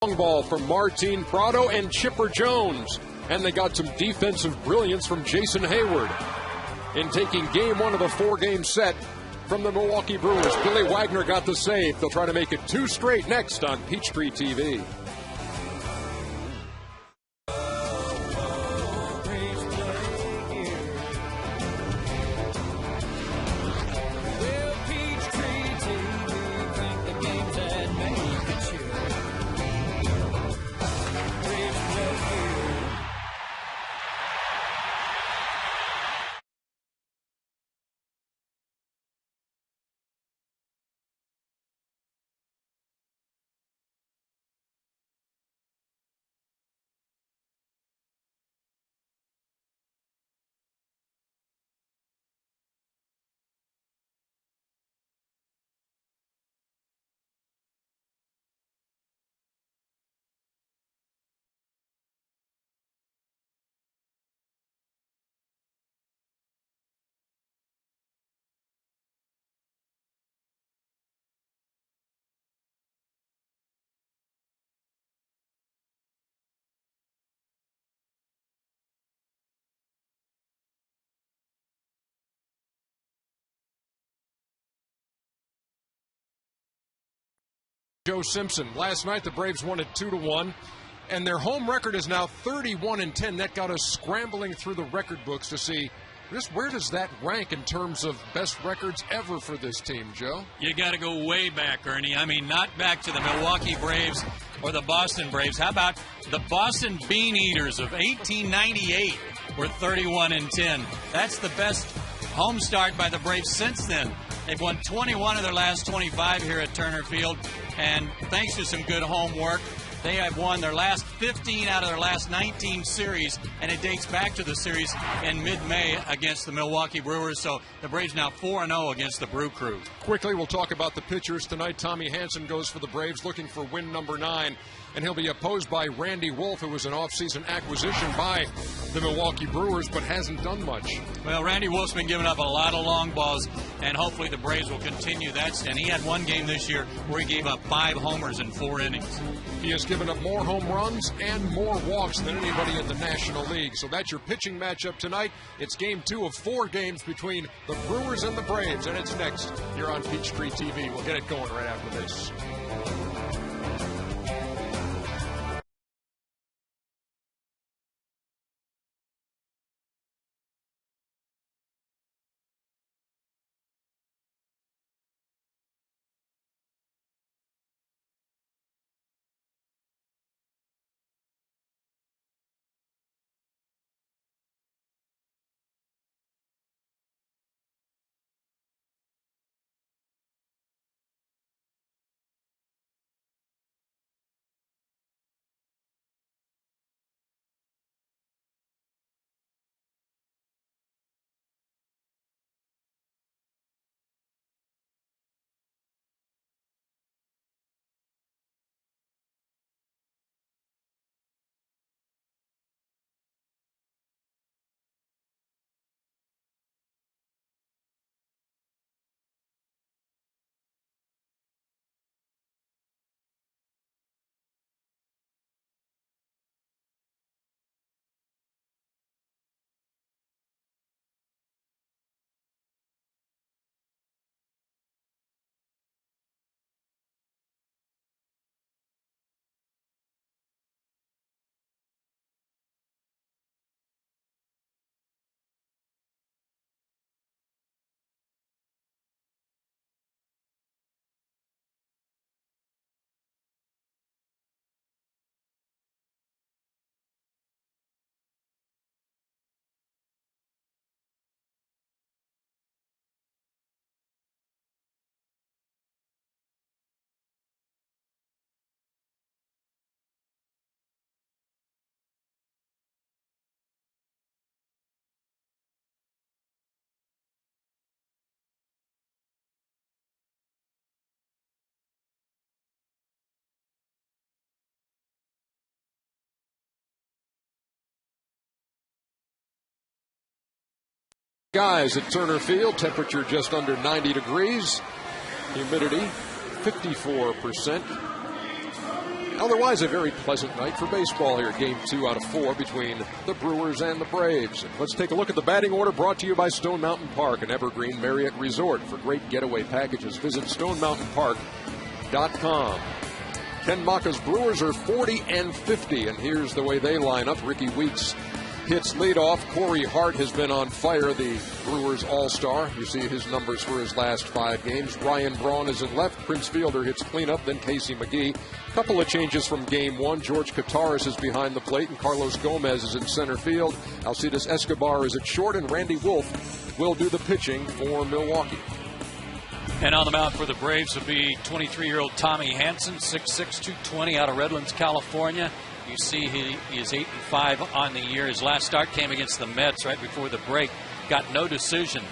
Long ball from Martin Prado and Chipper Jones. And they got some defensive brilliance from Jason Hayward in taking game one of a four-game set from the Milwaukee Brewers. Billy Wagner got the save. They'll try to make it two straight next on Peachtree TV. Joe Simpson. Last night the Braves won it 2-1, and their home record is now 31-10. That got us scrambling through the record books to see just where does that rank in terms of best records ever for this team, Joe? You got to go way back, Ernie. I mean, not back to the Milwaukee Braves or the Boston Braves. How about the Boston Bean Eaters of 1898 were 31-10. That's the best home start by the Braves since then. They've won 21 of their last 25 here at Turner Field, and thanks to some good homework, they have won their last 15 out of their last 19 series, and it dates back to the series in mid-May against the Milwaukee Brewers. So the Braves now 4-0 against the Brew Crew. Quickly, we'll talk about the pitchers tonight. Tommy Hansen goes for the Braves, looking for win number 9. And he'll be opposed by Randy Wolf, who was an offseason acquisition by the Milwaukee Brewers, but hasn't done much. Well, Randy Wolf's been giving up a lot of long balls, and hopefully the Braves will continue that. And he had one game this year where he gave up 5 homers in 4 innings. He has given up more home runs and more walks than anybody in the National League. So that's your pitching matchup tonight. It's game 2 of 4 games between the Brewers and the Braves, and it's next here on Peachtree TV. We'll get it going right after this. Guys at Turner Field, temperature just under 90 degrees, humidity 54%. Otherwise, a very pleasant night for baseball here. Game 2 out of 4 between the Brewers and the Braves. And let's take a look at the batting order brought to you by Stone Mountain Park, an Evergreen Marriott Resort. For great getaway packages, visit stonemountainpark.com. Ken Macha's Brewers are 40-50, and here's the way they line up. Ricky Weeks hits leadoff. Corey Hart has been on fire, the Brewers all-star. You see his numbers for his last 5 games. Ryan Braun is in left. Prince Fielder hits cleanup, then Casey McGee. Couple of changes from Game 1. George Kataris is behind the plate, and Carlos Gomez is in center field. Alcides Escobar is at short, and Randy Wolf will do the pitching for Milwaukee. And on the mound for the Braves will be 23-year-old Tommy Hanson, 6'6", 220 out of Redlands, California. You see he is 8-5 on the year. His last start came against the Mets right before the break. Got no decision.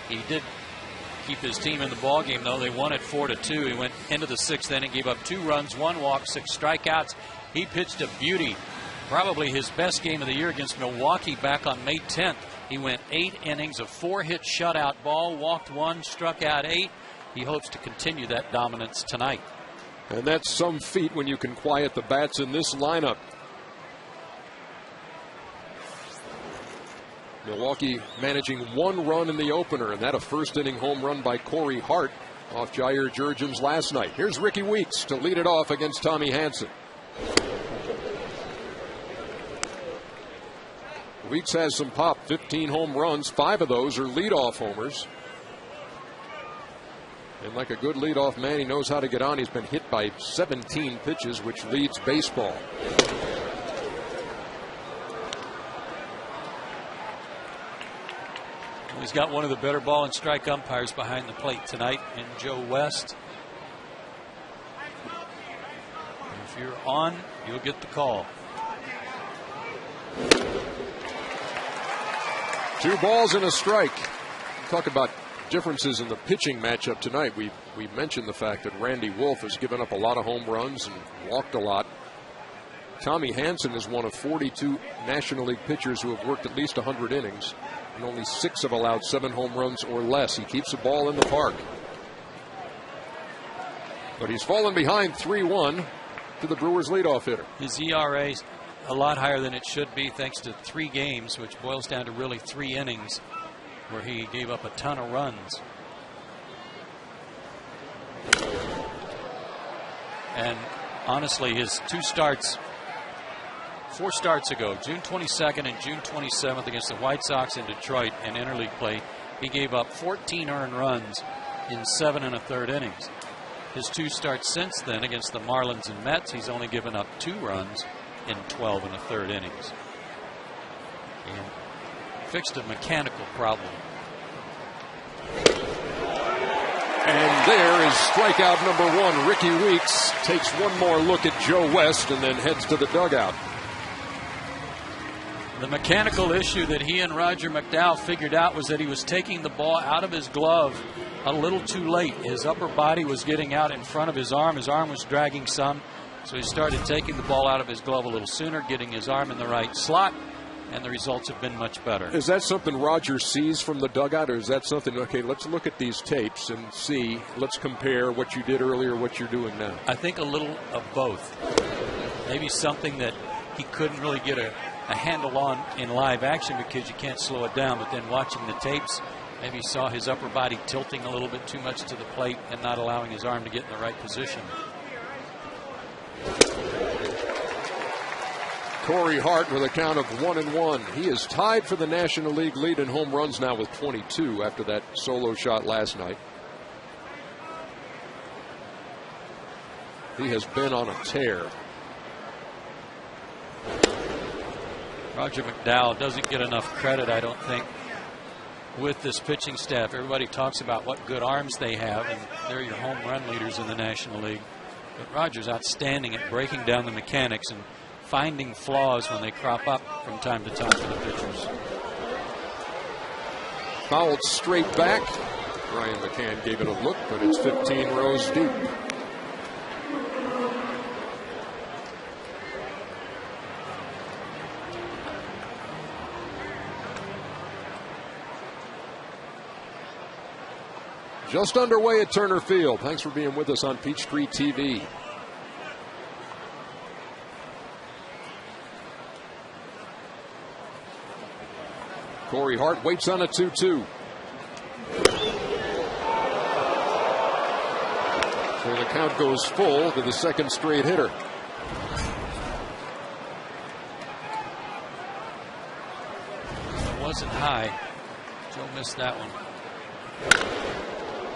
He did keep his team in the ballgame, though. They won it 4-2. He went into the 6th inning, gave up 2 runs, 1 walk, 6 strikeouts. He pitched a beauty. Probably his best game of the year against Milwaukee back on May 10th. He went 8 innings, a 4-hit shutout ball, walked 1, struck out 8. He hopes to continue that dominance tonight. And that's some feat when you can quiet the bats in this lineup. Milwaukee managing 1 run in the opener, and that a first-inning home run by Corey Hart off Jair Jurgens last night. Here's Ricky Weeks to lead it off against Tommy Hanson. Weeks has some pop, 15 home runs, 5 of those are leadoff homers. And like a good leadoff man, he knows how to get on. He's been hit by 17 pitches, which leads baseball. He's got one of the better ball and strike umpires behind the plate tonight in Joe West. And if you're on, you'll get the call. 2 balls and a strike. Talk about differences in the pitching matchup tonight. We mentioned the fact that Randy Wolf has given up a lot of home runs and walked a lot. Tommy Hanson is one of 42 National League pitchers who have worked at least 100 innings, and only 6 have allowed 7 home runs or less. He keeps the ball in the park. But he's fallen behind 3-1 to the Brewers leadoff hitter. His ERA is a lot higher than it should be, thanks to 3 games, which boils down to really 3 innings where he gave up a ton of runs. And honestly, his 2 starts, 4 starts ago, June 22nd and June 27th against the White Sox in Detroit in interleague play, he gave up 14 earned runs in 7 1/3 innings. His 2 starts since then against the Marlins and Mets, he's only given up 2 runs in 12 1/3 innings. And fixed a mechanical problem. And there is strikeout number 1. Ricky Weeks takes one more look at Joe West and then heads to the dugout. The mechanical issue that he and Roger McDowell figured out was that he was taking the ball out of his glove a little too late. His upper body was getting out in front of his arm. His arm was dragging some, so he started taking the ball out of his glove a little sooner, getting his arm in the right slot, and the results have been much better. Is that something Roger sees from the dugout, or is that something, okay, let's look at these tapes and see, let's compare what you did earlier, what you're doing now? I think a little of both. Maybe something that he couldn't really get a handle on in live action because you can't slow it down, but then watching the tapes, maybe saw his upper body tilting a little bit too much to the plate and not allowing his arm to get in the right position. Corey Hart with a count of 1-1. He is tied for the National League lead in home runs now with 22 after that solo shot last night. He has been on a tear. Roger McDowell doesn't get enough credit, I don't think, with this pitching staff. Everybody talks about what good arms they have, and they're your home run leaders in the National League. But Roger's outstanding at breaking down the mechanics and finding flaws when they crop up from time to time for the pitchers. Fouled straight back. Brian McCann gave it a look, but it's 15 rows deep. Just underway at Turner Field. Thanks for being with us on Peachtree TV. Corey Hart waits on a 2-2. So the count goes full to the second straight hitter. It wasn't high. Joe missed that one.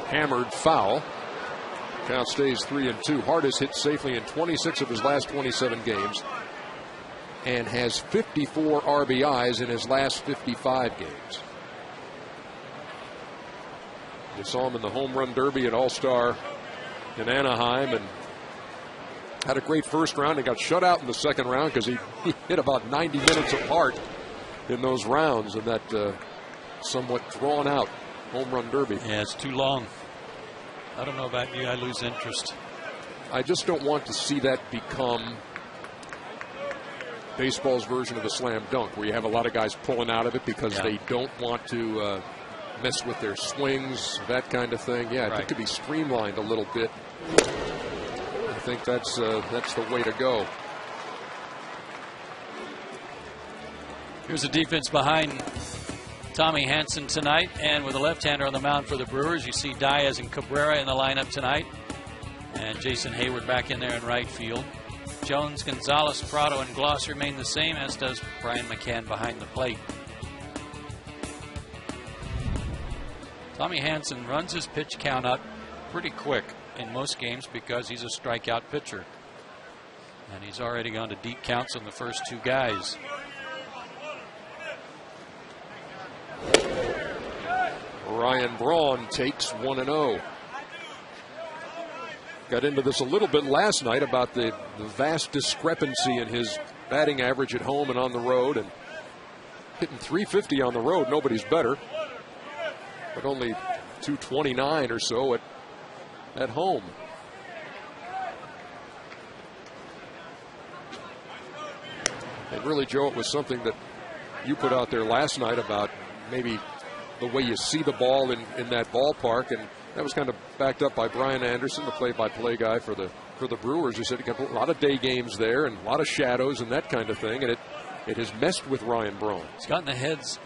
Hammered foul. Count stays 3-2. Hart has hit safely in 26 of his last 27 games and has 54 RBIs in his last 55 games. You saw him in the home run derby at All-Star in Anaheim and had a great first round. He got shut out in the second round because he hit about 90 minutes apart in those rounds in that somewhat drawn out home run derby. Yeah, it's too long. I don't know about you. I lose interest. I just don't want to see that become baseball's version of a slam dunk, where you have a lot of guys pulling out of it because they don't want to mess with their swings, that kind of thing. Yeah, if it could be streamlined a little bit, I think that's the way to go. Here's the defense behind Tommy Hanson tonight, and with a left-hander on the mound for the Brewers, you see Diaz and Cabrera in the lineup tonight, and Jason Hayward back in there in right field. Jones, Gonzalez, Prado, and Gloss remain the same, as does Brian McCann behind the plate. Tommy Hanson runs his pitch count up pretty quick in most games because he's a strikeout pitcher, and he's already gone to deep counts on the first two guys. Ryan Braun takes 1-0. Got into this a little bit last night about the vast discrepancy in his batting average at home and on the road, and hitting .350 on the road, nobody's better, but only .229 or so at home. And really, Joe, it was something that you put out there last night about maybe the way you see the ball in that ballpark, and that was kind of backed up by Brian Anderson, the play-by-play guy for the Brewers. He said he got a lot of day games there and a lot of shadows and that kind of thing, and it has messed with Ryan Braun. It's gotten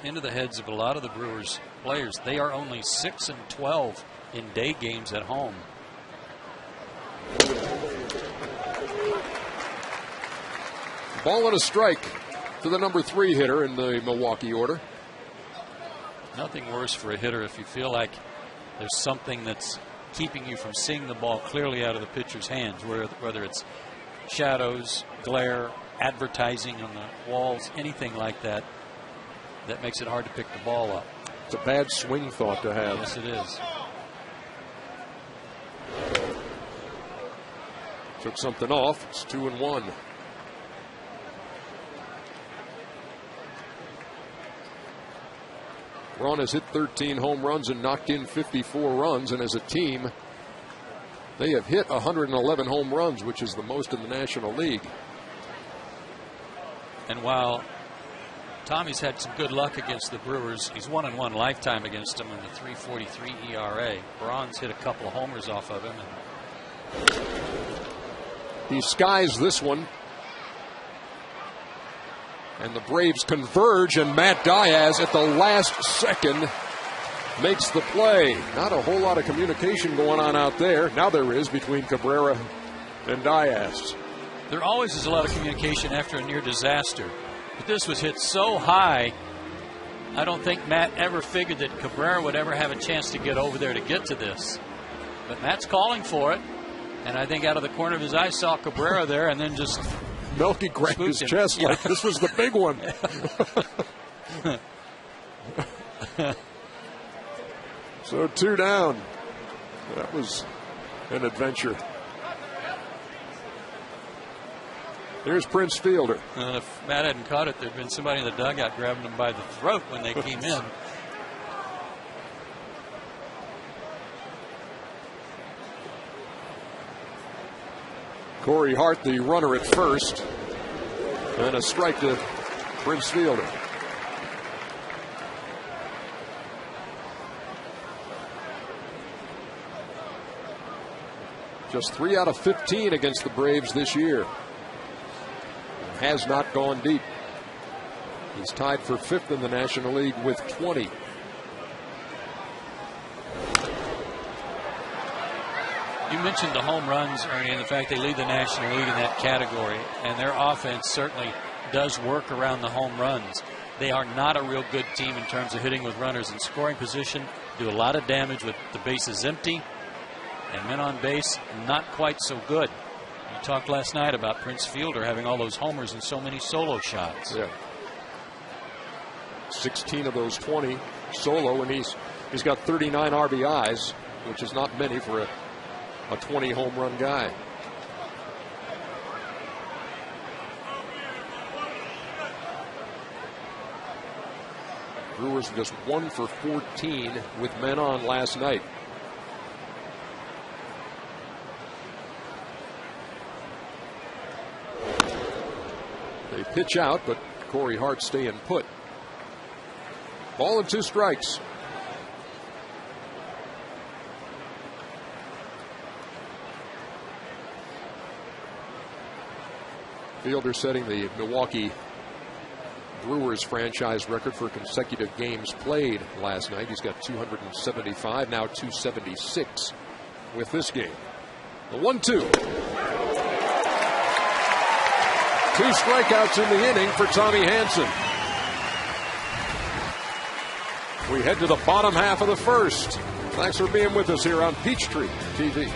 into the heads of a lot of the Brewers players. They are only 6-12 in day games at home. Ball and a strike to the number 3 hitter in the Milwaukee order. Nothing worse for a hitter if you feel like there's something that's keeping you from seeing the ball clearly out of the pitcher's hands, whether it's shadows, glare, advertising on the walls, anything like that, that makes it hard to pick the ball up. It's a bad swing thought to have. Yes, it is. Took something off. It's 2-1. Braun has hit 13 home runs and knocked in 54 runs, and as a team, they have hit 111 home runs, which is the most in the National League. And while Tommy's had some good luck against the Brewers, he's 1-1 lifetime against them in the 3.43 ERA. Braun's hit a couple of homers off of him. He skies this one. And the Braves converge, and Matt Diaz at the last second makes the play. Not a whole lot of communication going on out there. Now there is between Cabrera and Diaz. There always is a lot of communication after a near disaster. But this was hit so high, I don't think Matt ever figured that Cabrera would ever have a chance to get over there to get to this. But Matt's calling for it. And I think out of the corner of his eye saw Cabrera there and then just... Melky grabbed his chest like this was the big one. So 2 down. That was an adventure. Here's Prince Fielder. If Matt hadn't caught it, there'd been somebody in the dugout grabbing him by the throat when they came in. Corey Hart, the runner at first, and a strike to Prince Fielder. Just 3 out of 15 against the Braves this year. Has not gone deep. He's tied for 5th in the National League with 20. You mentioned the home runs, Ernie, and the fact they lead the National League in that category, and their offense certainly does work around the home runs. They are not a real good team in terms of hitting with runners in scoring position, do a lot of damage with the bases empty, and men on base, not quite so good. You talked last night about Prince Fielder having all those homers and so many solo shots. Yeah. 16 of those 20 solo, and he's got 39 RBIs, which is not many for a 20 home run guy. Brewers just 1 for 14 with men on last night. They pitch out, but Corey Hart staying put. Ball and 2 strikes. Fielder setting the Milwaukee Brewers franchise record for consecutive games played last night. He's got 275, now 276 with this game. The 1-2. 2 strikeouts in the inning for Tommy Hanson. We head to the bottom half of the first. Thanks for being with us here on Peachtree TV.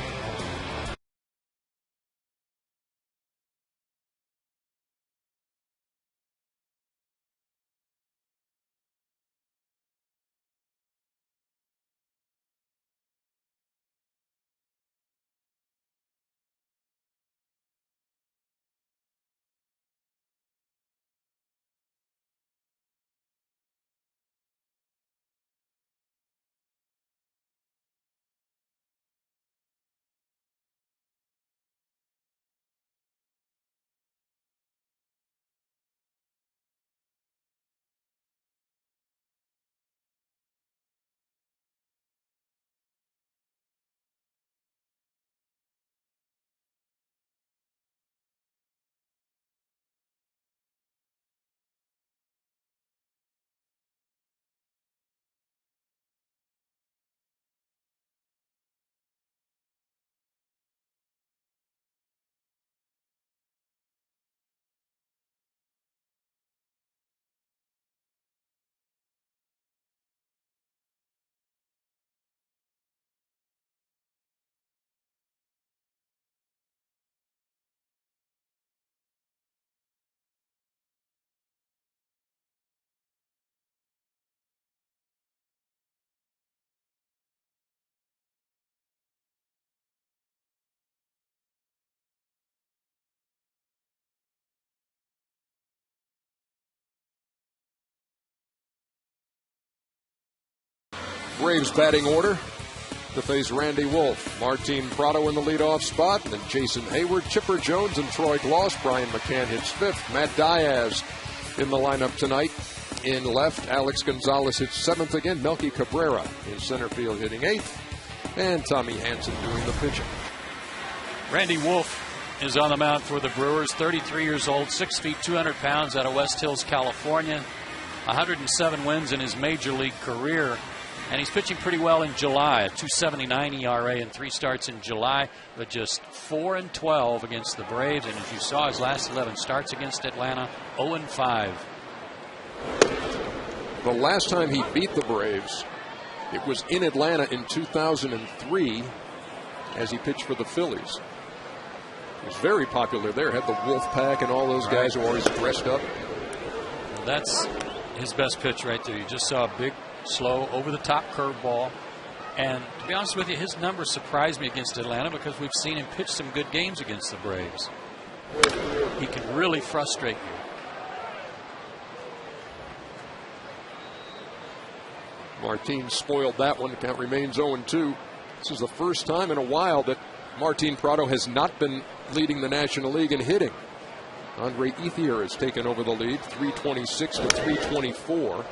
Braves batting order to face Randy Wolf. Martin Prado in the leadoff spot, and then Jason Hayward, Chipper Jones, and Troy Gloss. Brian McCann hits 5th. Matt Diaz in the lineup tonight. In left, Alex Gonzalez hits 7th again. Melky Cabrera in center field hitting 8th. And Tommy Hanson doing the pitching. Randy Wolf is on the mound for the Brewers, 33 years old, 6 feet, 200 pounds, out of West Hills, California. 107 wins in his major league career. And he's pitching pretty well in July, a 2.79 ERA in 3 starts in July, but just 4-12 against the Braves. And as you saw, his last 11 starts against Atlanta, 0-5. The last time he beat the Braves, it was in Atlanta in 2003 as he pitched for the Phillies. He was very popular there, had the Wolf Pack and all those guys who were always dressed up. Well, that's his best pitch right there. You just saw a big, slow, over-the-top curveball. And to be honest with you, his numbers surprised me against Atlanta because we've seen him pitch some good games against the Braves. He can really frustrate you. Martin spoiled that one. The count remains 0-2. This is the first time in a while that Martin Prado has not been leading the National League in hitting. Andre Ethier has taken over the lead, 326 to 324.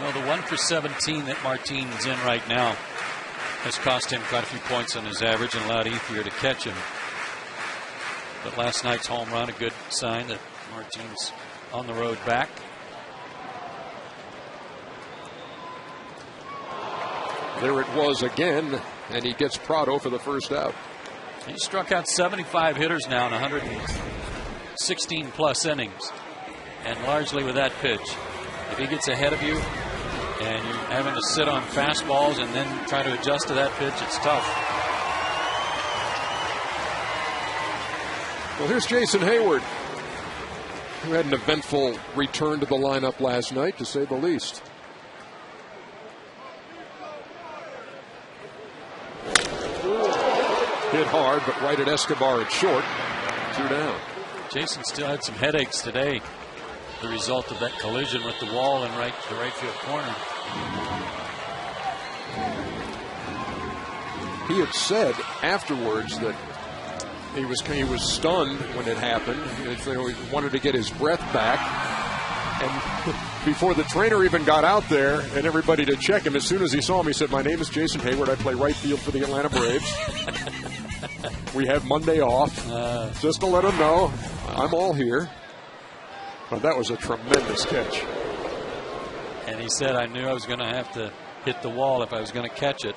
No, the 1 for 17 that Martin's in right now has cost him quite a few points on his average and allowed Ethier to catch him. But last night's home run, a good sign that Our team's on the road back. There it was again, and he gets Prado for the first out. He struck out 75 hitters now in 116 plus innings, and largely with that pitch. If he gets ahead of you and you're having to sit on fastballs and then try to adjust to that pitch, it's tough. Well, here's Jason Hayward, who had an eventful return to the lineup last night, to say the least. Hit hard, but right at Escobar at short. 2 down. Jason still had some headaches today, the result of that collision with the wall in the right field corner. He had said afterwards that he was stunned when it happened. He wanted to get his breath back. And before the trainer even got out there and everybody to check him, as soon as he saw him, he said, "My name is Jason Hayward. I play right field for the Atlanta Braves. We have Monday off. Just to let him know, I'm all here." But that was a tremendous catch. And he said, "I knew I was going to have to hit the wall if I was going to catch it."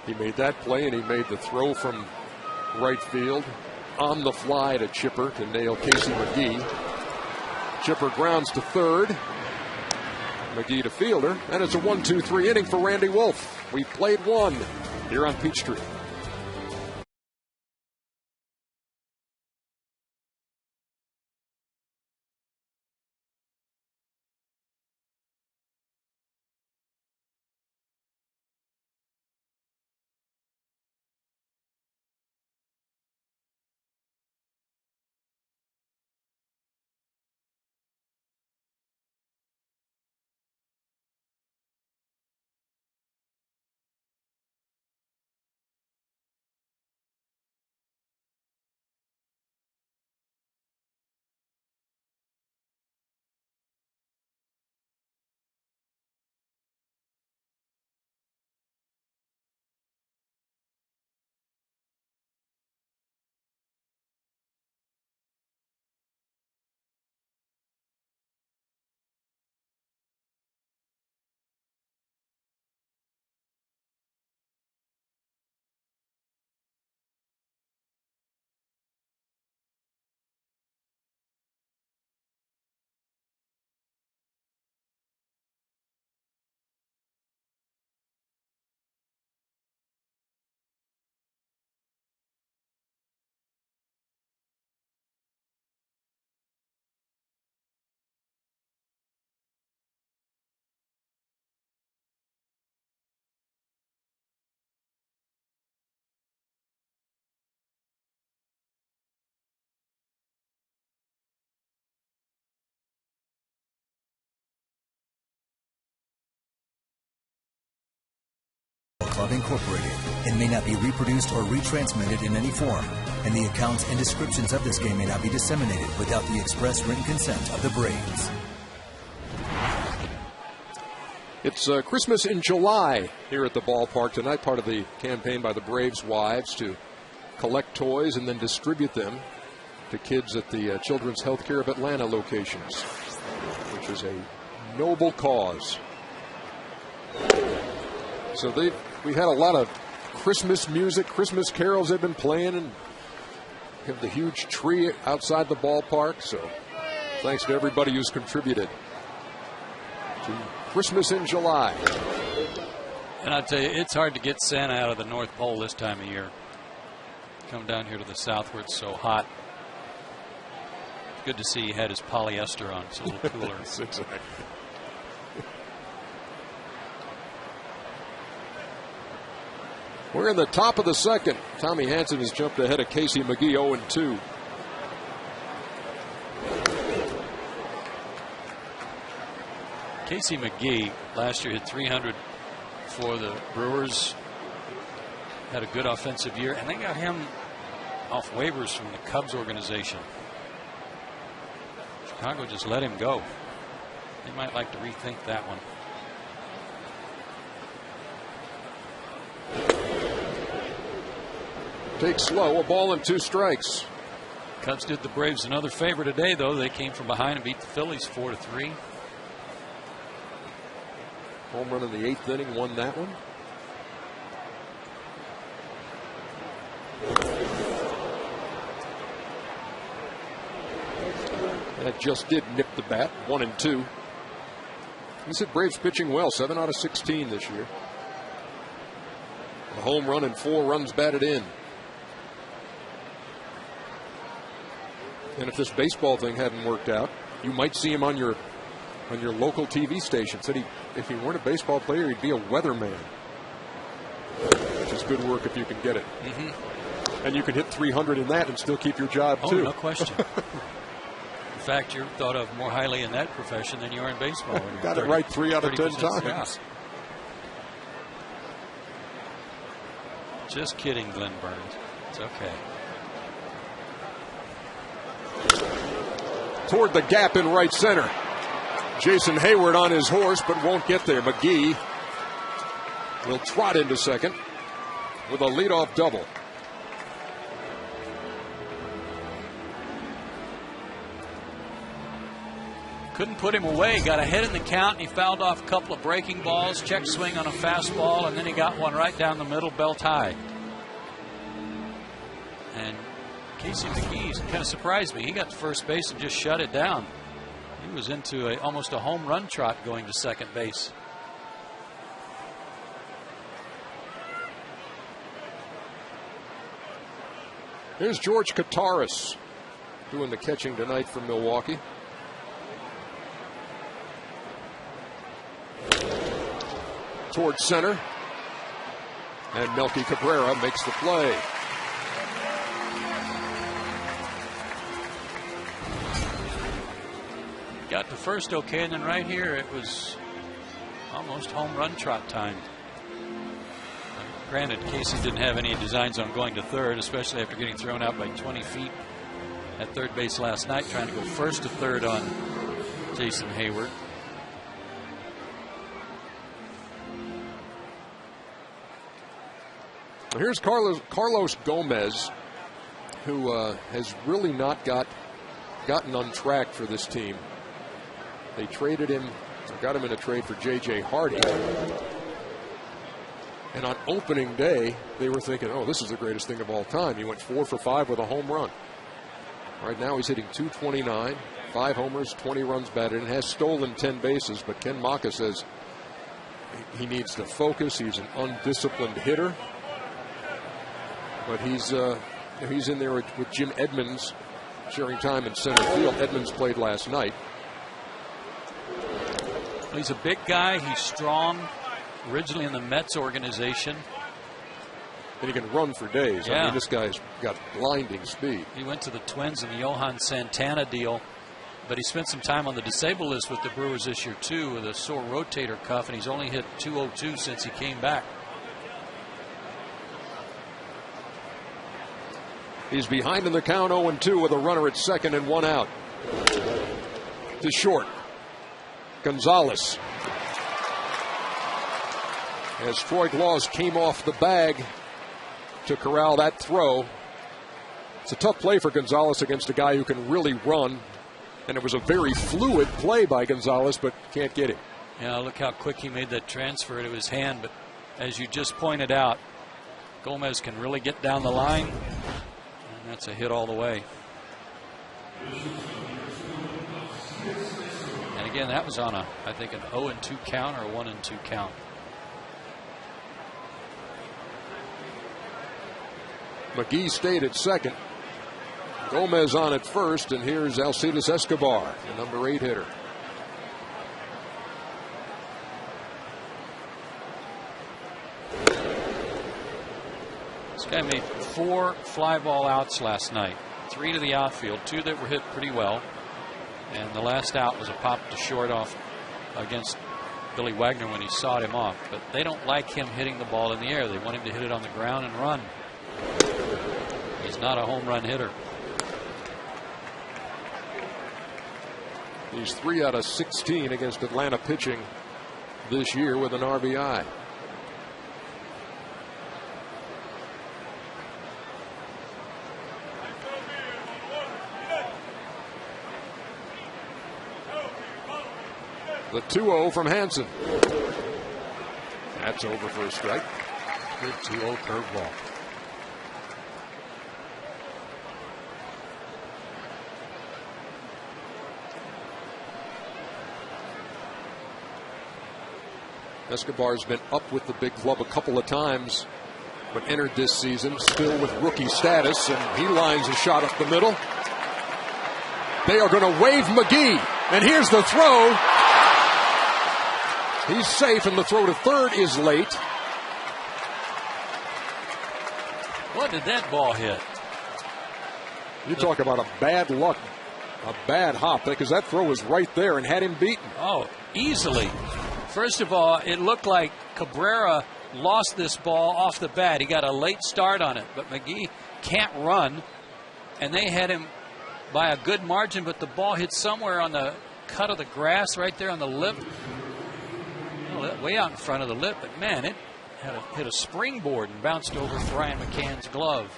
He made that play, and he made the throw from right field on the fly to Chipper to nail Casey McGee. Chipper grounds to third. McGee to fielder, and it's a 1-2-3 inning for Randy Wolf. We played one here on Peachtree. Club Incorporated and may not be reproduced or retransmitted in any form, and the accounts and descriptions of this game may not be disseminated without the express written consent of the Braves. It's Christmas in July here at the ballpark tonight, part of the campaign by the Braves' wives to collect toys and then distribute them to kids at the Children's Healthcare of Atlanta locations, which is a noble cause. So we had a lot of Christmas music, Christmas carols they've been playing, and have the huge tree outside the ballpark. So thanks to everybody who's contributed to Christmas in July. And I'll tell you, it's hard to get Santa out of the North Pole this time of year. Come down here to the south where it's so hot. Good to see he had his polyester on. It's a little cooler. Exactly. We're in the top of the second. Tommy Hansen has jumped ahead of Casey McGee 0-2. Casey McGee last year hit 300 for the Brewers. Had a good offensive year, and they got him off waivers from the Cubs organization. Chicago just let him go. They might like to rethink that one. Take slow, a ball and 2 strikes. Cubs did the Braves another favor today, though. They came from behind and beat the Phillies 4-3. Home run in the 8th inning, won that one. That just did nip the bat, 1-2. He said Braves pitching well, 7 out of 16 this year. A home run and 4 runs batted in. And if this baseball thing hadn't worked out, you might see him on your local TV station. Said if he weren't a baseball player, he'd be a weatherman, which is good work if you can get it. And you can hit 300 in that and still keep your job too. No question. In fact, you're thought of more highly in that profession than you are in baseball. Got it right 3 out of 10 times. Yeah. Just kidding, Glenn Burns. It's okay. Toward the gap in right center. Jason Hayward on his horse, but won't get there. McGee will trot into second with a leadoff double. Couldn't put him away. Got ahead in the count, and he fouled off a couple of breaking balls. Check swing on a fastball, and then he got one right down the middle, belt high. And Casey McGee kind of surprised me. He got to first base and just shut it down. He was into almost a home run trot going to second base. Here's George Kataris doing the catching tonight for Milwaukee. Towards center. And Melky Cabrera makes the play. Got to first okay, and then right here it was almost home run trot time. Granted, Casey didn't have any designs on going to third, especially after getting thrown out by 20 feet at third base last night, trying to go first to third on Jason Hayward. Here's Carlos Gomez, who has really not gotten on track for this team. They traded him, got him in a trade for J.J. Hardy. And on opening day, they were thinking, oh, this is the greatest thing of all time. He went 4 for 5 with a home run. Right now he's hitting .229, 5 homers, 20 runs batted, and has stolen 10 bases. But Ken Maka says he needs to focus. He's an undisciplined hitter. But he's in there with Jim Edmonds sharing time in center field. Edmonds played last night. He's a big guy. He's strong. Originally in the Mets organization. And he can run for days. Yeah. I mean, this guy's got blinding speed. He went to the Twins in the Johan Santana deal, but he spent some time on the disabled list with the Brewers this year too, with a sore rotator cuff, and he's only hit .202 since he came back. He's behind in the count, 0-2 with a runner at second and 1 out. To short. Gonzalez. As Troy Glaus came off the bag to corral that throw. It's a tough play for Gonzalez against a guy who can really run. And it was a very fluid play by Gonzalez, but can't get him. Yeah, look how quick he made that transfer to his hand. But as you just pointed out, Gomez can really get down the line. And that's a hit all the way. And again, that was on I think an 0-2 count or a 1-2 count. McGee stayed at second. Gomez on at first, and here's Alcides Escobar, the number 8 hitter. This guy made 4 fly ball outs last night. 3 to the outfield, 2 that were hit pretty well. And the last out was a pop to short off against Billy Wagner when he sawed him off. But they don't like him hitting the ball in the air. They want him to hit it on the ground and run. He's not a home run hitter. He's 3 out of 16 against Atlanta pitching this year with an RBI. The 2-0 from Hansen. That's over for a strike. Good 2-0 curveball. Escobar's been up with the big club a couple of times, but entered this season still with rookie status, and he lines a shot up the middle. They are going to wave McGee, and here's the throw. He's safe, and the throw to third is late. What did that ball hit? You talk about a bad luck, a bad hop, because that throw was right there and had him beaten. Oh, easily. First of all, it looked like Cabrera lost this ball off the bat. He got a late start on it, but McGee can't run, and they had him by a good margin, but the ball hit somewhere on the cut of the grass right there on the lip. Well, way out in front of the lip, but man, it hit a springboard and bounced over Ryan McCann's glove.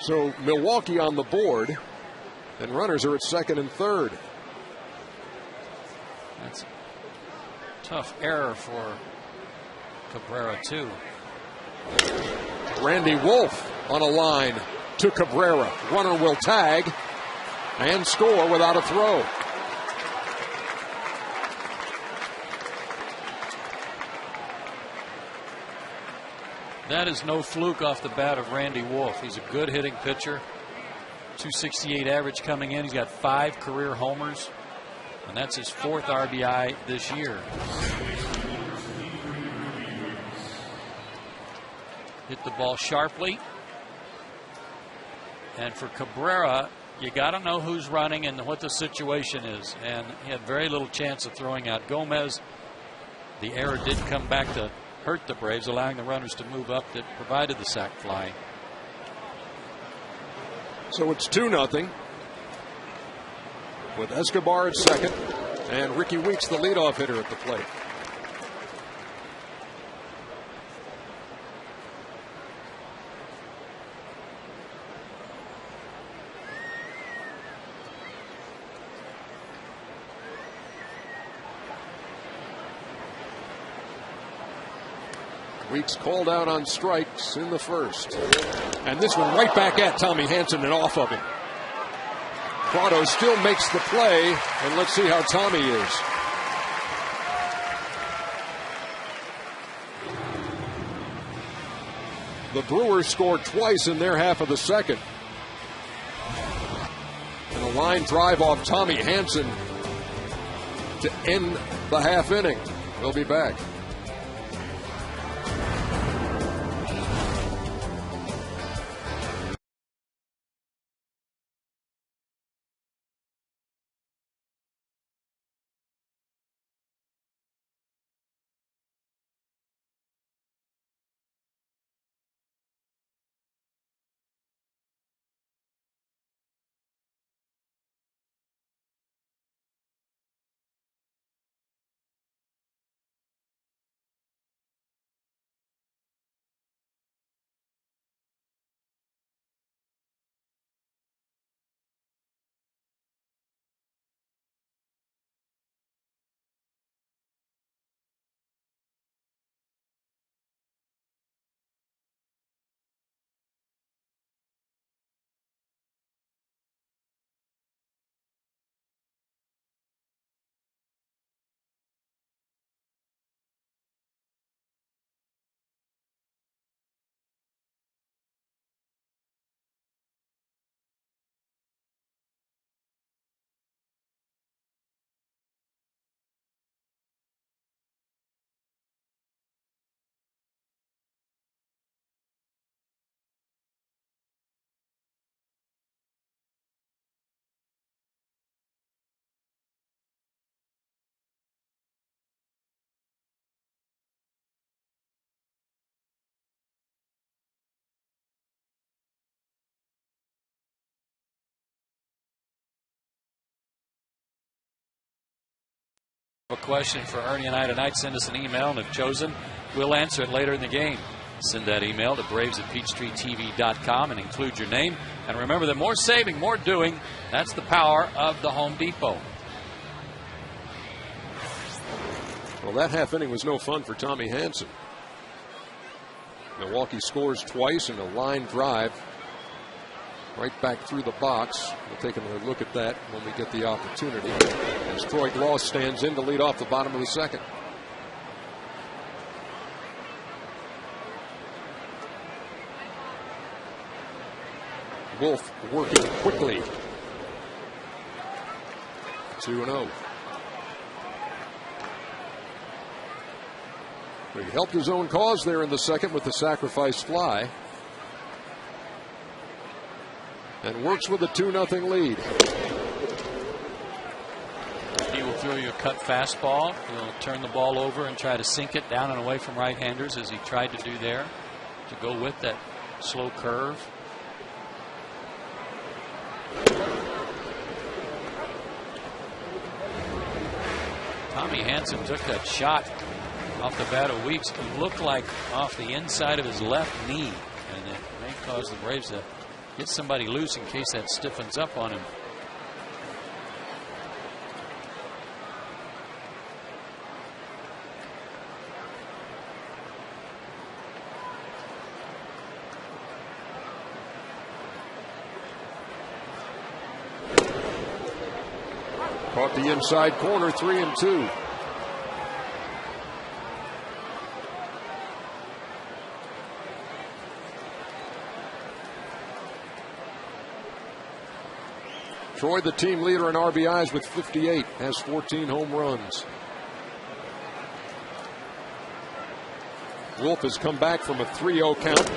So Milwaukee on the board, and runners are at second and third. That's a tough error for Cabrera, too. Randy Wolf on a line to Cabrera. Runner will tag and score without a throw. That is no fluke off the bat of Randy Wolf. He's a good hitting pitcher. 268 average coming in. He's got 5 career homers, and that's his 4th RBI this year. Hit the ball sharply. And for Cabrera, you got to know who's running and what the situation is. And he had very little chance of throwing out Gomez. The error did come back to hurt the Braves, allowing the runners to move up that provided the sac fly. So it's 2-0 with Escobar at second and Ricky Weeks, the leadoff hitter, at the plate. Weeks called out on strikes in the first. And this one right back at Tommy Hansen and off of him. Prado still makes the play, and let's see how Tommy is. The Brewers scored twice in their half of the second. And a line drive off Tommy Hansen to end the half inning. We'll be back. A question for Ernie and I tonight, send us an email, and if chosen, we'll answer it later in the game. Send that email to braves@peachtreetv.com and include your name. And remember that more saving, more doing, that's the power of the Home Depot. Well, that half inning was no fun for Tommy Hanson. Milwaukee scores twice in a line drive right back through the box. We'll take another look at that when we get the opportunity, as Troy Glaus stands in to lead off the bottom of the second. Wolf working quickly. 2-0. He helped his own cause there in the second with the sacrifice fly. And works with a 2-0 lead. He will throw you a cut fastball. He'll turn the ball over and try to sink it down and away from right-handers, as he tried to do there, to go with that slow curve. Tommy Hanson took that shot off the bat of Weeks. It looked like off the inside of his left knee, and it may cause the Braves to get somebody loose in case that stiffens up on him. Caught the inside corner, 3-2. Troy, the team leader in RBIs with 58, has 14 home runs. Wolf has come back from a 3-0 count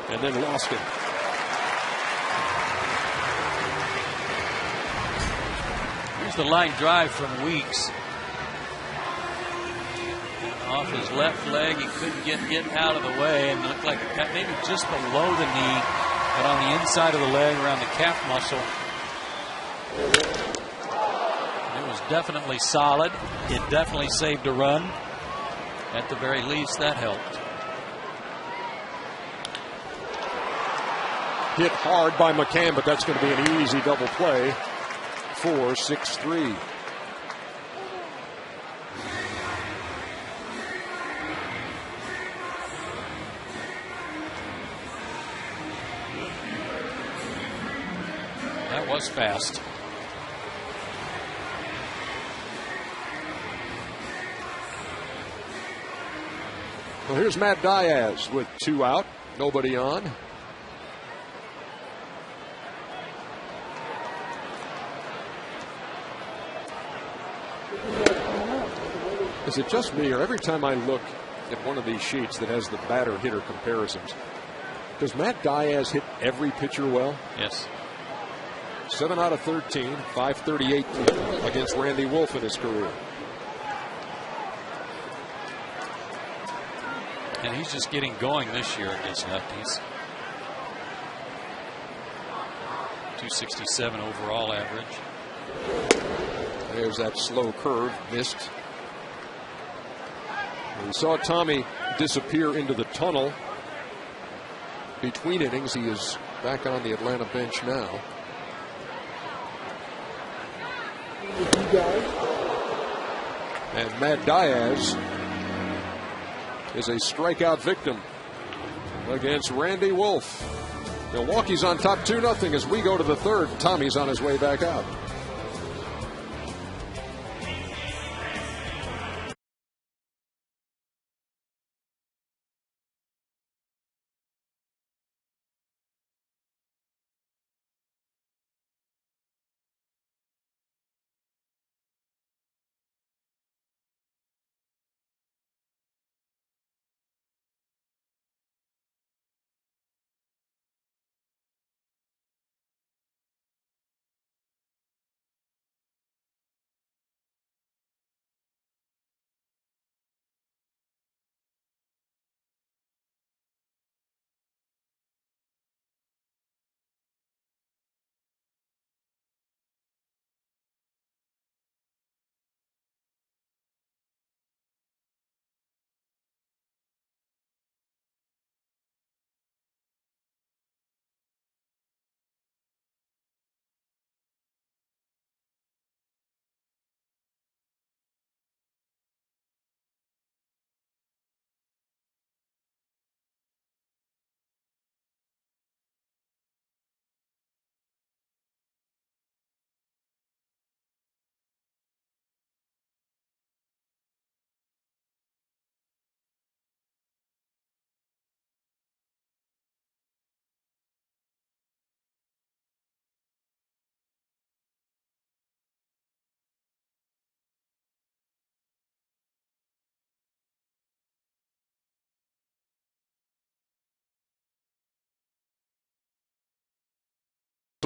and then lost it. Here's the line drive from Weeks. And off his left leg, he couldn't get out of the way, and looked like maybe just below the knee, but on the inside of the leg around the calf muscle. It was definitely solid. It definitely saved a run. At the very least, that helped. Hit hard by McCann, but that's going to be an easy double play. 4-6-3. That was fast. Well, here's Matt Diaz with 2 out, nobody on. Is it just me, or every time I look at one of these sheets that has the batter-hitter comparisons, does Matt Diaz hit every pitcher well? Yes. 7 out of 13, 538 against Randy Wolf in his career. And he's just getting going this year against lefties. 267 overall average. There's that slow curve, missed. We saw Tommy disappear into the tunnel between innings. He is back on the Atlanta bench now. And Matt Diaz is a strikeout victim against Randy Wolf. Milwaukee's on top 2-0 as we go to the third. Tommy's on his way back out.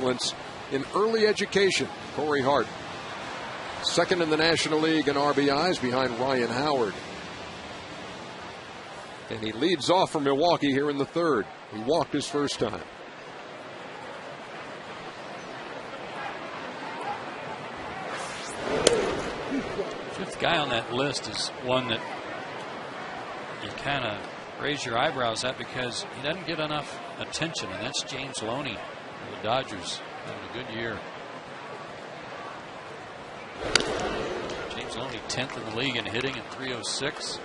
excellence in early education. Corey Hart, second in the National League in RBIs behind Ryan Howard. And he leads off for Milwaukee here in the third. He walked his first time. Fifth guy on that list is one that you kind of raise your eyebrows at because he doesn't get enough attention, and that's James Loney of the Dodgers, having a good year. James Loney 10th in the league in hitting at 306.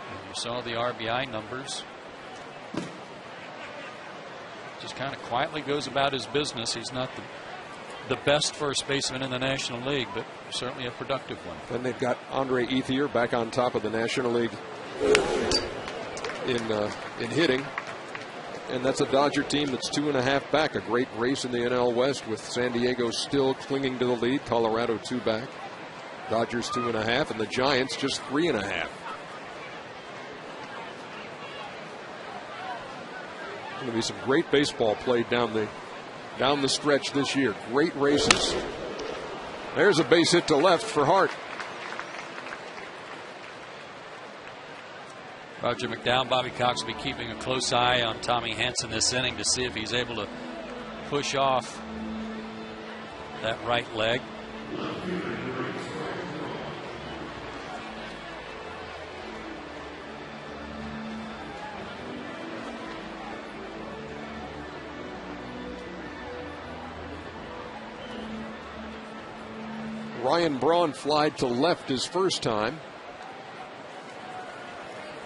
And you saw the RBI numbers. Just kind of quietly goes about his business. He's not the best first baseman in the National League, but certainly a productive one. Then they've got Andre Ethier back on top of the National League in hitting. And that's a Dodger team that's 2.5 back. A great race in the NL West with San Diego still clinging to the lead. Colorado 2 back. Dodgers 2.5, and the Giants just 3.5. Going to be some great baseball played down the stretch this year. Great races. There's a base hit to left for Hart. Roger McDowell, Bobby Cox will be keeping a close eye on Tommy Hanson this inning to see if he's able to push off that right leg. Ryan Braun flied to left his first time.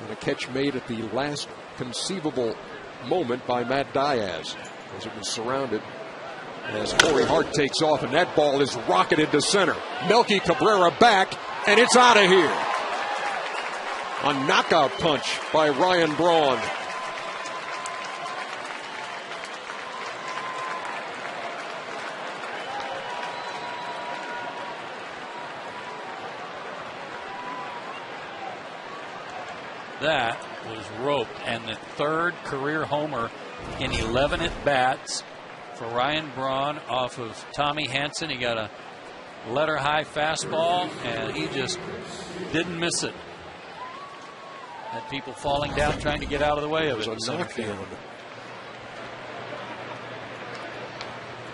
And a catch made at the last conceivable moment by Matt Diaz as it was surrounded. As Corey Hart takes off, and that ball is rocketed to center. Melky Cabrera back, and it's out of here. A knockout punch by Ryan Braun. That was roped, and the third career homer in 11 at-bats for Ryan Braun off of Tommy Hanson. He got a letter high fastball, and he just didn't miss it. Had people falling down trying to get out of the way of it in center field.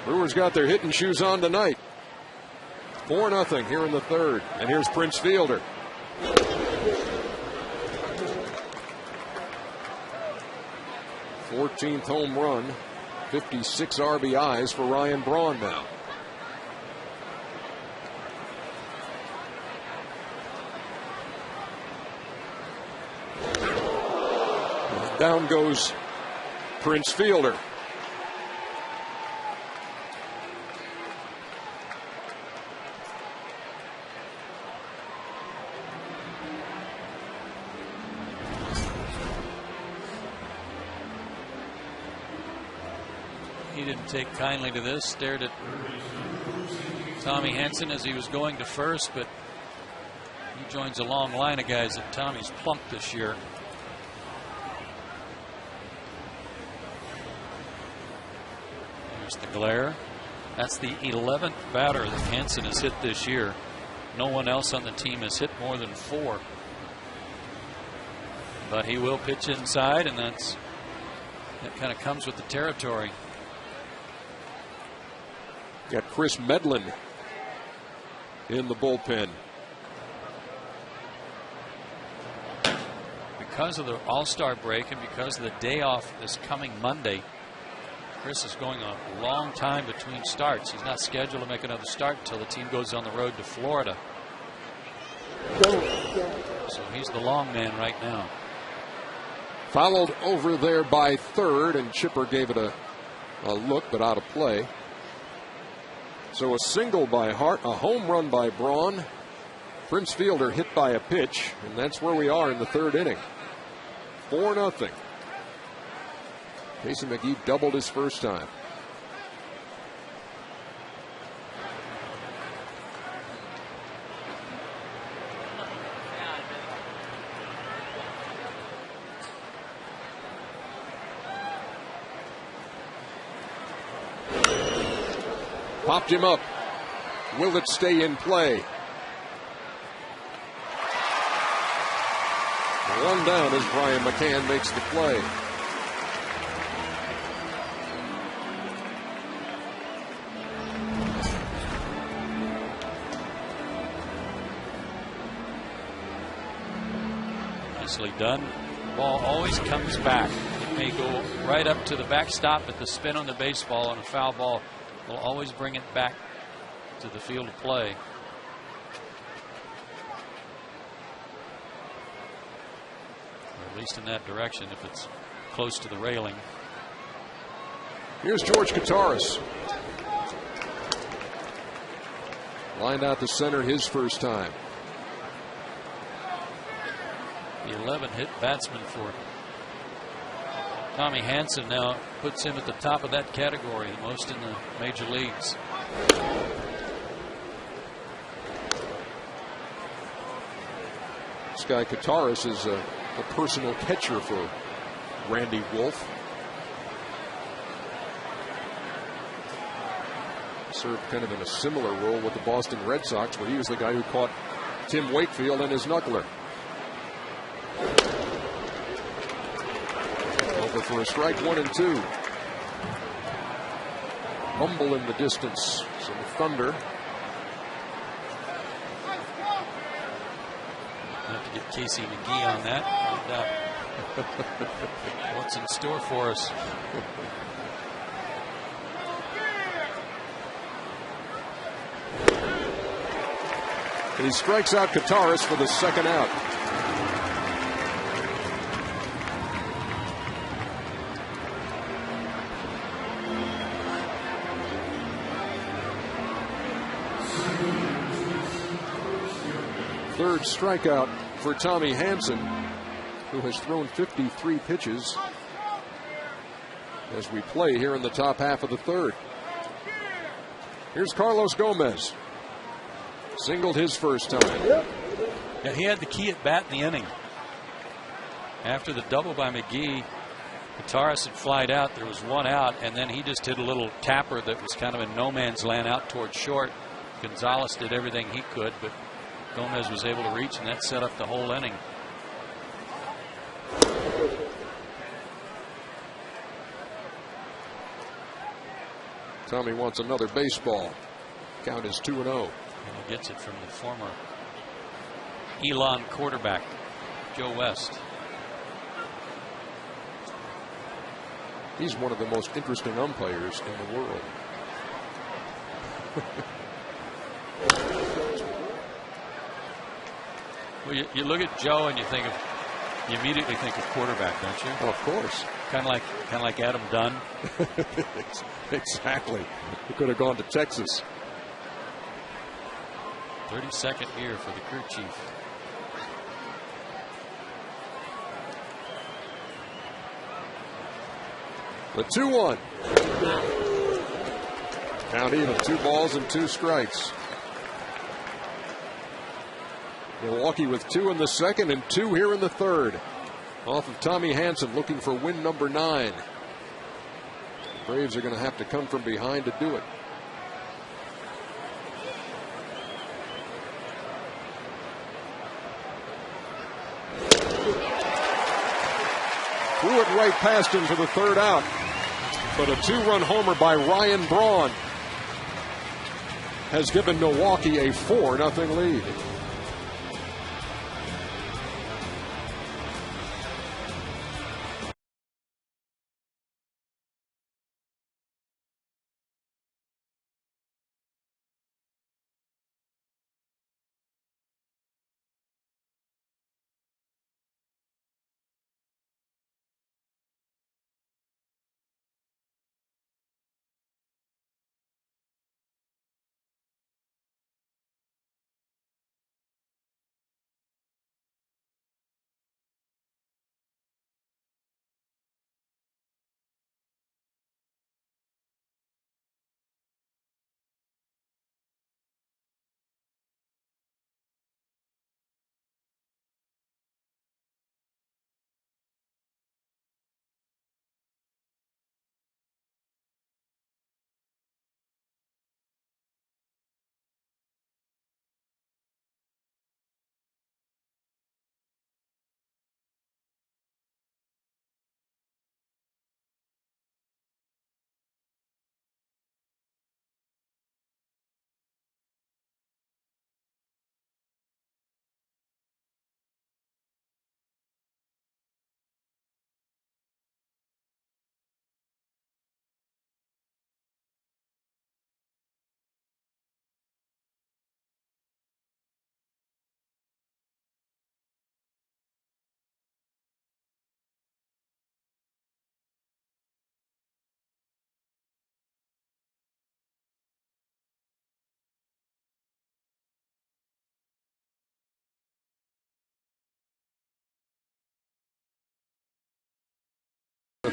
Brewers got their hitting shoes on tonight. 4-0 here in the third, and here's Prince Fielder. 14th home run, 56 RBIs for Ryan Braun now. Down goes Prince Fielder. He didn't take kindly to this, stared at Tommy Hanson as he was going to first, but he joins a long line of guys that Tommy's plunked this year. There's the glare. That's the 11th batter that Hanson has hit this year. No one else on the team has hit more than 4. But he will pitch inside, and that kind of comes with the territory. Got Chris Medlin in the bullpen. Because of the All-Star break and because of the day off this coming Monday, Chris is going a long time between starts. He's not scheduled to make another start until the team goes on the road to Florida. So he's the long man right now. Fouled over there by third, and Chipper gave it a look, but out of play. So a single by Hart, a home run by Braun. Prince Fielder hit by a pitch, and that's where we are in the third inning. 4-0. Casey McGee doubled his first time. Popped him up. Will it stay in play? One down as Brian McCann makes the play. Nicely done. Ball always comes back. It may go right up to the backstop, but the spin on the baseball on a foul ball will always bring it back to the field of play. Or at least in that direction if it's close to the railing. Here's George Kataris. Lined out to center his first time. The 11-hit batsman for Tommy Hanson now puts him at the top of that category, the most in the major leagues. This guy Kataris is a personal catcher for Randy Wolf. Served kind of in a similar role with the Boston Red Sox, where he was the guy who caught Tim Wakefield and his knuckler. Over for a strike, 1-2. Rumble in the distance. Some thunder. Have to get Casey McGee on that. And, what's in store for us? And he strikes out Kataris for the second out. Third strikeout for Tommy Hanson, who has thrown 53 pitches as we play here in the top half of the third. Here's Carlos Gomez. Singled his first time. Yeah, he had the key at bat in the inning. After the double by McGee, Kataris had flied out. There was one out, and then he just hit a little tapper that was kind of in no man's land out towards short. Gonzalez did everything he could, but Gomez was able to reach, and that set up the whole inning. Tommy wants another baseball. Count is 2-0. And he gets it from the former Elon quarterback, Joe West. He's one of the most interesting umpires in the world. Well, you look at Joe and you immediately think of quarterback, don't you? Oh, of course. Kind of like Adam Dunn. Exactly. He could have gone to Texas. 32nd year for the crew chief. The 2-1. Count even, 2 balls and 2 strikes. Milwaukee with 2 in the second and 2 here in the third. Off of Tommy Hanson, looking for win number 9. The Braves are going to have to come from behind to do it. Threw it right past him for the third out. But a 2-run homer by Ryan Braun has given Milwaukee a 4-0 lead.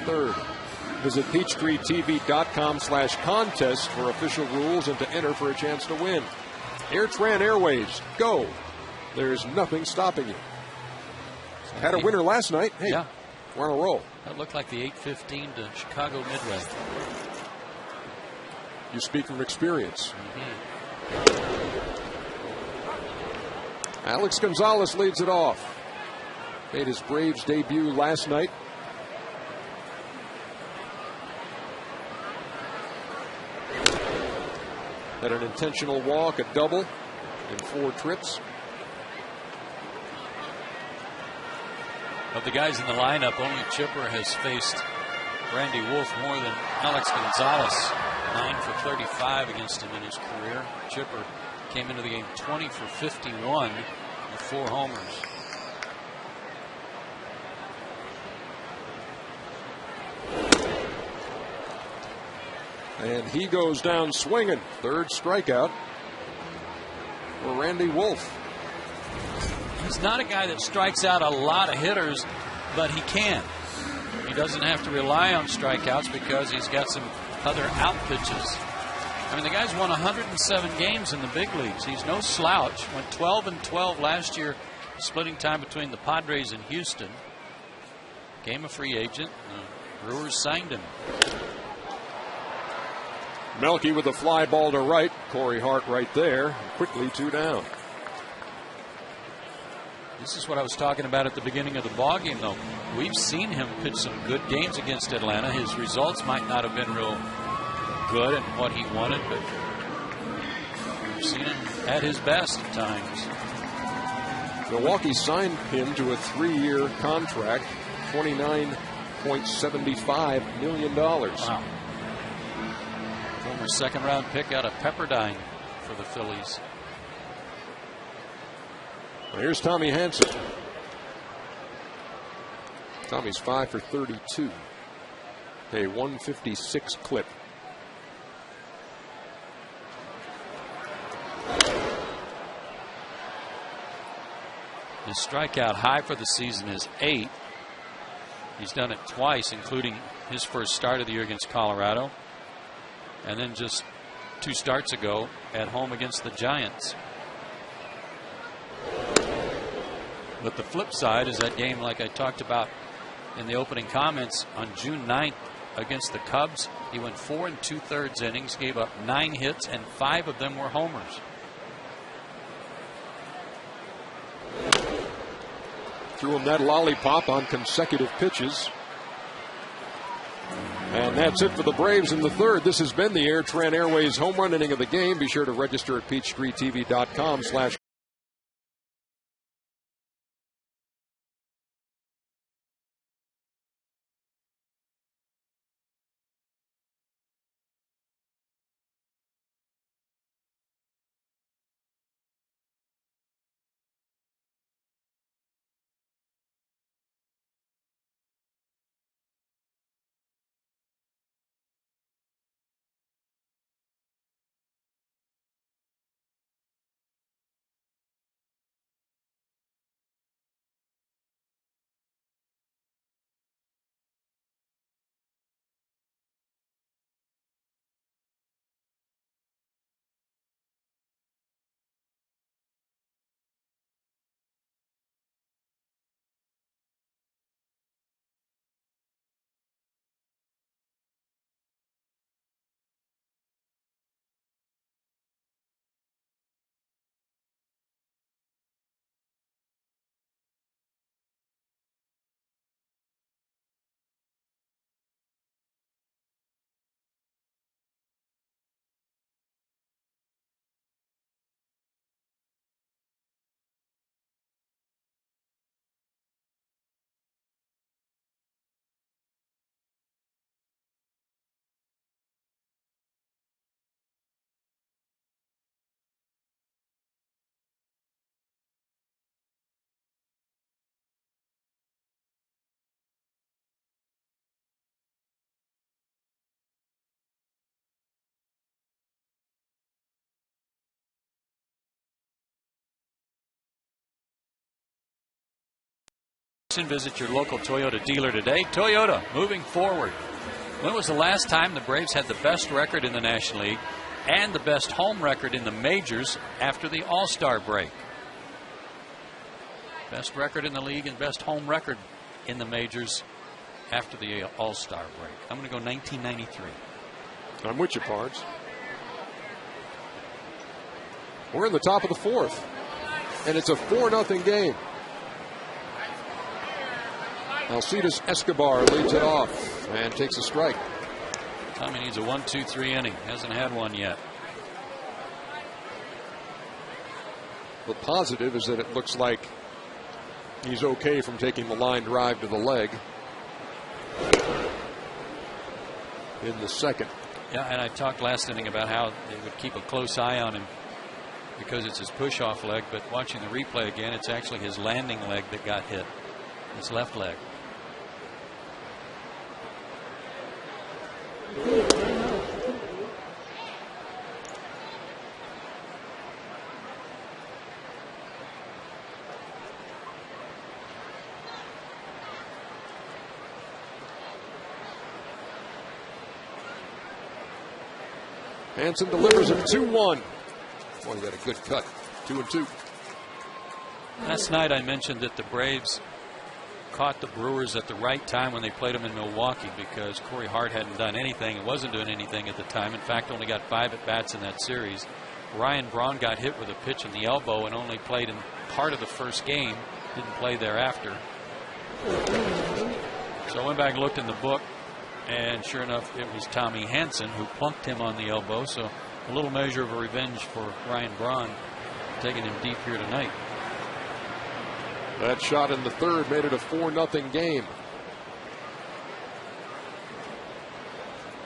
3rd. Visit PeachtreeTV.com/contest for official rules and to enter for a chance to win. AirTran Airways, go. There's nothing stopping you. Had a winner last night. Hey, yeah. We're on a roll. That looked like the 8:15 to Chicago Midway. You speak from experience. Alex Gonzalez leads it off. Made his Braves debut last night. Had an intentional walk, a double in 4 trips. Of the guys in the lineup, only Chipper has faced Randy Wolf more than Alex Gonzalez. 9 for 35 against him in his career. Chipper came into the game 20 for 51 with 4 homers. And he goes down swinging. 3rd strikeout for Randy Wolf. He's not a guy that strikes out a lot of hitters, but he can. He doesn't have to rely on strikeouts because he's got some other out pitches. I mean, the guy's won 107 games in the big leagues. He's no slouch. Went 12-12 last year, splitting time between the Padres and Houston. Became a free agent. The Brewers signed him. Melky with a fly ball to right. Corey Hart right there. Quickly 2 down. This is what I was talking about at the beginning of the ballgame, though. We've seen him pitch some good games against Atlanta. His results might not have been real good and what he wanted, but we've seen him at his best at times. Milwaukee signed him to a 3-year contract, $29.75 million. Wow. Former 2nd-round pick out of Pepperdine for the Phillies. Well, here's Tommy Hanson. Tommy's 5 for 32. A 156 clip. His strikeout high for the season is 8. He's done it twice, including his first start of the year against Colorado, and then just 2 starts ago at home against the Giants. But the flip side is that game, like I talked about in the opening comments, on June 9th against the Cubs, he went 4 2/3 innings, gave up 9 hits, and 5 of them were homers. Threw him that lollipop on consecutive pitches. And that's it for the Braves in the 3rd. This has been the AirTran Airways home run inning of the game. Be sure to register at PeachTreeTV.com/. Hanson. Visit your local Toyota dealer today. Toyota, moving forward. When was the last time the Braves had the best record in the National League and the best home record in the majors after the All-Star break? Best record in the league and best home record in the majors after the All-Star break. I'm going to go 1993. I'm with you, Pards. We're in the top of the fourth, and it's a 4-0 game. Alcides Escobar leads it off and takes a strike. Tommy needs a 1-2-3 inning. Hasn't had one yet. The positive is that it looks like he's okay from taking the line drive to the leg in the second. Yeah, and I talked last inning about how they would keep a close eye on him because it's his push-off leg, but watching the replay again, it's actually his landing leg that got hit, his left leg. Hanson delivers him 2-1. Boy, he got a good cut. 2-2. Last night I mentioned that the Braves caught the Brewers at the right time when they played them in Milwaukee because Corey Hart hadn't done anything and wasn't doing anything at the time. In fact, only got 5 at-bats in that series. Ryan Braun got hit with a pitch in the elbow and only played in part of the first game. Didn't play thereafter. So I went back and looked in the book, and sure enough, it was Tommy Hanson who plunked him on the elbow. So a little measure of a revenge for Ryan Braun, taking him deep here tonight. That shot in the third made it a 4-0 game.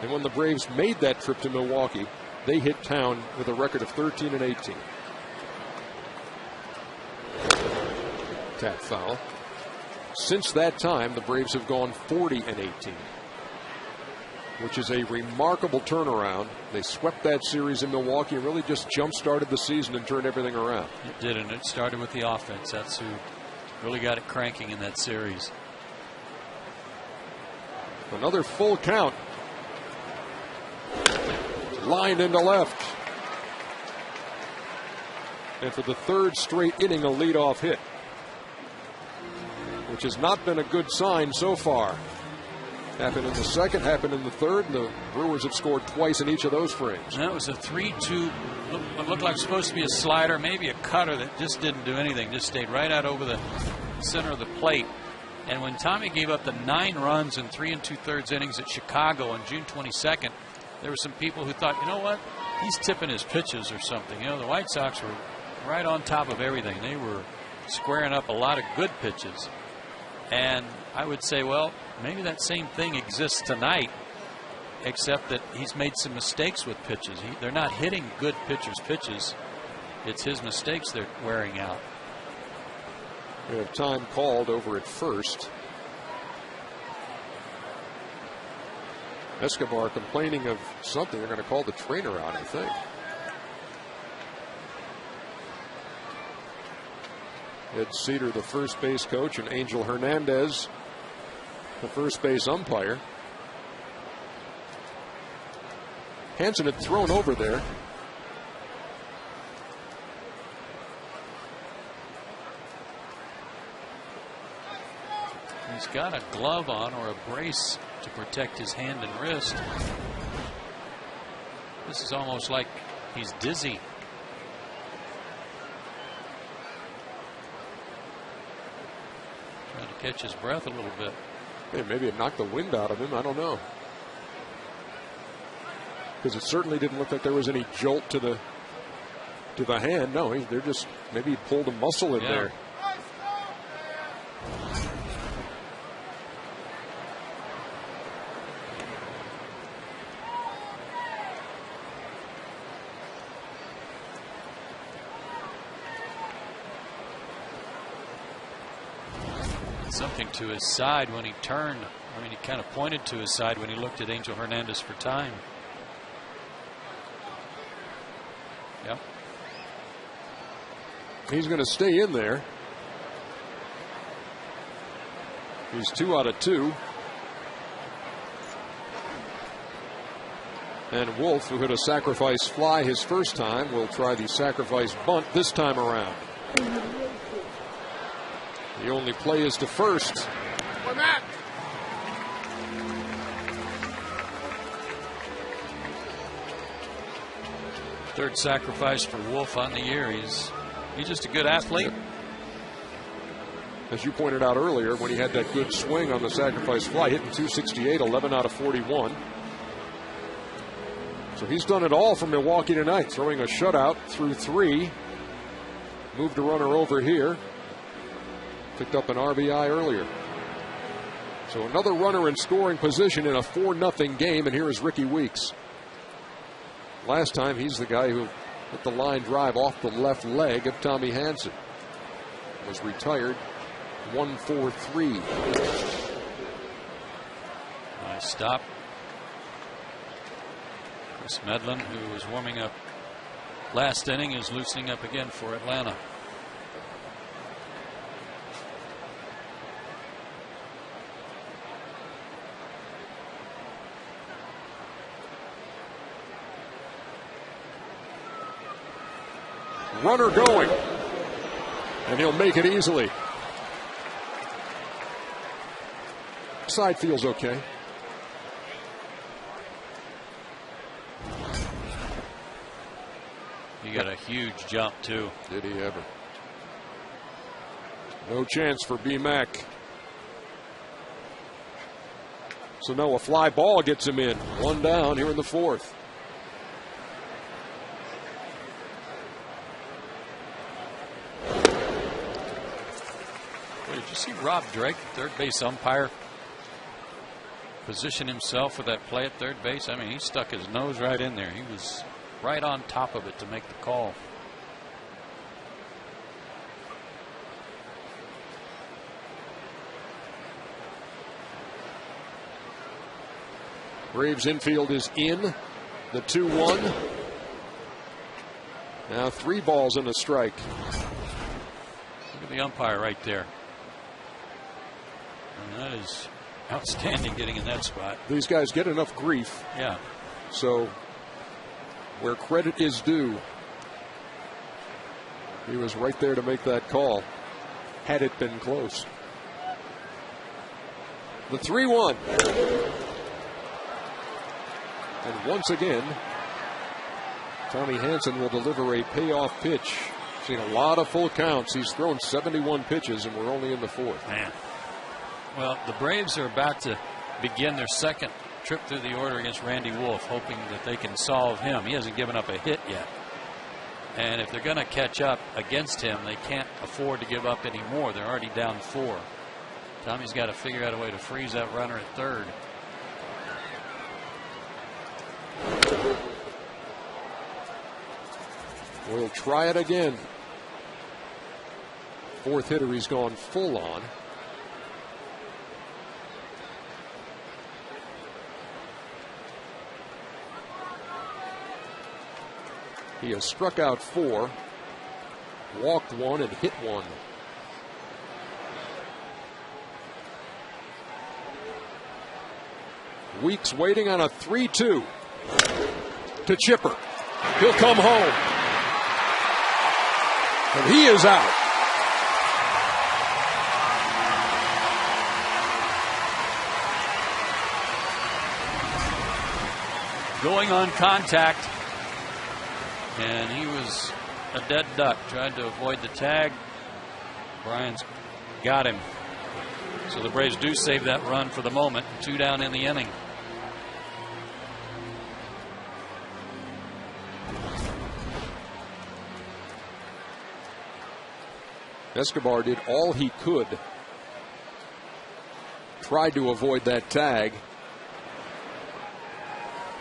And when the Braves made that trip to Milwaukee, they hit town with a record of 13-18. Tap foul. Since that time, the Braves have gone 40-18, which is a remarkable turnaround. They swept that series in Milwaukee and really just jump-started the season and turned everything around. It did, and it started with the offense. That's who really got it cranking in that series. Another full count. Lined into left. And for the third straight inning, a leadoff hit, which has not been a good sign so far. Happened in the second, happened in the third, and the Brewers have scored twice in each of those frames. That was a 3-2, what looked like supposed to be a slider, maybe a cutter that just didn't do anything, just stayed right out over the center of the plate. And when Tommy gave up the 9 runs in 3 2/3 innings at Chicago on June 22nd, there were some people who thought, you know what, he's tipping his pitches or something. You know, the White Sox were right on top of everything. They were squaring up a lot of good pitches. And I would say, well, maybe that same thing exists tonight, except that he's made some mistakes with pitches. They're not hitting good pitchers' pitches. It's his mistakes they're wearing out. We have time called over at first. Escobar complaining of something. They're going to call the trainer out, I think. Ed Cedar, the first base coach, and Angel Hernandez, the first base umpire. Hanson had thrown over there. He's got a glove on or a brace to protect his hand and wrist. This is almost like he's dizzy. Trying to catch his breath a little bit. Hey, maybe it knocked the wind out of him. I don't know. Because it certainly didn't look like there was any jolt to the hand. No, they're just, maybe he pulled a muscle in there. Something to his side when he turned. I mean, he kind of pointed to his side when he looked at Angel Hernandez for time. Yep. He's going to stay in there. He's 2 out of 2. And Wolf, who hit a sacrifice fly his first time, will try the sacrifice bunt this time around. The only play is to first. Third sacrifice for Wolf on the year. He's just a good athlete. As you pointed out earlier, when he had that good swing on the sacrifice fly, hitting 268, 11 out of 41. So he's done it all for Milwaukee tonight, throwing a shutout through 3. Moved a runner over here. Picked up an RBI earlier. So another runner in scoring position in a 4-0 game, and here is Ricky Weeks. Last time, he's the guy who hit the line drive off the left leg of Tommy Hanson. Was retired 1-4-3. Nice stop. Chris Medlin, who was warming up last inning, is loosening up again for Atlanta. Runner going, and he'll make it easily. Side feels okay. He got a huge jump too. Did he ever? No chance for B-Mac. So no, a fly ball gets him in. 1 down here in the 4th. Did you see Rob Drake, third base umpire, position himself for that play at third base? I mean, he stuck his nose right in there. He was right on top of it to make the call. Braves infield is in. The 2-1. Now 3 balls and a strike. Look at the umpire right there. And that is outstanding, getting in that spot. These guys get enough grief. Yeah. So where credit is due, he was right there to make that call, had it been close. The 3-1. And once again, Tommy Hanson will deliver a payoff pitch. Seen a lot of full counts. He's thrown 71 pitches, and we're only in the 4th. Man. Well, the Braves are about to begin their second trip through the order against Randy Wolf, hoping that they can solve him. He hasn't given up a hit yet. And if they're going to catch up against him, they can't afford to give up any more. They're already down 4. Tommy's got to figure out a way to freeze that runner at third. We'll try it again. 4th hitter he's gone full on. He has struck out 4, walked 1, and hit 1. Weeks waiting on a 3-2 to Chipper. He'll come home. And he is out. Going on contact. And he was a dead duck, tried to avoid the tag. Bryant's got him. So the Braves do save that run for the moment. 2 down in the inning. Escobar did all he could. Tried to avoid that tag.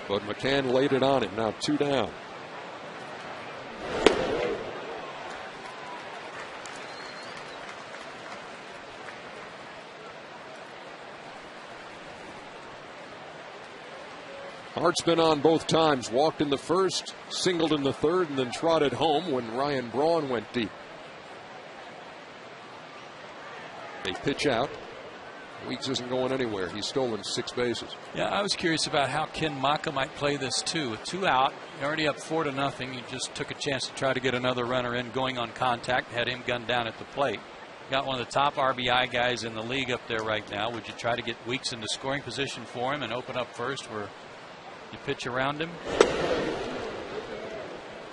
But McCann laid it on him. Now 2 down. Hart's been on both times. Walked in the first, singled in the third, and then trotted home when Ryan Braun went deep. A pitch out. Weeks isn't going anywhere. He's stolen 6 bases. Yeah, I was curious about how Ken Maka might play this too. With 2 out, already up 4-0. You just took a chance to try to get another runner in, going on contact, had him gunned down at the plate. Got one of the top RBI guys in the league up there right now. Would you try to get Weeks into scoring position for him and open up first where you pitch around him?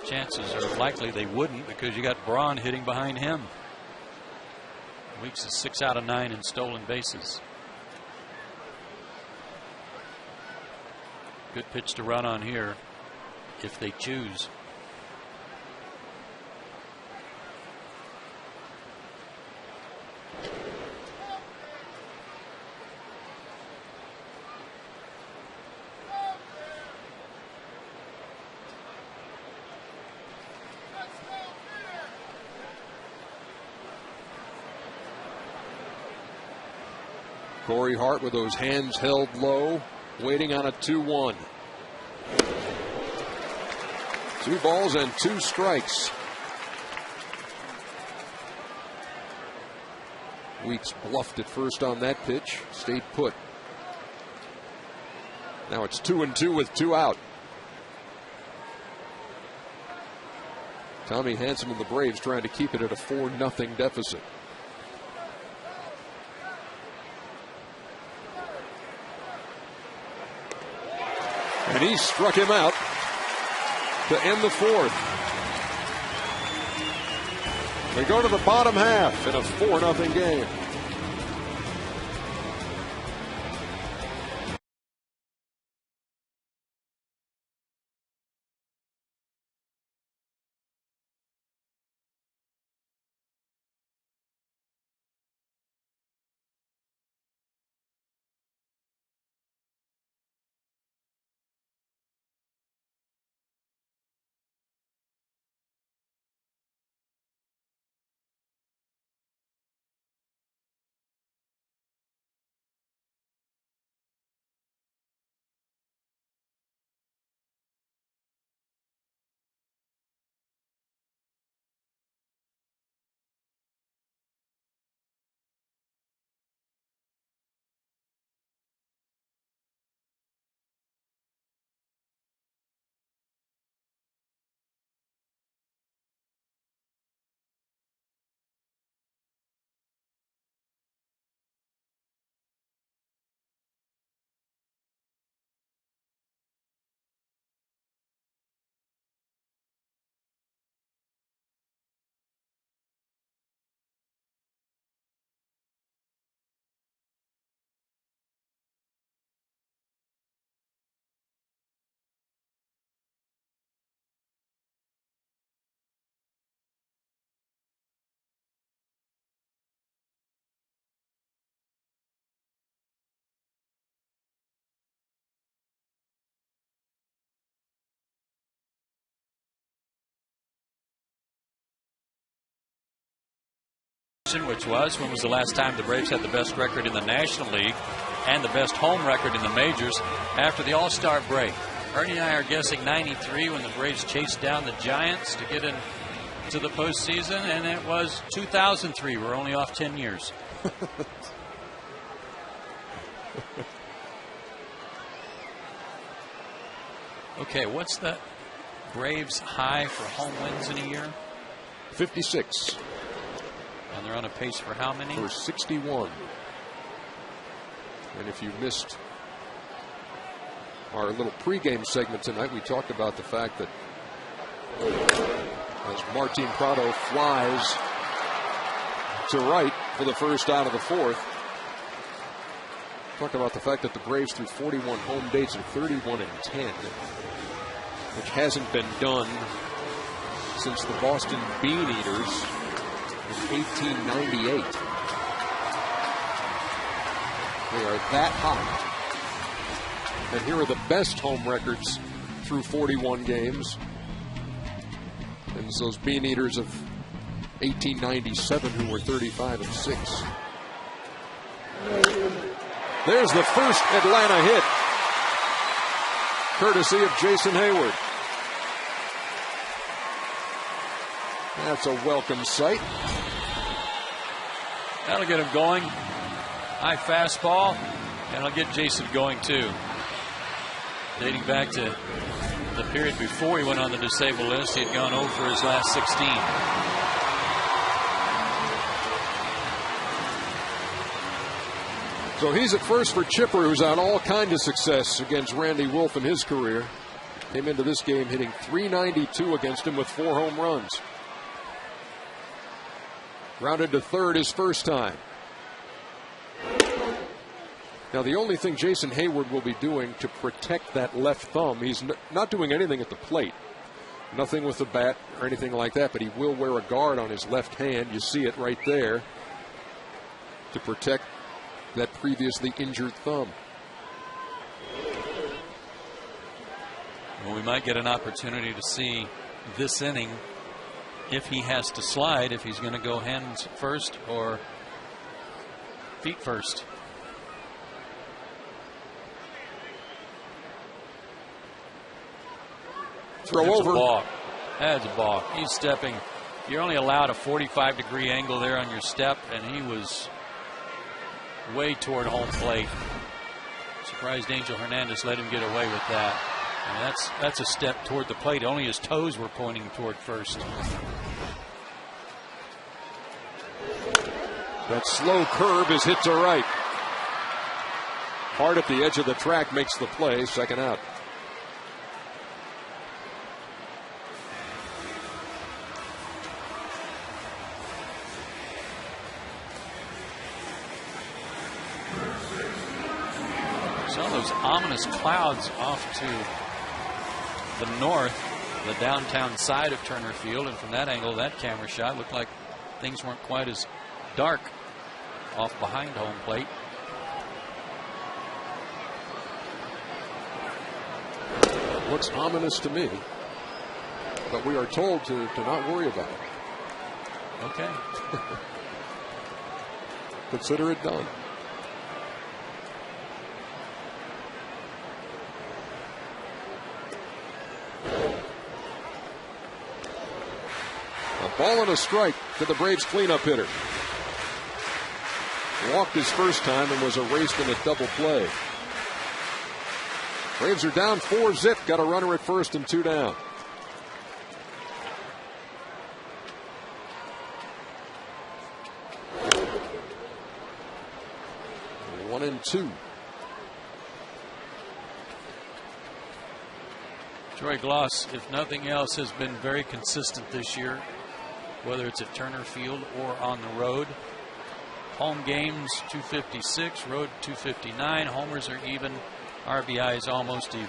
Chances are likely they wouldn't, because you got Braun hitting behind him. Weeks is 6 out of 9 in stolen bases. Good pitch to run on here if they choose. Corey Hart with those hands held low, waiting on a 2-1. 2 balls and 2 strikes. Weeks bluffed at first on that pitch, stayed put. Now it's 2-2 with 2 out. Tommy Hanson and the Braves trying to keep it at a 4-0 deficit. And he struck him out to end the 4th. They go to the bottom half in a 4-0 game. Which was, when was the last time the Braves had the best record in the National League and the best home record in the majors after the All-Star break? Ernie and I are guessing 93 when the Braves chased down the Giants to get into the postseason, and it was 2003. We're only off 10 years. Okay, what's the Braves high for home wins in a year? 56. And they're on a pace for how many? For 61. And if you missed our little pregame segment tonight, we talked about the fact that as Martin Prado flies to right for the first out of the 4th, talk about the fact that the Braves threw 41 home dates and 31-10, which hasn't been done since the Boston Bean Eaters in 1898. They are that hot. And here are the best home records through 41 games. And it's those Bean Eaters of 1897 who were 35-6. There's the first Atlanta hit, courtesy of Jason Hayward. That's a welcome sight. That'll get him going. High fastball, and I'll get Jason going too. Dating back to the period before he went on the disabled list, he had gone 0 for his last 16. So he's at first for Chipper, who's had all kind of success against Randy Wolf in his career. Came into this game hitting .392 against him with 4 home runs. Grounded to third his first time. Now the only thing Jason Hayward will be doing to protect that left thumb, he's not doing anything at the plate. Nothing with the bat or anything like that, but he will wear a guard on his left hand. You see it right there to protect that previously injured thumb. Well, we might get an opportunity to see this inning if he has to slide, if he's going to go hands first or feet first. Throw That's over. A balk. That's a balk. He's stepping. You're only allowed a 45-degree angle there on your step, and he was way toward home plate. Surprised Angel Hernandez let him get away with that. And that's a step toward the plate. Only his toes were pointing toward first. That slow curve is hit to right. Hard at the edge of the track makes the play. Second out. Saw those ominous clouds off to the north, the downtown side of Turner Field, and from that angle, that camera shot looked like things weren't quite as dark off behind home plate. Looks ominous to me, but we are told to not worry about it. Okay. Consider it done. A ball and a strike to the Braves cleanup hitter. Walked his first time and was erased in a double play. Braves are down 4-0. Got a runner at first and 2 down. One and 2. Troy Gloss, if nothing else, has been very consistent this year, whether it's at Turner Field or on the road. Home games 256, road 259. Homers are even, RBIs almost even.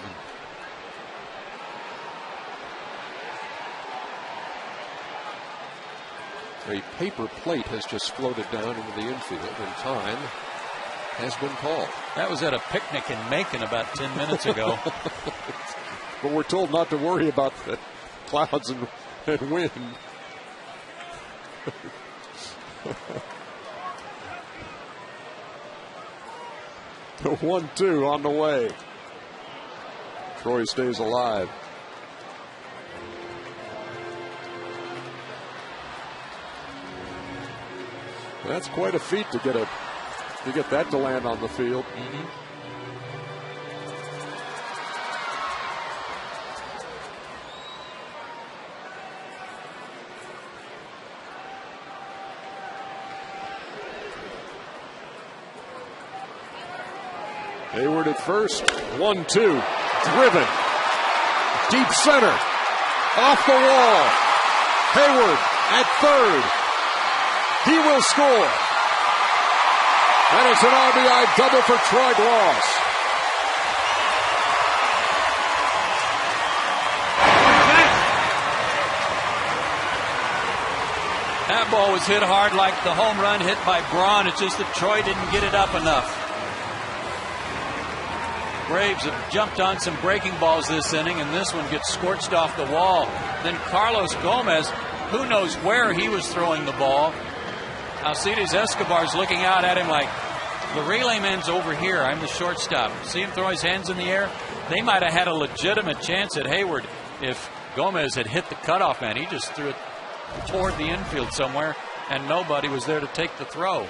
A paper plate has just floated down into the infield, and time has been called. That was at a picnic in Macon about 10 minutes ago. But we're told not to worry about the clouds and wind. The 1-2 on the way. Troy stays alive. That's quite a feat to get that to land on the field. Hayward at first. 1-2. Driven. Deep center. Off the wall. Hayward at third. He will score. And it's an RBI double for Troy Gloss. That ball was hit hard like the home run hit by Braun. It's just that Troy didn't get it up enough. Braves have jumped on some breaking balls this inning, and this one gets scorched off the wall. Then Carlos Gomez, who knows where he was throwing the ball. Alcides Escobar's looking out at him like, the relay man's over here. I'm the shortstop. See him throw his hands in the air? They might have had a legitimate chance at Hayward if Gomez had hit the cutoff man. He just threw it toward the infield somewhere, and nobody was there to take the throw.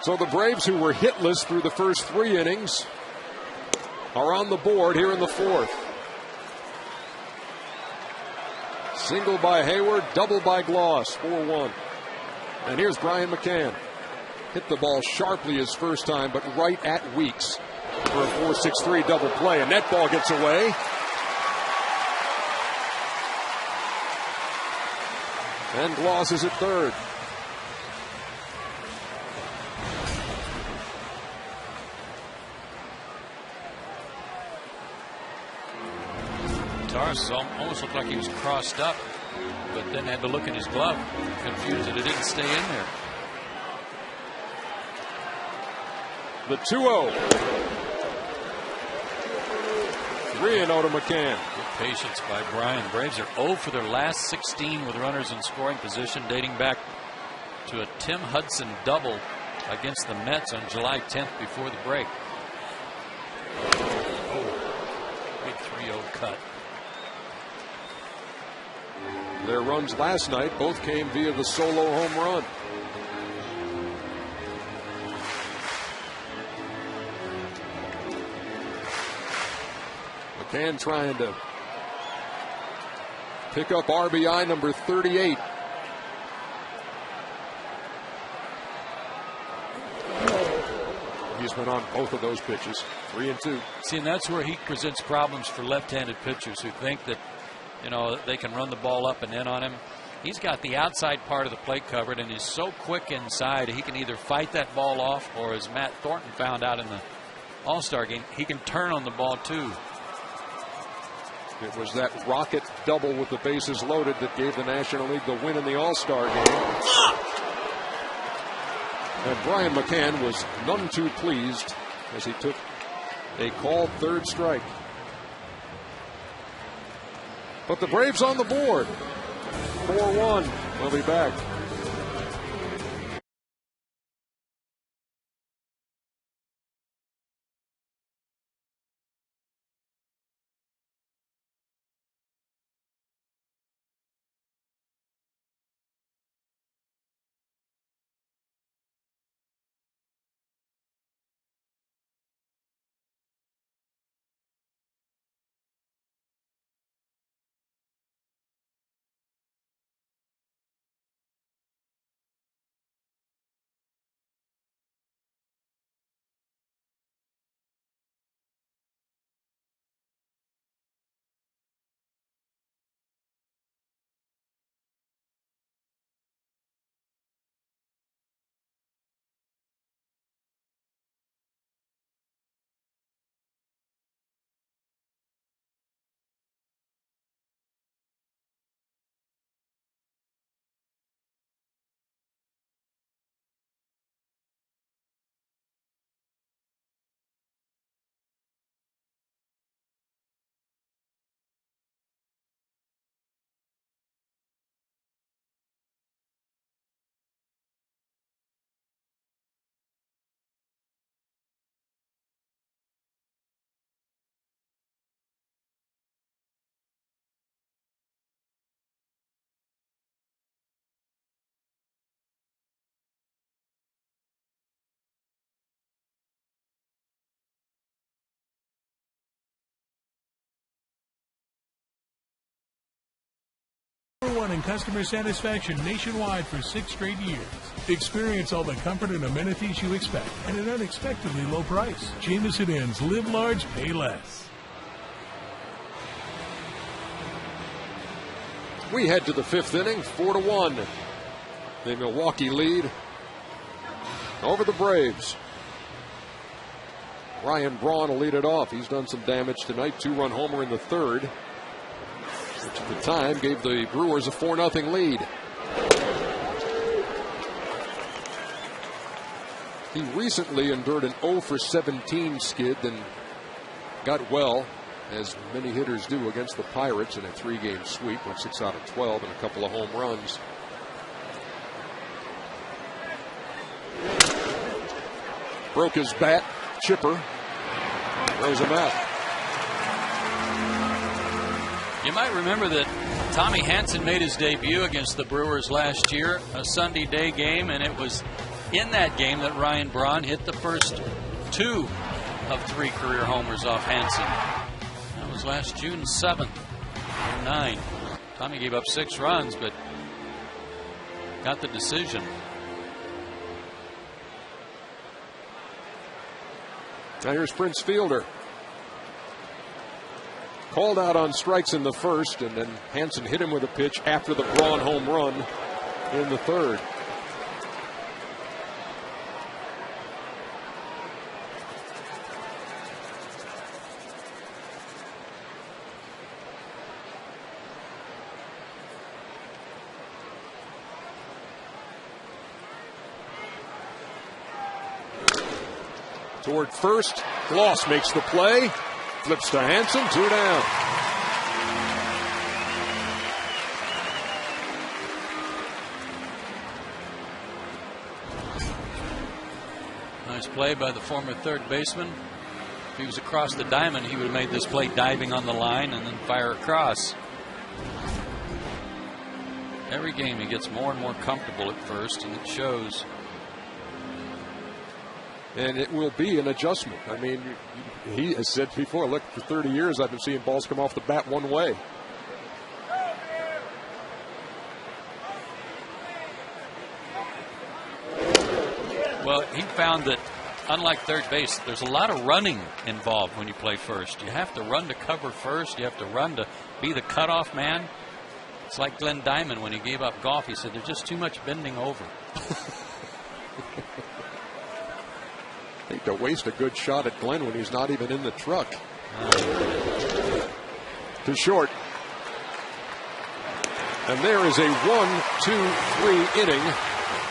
So the Braves, who were hitless through the first 3 innings, are on the board here in the 4th. Single by Hayward, double by Gloss, 4-1. And here's Brian McCann. Hit the ball sharply his first time, but right at Weeks for a 4-6-3 double play. And that ball gets away. And Gloss is at third. Tarras almost looked like he was crossed up, but then had to look at his glove, confused that it didn't stay in there. The 2-0. 3-0 to McCann. Good patience by Brian. Braves are 0 for their last 16 with runners in scoring position, dating back to a Tim Hudson double against the Mets on July 10th before the break. Big 3-0 cut. Their runs last night both came via the solo home run. McCann trying to pick up RBI number 38. He's been on both of those pitches, 3-2. See, and that's where he presents problems for left-handed pitchers who think that, you know, they can run the ball up and in on him. He's got the outside part of the plate covered and is so quick inside he can either fight that ball off, or as Matt Thornton found out in the All-Star game, he can turn on the ball too. It was that rocket double with the bases loaded that gave the National League the win in the All-Star game. And Brian McCann was none too pleased as he took a called third strike. But the Braves on the board. 4-1. We'll be back. #1 in customer satisfaction nationwide for 6 straight years. Experience all the comfort and amenities you expect at an unexpectedly low price. Jameson Inn's Live Large, Pay Less. We head to the 5th inning, 4-1. The Milwaukee lead over the Braves. Ryan Braun will lead it off. He's done some damage tonight. 2-run homer in the 3rd, which at the time gave the Brewers a 4-0 lead. He recently endured an 0-for-17 skid, then got well, as many hitters do, against the Pirates in a 3-game sweep, went 6 out of 12 and a couple of home runs. Broke his bat. Chipper throws him out. You might remember that Tommy Hanson made his debut against the Brewers last year, a Sunday day game, and it was in that game that Ryan Braun hit the first 2 of 3 career homers off Hansen. That was last June 7th, 09. Tommy gave up 6 runs, but got the decision. Now here's Prince Fielder. Called out on strikes in the first, and then Hansen hit him with a pitch after the Braun home run in the third. Toward first, Gloss makes the play, flips to Hansen, 2 down. Nice play by the former third baseman. If he was across the diamond, he would have made this play diving on the line and then fire across. Every game he gets more and more comfortable at first, and it shows. And it will be an adjustment. I mean, he has said before, look, for 30 years I've been seeing balls come off the bat one way. Well, he found that unlike third base, there's a lot of running involved when you play first. You have to run to cover first. You have to run to be the cutoff man. It's like Glenn Diamond when he gave up golf. He said there's just too much bending over. I think to waste a good shot at Glenn when he's not even in the truck. To short. And there is a 1-2-3 inning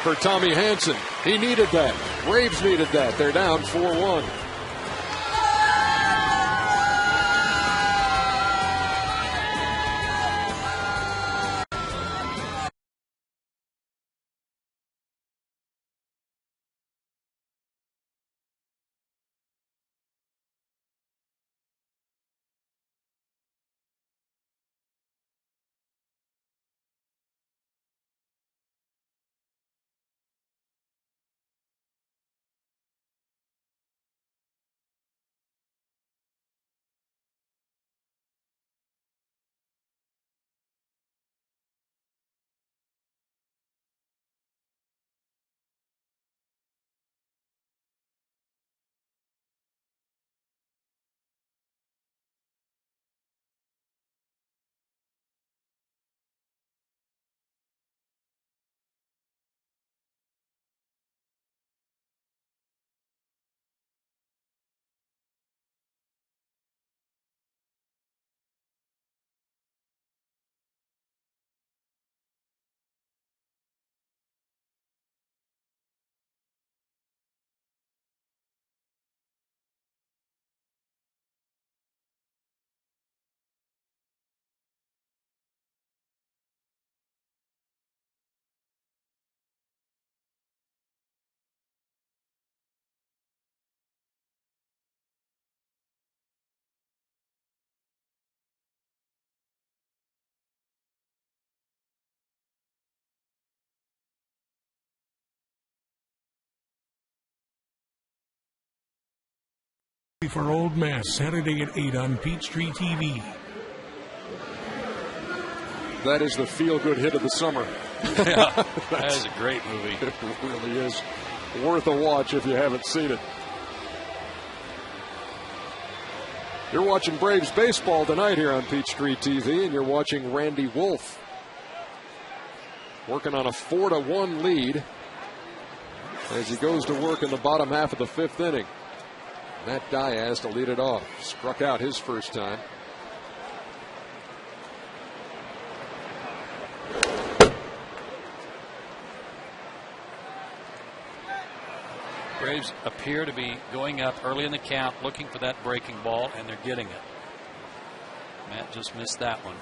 for Tommy Hansen. He needed that. Braves needed that. They're down 4-1. For Old Mass, Saturday at 8 on Peachtree TV. That is the feel-good hit of the summer. Yeah, that is a great movie. It really is worth a watch if you haven't seen it. You're watching Braves baseball tonight here on Peachtree TV, and you're watching Randy Wolf working on a 4-1 lead as he goes to work in the bottom half of the 5th inning. Matt Diaz to lead it off. Struck out his first time. Braves appear to be going up early in the count, looking for that breaking ball, and they're getting it. Matt just missed that one.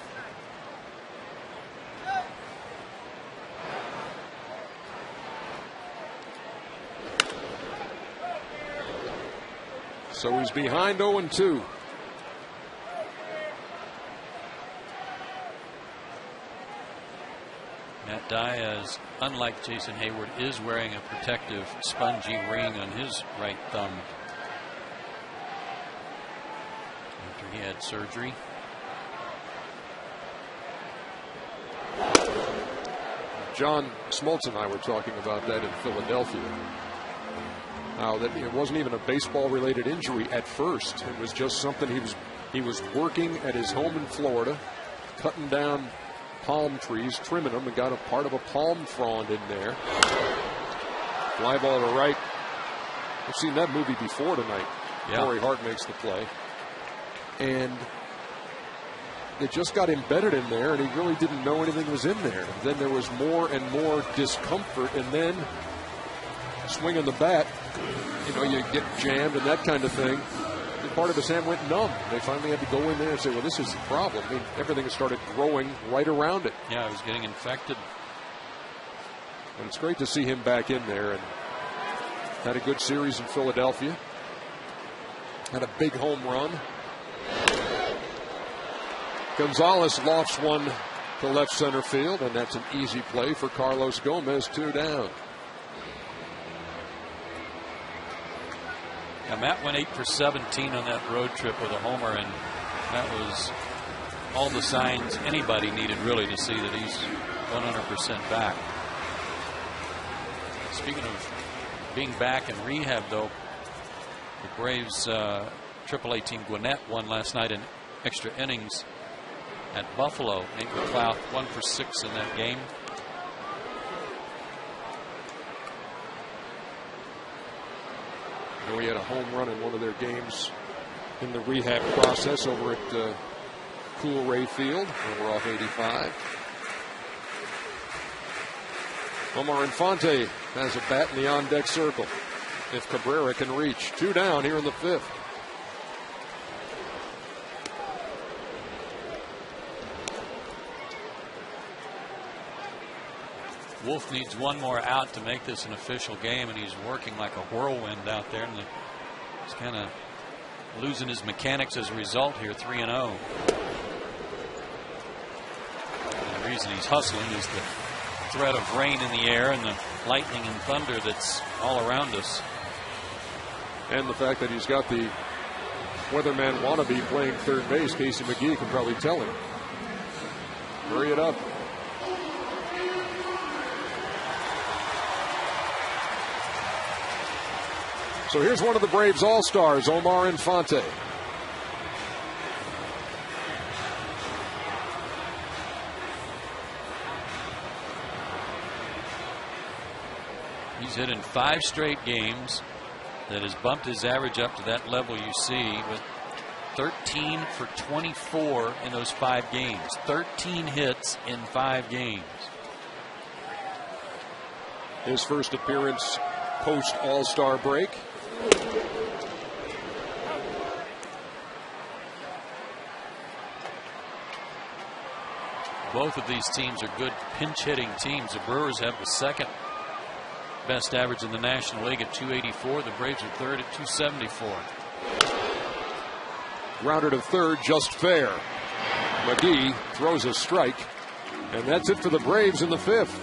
So he's behind 0-2. Matt Diaz, unlike Jason Hayward, is wearing a protective spongy ring on his right thumb after he had surgery. John Smoltz and I were talking about that in Philadelphia. How that it wasn't even a baseball-related injury at first. It was just something he was working at his home in Florida, cutting down palm trees, trimming them, and got a part of a palm frond in there. Fly ball to right. I've seen that movie before tonight. Yeah. Corey Hart makes the play. And it just got embedded in there, and he really didn't know anything was in there. And then there was more and more discomfort, and then swinging the bat, you get jammed and that kind of thing. And part of his hand went numb. They finally had to go in there and say, well, this is the problem. I mean, everything started growing right around it. Yeah, it was getting infected. And it's great to see him back in there, and had a good series in Philadelphia. Had a big home run. Gonzalez lofts one to left center field, and that's an easy play for Carlos Gomez. 2 down. Now, Matt went 8 for 17 on that road trip with a homer, and that was all the signs anybody needed really to see that he's 100% back. Speaking of being back in rehab, though, the Braves AAA team Gwinnett won last night in extra innings at Buffalo. Nate McLeod 1 for 6 in that game. We had a home run in one of their games in the rehab process over at Cool Ray Field. We're off 85. Omar Infante has a bat in the on-deck circle if Cabrera can reach. 2 down here in the 5th. Wolf needs one more out to make this an official game, and he's working like a whirlwind out there, and he's kind of losing his mechanics as a result here. 3-0. The reason he's hustling is the threat of rain in the air and the lightning and thunder that's all around us. And the fact that he's got the weatherman wannabe playing third base. Casey McGee can probably tell him. Hurry it up. So here's one of the Braves All-Stars, Omar Infante. He's hit in 5 straight games. That has bumped his average up to that level you see, with 13 for 24 in those 5 games. 13 hits in 5 games. His first appearance post All-Star break. Both of these teams are good pinch hitting teams. The Brewers have the second best average in the National League at 284. The Braves are third at 274. Grounded to third, just fair. McGee throws a strike, and that's it for the Braves in the 5th.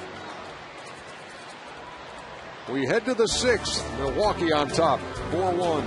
We head to the 6th. Milwaukee on top, 4-1.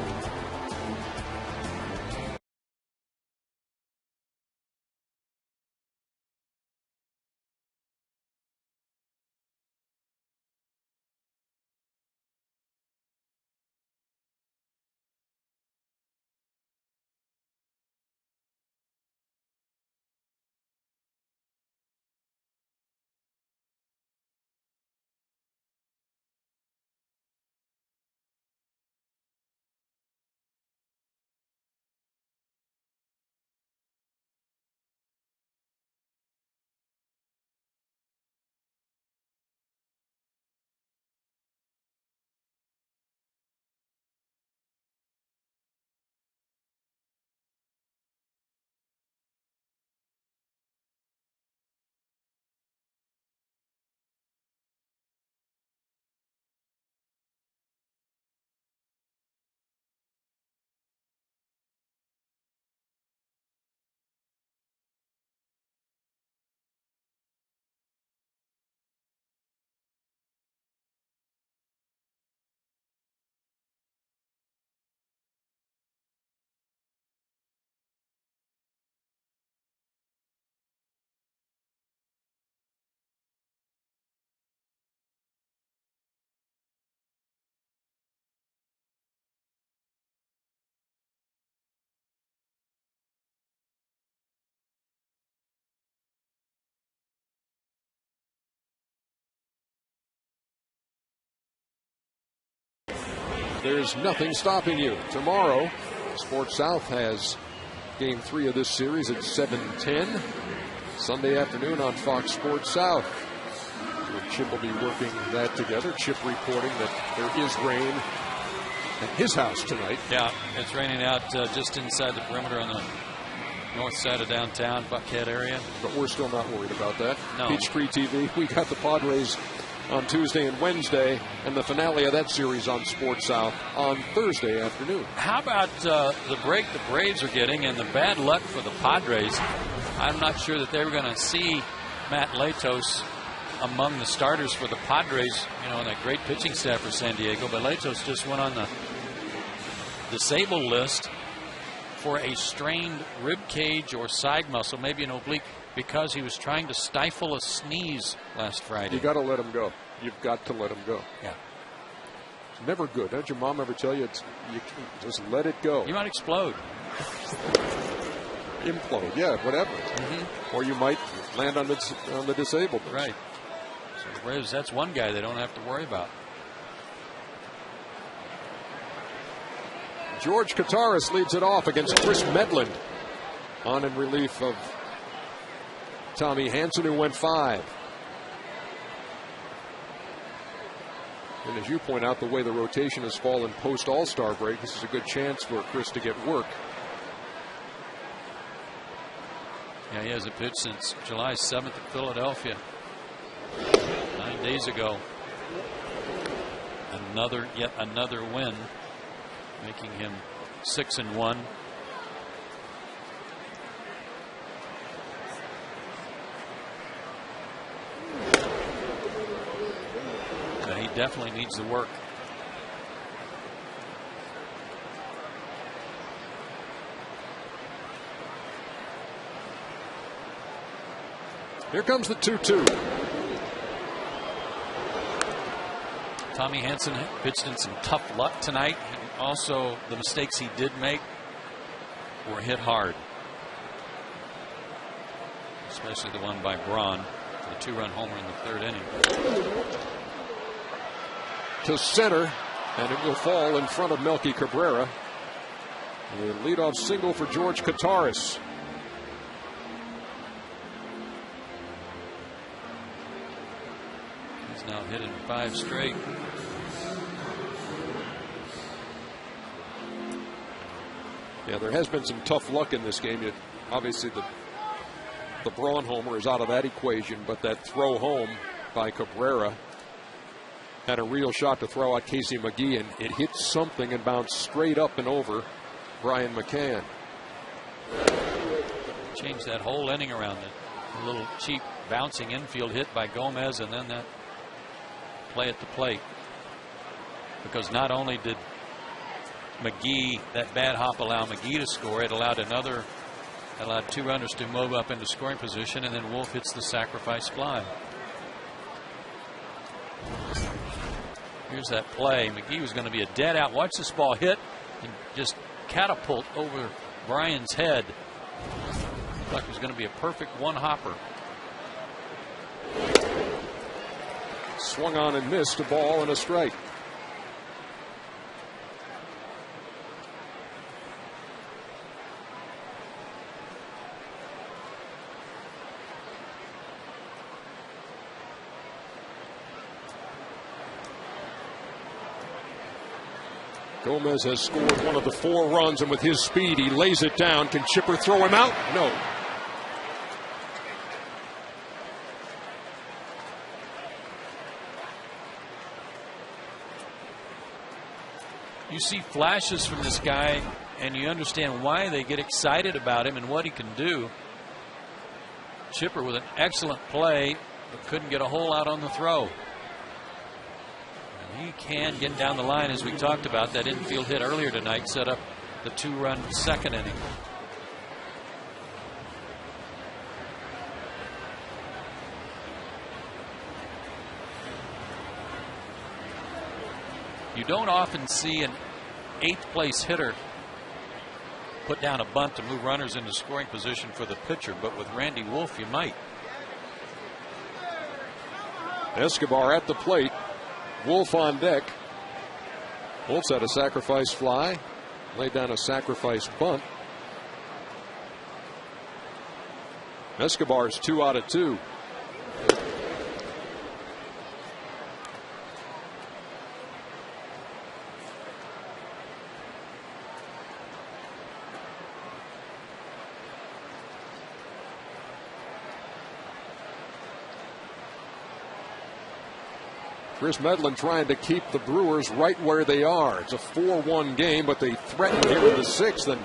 there's nothing stopping you. Tomorrow, Sports South has Game 3 of this series at 7:10. Sunday afternoon on Fox Sports South. Chip will be working that together. Chip reporting that there is rain at his house tonight. Yeah, it's raining out just inside the perimeter on the north side of downtown, Buckhead area. But we're still not worried about that. No. Peachtree TV, we got the Padres on Tuesday and Wednesday, and the finale of that series on Sports South on Thursday afternoon. How about the break the Braves are getting and the bad luck for the Padres? I'm not sure that they were going to see Matt Latos among the starters for the Padres, you know, in that great pitching staff for San Diego. But Latos just went on the disabled list for a strained rib cage or side muscle, maybe an oblique, because he was trying to stifle a sneeze last Friday. You got to let him go. You've got to let him go. Yeah. It's never good. Did your mom ever tell you you just let it go? You might explode. Implode, yeah, whatever. Mm-hmm. Or you might land on the disabled list. Right. So the Braves, that's one guy they don't have to worry about. George Kataris leads it off against Chris Medland. On in relief of Tommy Hansen, who went 5. And as you point out, the way the rotation has fallen post All-Star break, this is a good chance for Chris to get work. Yeah, he hasn't pitched since July 7th at Philadelphia. 9 days ago. Yet another win, making him 6-1. He definitely needs the work. Here comes the 2-2. Tommy Hansen pitched in some tough luck tonight. Also, the mistakes he did make were hit hard, especially the one by Braun, the 2-run homer in the 3rd inning. To center, and it will fall in front of Melky Cabrera. The leadoff single for George Kataris. He's now hit in 5 straight. Yeah, there has been some tough luck in this game. Obviously, the Braun homer is out of that equation, but that throw home by Cabrera had a real shot to throw out Casey McGee, and it hit something and bounced straight up and over Brian McCann. Changed that whole inning around. A little cheap bouncing infield hit by Gomez, and then that play at the plate. Because not only did McGee, that bad hop, allow McGee to score, it allowed 2 runners to move up into scoring position, and then Wolf hits the sacrifice fly. Here's that play. McGee was going to be a dead out. Watch this ball hit and just catapult over Brian's head. Looked like it was going to be a perfect one-hopper. Swung on and missed, a ball and a strike. Gomez has scored one of the 4 runs, and with his speed, he lays it down. Can Chipper throw him out? No. You see flashes from this guy, and you understand why they get excited about him and what he can do. Chipper with an excellent play, but couldn't get a hole out on the throw. He can get down the line, as we talked about. That infield hit earlier tonight set up the 2-run 2nd inning. You don't often see an 8th place hitter put down a bunt to move runners into scoring position for the pitcher, but with Randy Wolf, you might. Escobar at the plate. Wolf on deck. Wolf's had a sacrifice fly, laid down a sacrifice bunt. Escobar's 2 out of 2. Chris Medlin trying to keep the Brewers right where they are. It's a 4-1 game, but they threatened here in the 6th, and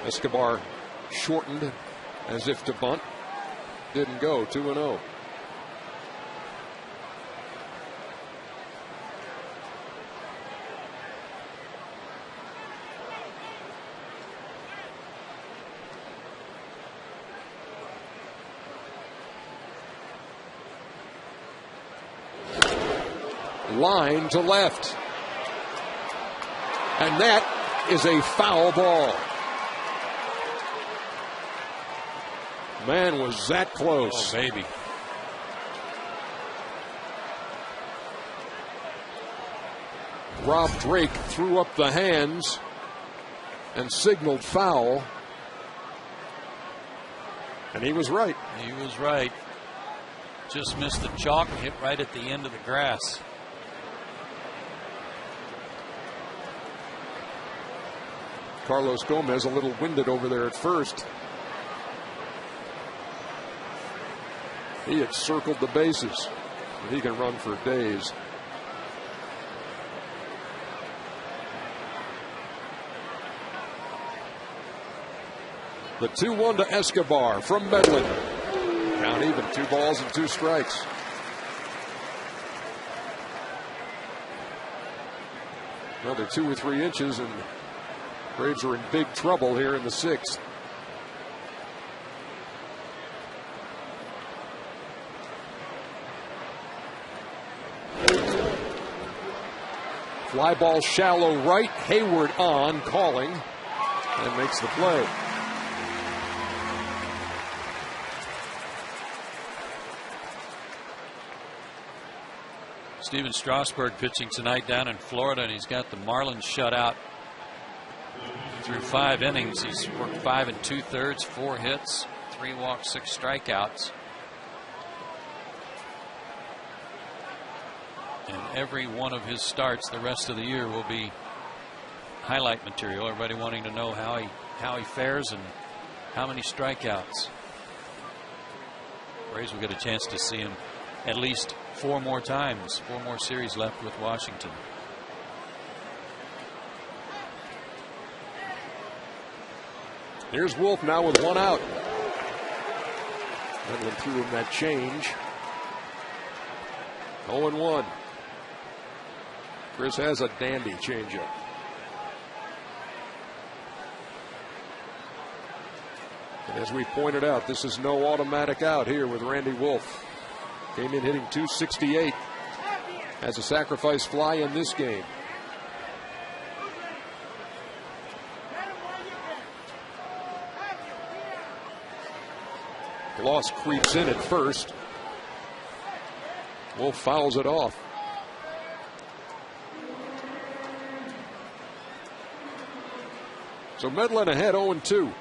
Escobar shortened as if to bunt. Didn't go. 2-0. Line to left. And that is a foul ball. Man, was that close. Oh, baby. Rob Drake threw up the hands and signaled foul. And he was right. He was right. Just missed the chalk and hit right at the end of the grass. Carlos Gomez a little winded over there at first. He had circled the bases, but he can run for days. The 2-1 to Escobar from Medlin. Count even, 2 balls and 2 strikes. Another 2 or 3 inches and Braves are in big trouble here in the 6th. Fly ball shallow right. Hayward on, calling, and makes the play. Steven Strasburg pitching tonight down in Florida, and he's got the Marlins shut out through 5 innings. He's worked 5 2/3, 4 hits, 3 walks, 6 strikeouts. And every one of his starts the rest of the year will be highlight material. Everybody wanting to know how he fares and how many strikeouts. Braves will get a chance to see him at least 4 more times. 4 more series left with Washington. Here's Wolf now with 1 out. Medlin threw him that change. 0-1. Chris has a dandy changeup. And as we pointed out, this is no automatic out here with Randy Wolf. Came in hitting .268. Has a sacrifice fly in this game. Loss creeps in at first. Wolf fouls it off. So Medlin ahead 0-2.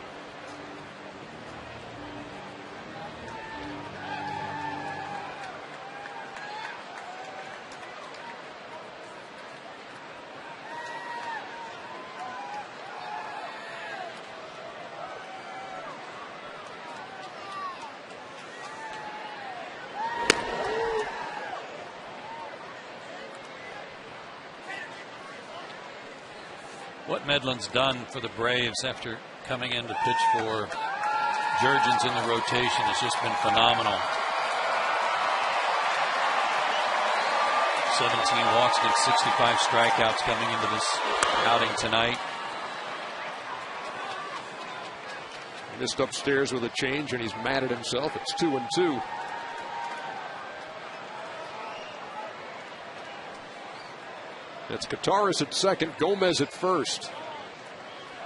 What Medlin's done for the Braves after coming in to pitch for Jurgens in the rotation has just been phenomenal. 17 walks and 65 strikeouts coming into this outing tonight. Missed upstairs with a change, and he's mad at himself. It's 2-2. It's Kataris at second, Gomez at first.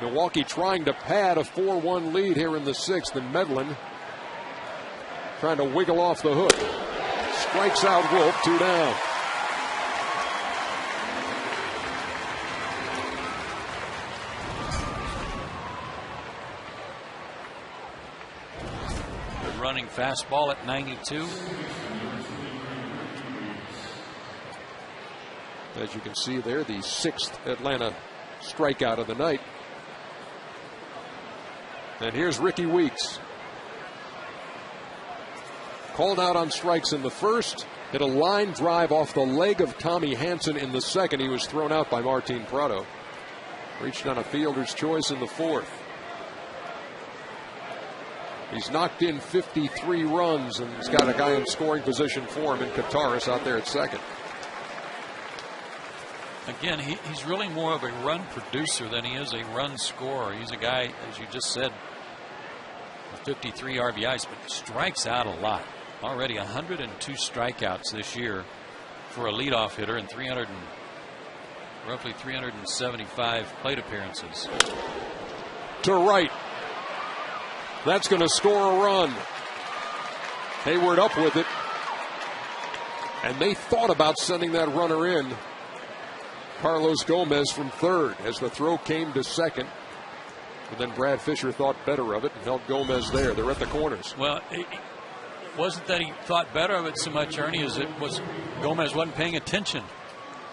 Milwaukee trying to pad a 4-1 lead here in the 6th, and Medlin trying to wiggle off the hook. Strikes out Wolf, 2 down. running fastball at 92. As you can see there, the 6th Atlanta strikeout of the night. And here's Ricky Weeks. Called out on strikes in the first. Hit a line drive off the leg of Tommy Hanson in the second. He was thrown out by Martin Prado. Reached on a fielder's choice in the fourth. He's knocked in 53 runs, and he's got a guy in scoring position for him in Kataris out there at second. Again, he's really more of a run producer than he is a run scorer. He's a guy, as you just said, with 53 RBIs, but strikes out a lot. Already 102 strikeouts this year for a leadoff hitter and roughly 375 plate appearances. To right. That's going to score a run. Hayward up with it. And they thought about sending that runner in. Carlos Gomez from third as the throw came to second. But then Brad Fisher thought better of it and held Gomez there. They're at the corners. Well, it wasn't that he thought better of it so much, Ernie, as it was Gomez wasn't paying attention.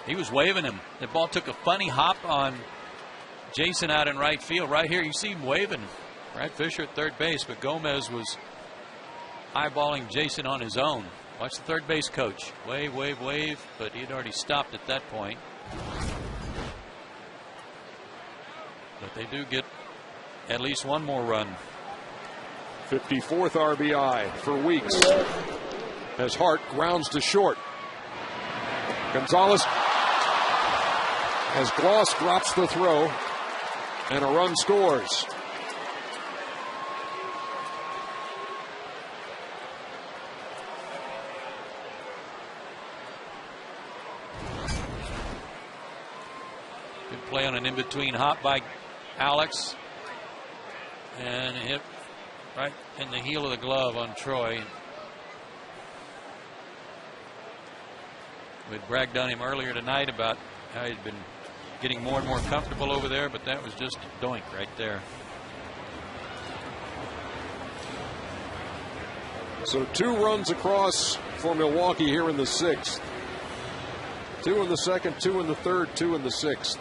He was waving him. The ball took a funny hop on Jason out in right field. Right here, you see him waving. Brad Fisher at third base, but Gomez was eyeballing Jason on his own. Watch the third base coach. Wave, wave, wave, but he had already stopped at that point. But they do get at least one more run. 54th RBI for Weeks. As Hart grounds to short. Gonzalez, as Gloss drops the throw, and a run scores. Good play on an in-between hop by Alex. And a hit right in the heel of the glove on Troy. We'd bragged on him earlier tonight about how he'd been getting more and more comfortable over there, but that was just a doink right there. So 2 runs across for Milwaukee here in the 6th. 2 in the second, 2 in the third, 2 in the 6th.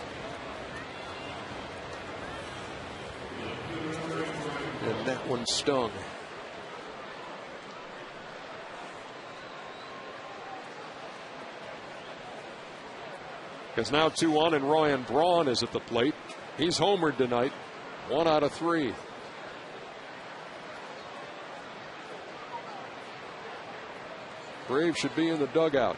And that one stung. Because now 2 on, and Ryan Braun is at the plate. He's homered tonight. 1 out of 3. Braves should be in the dugout.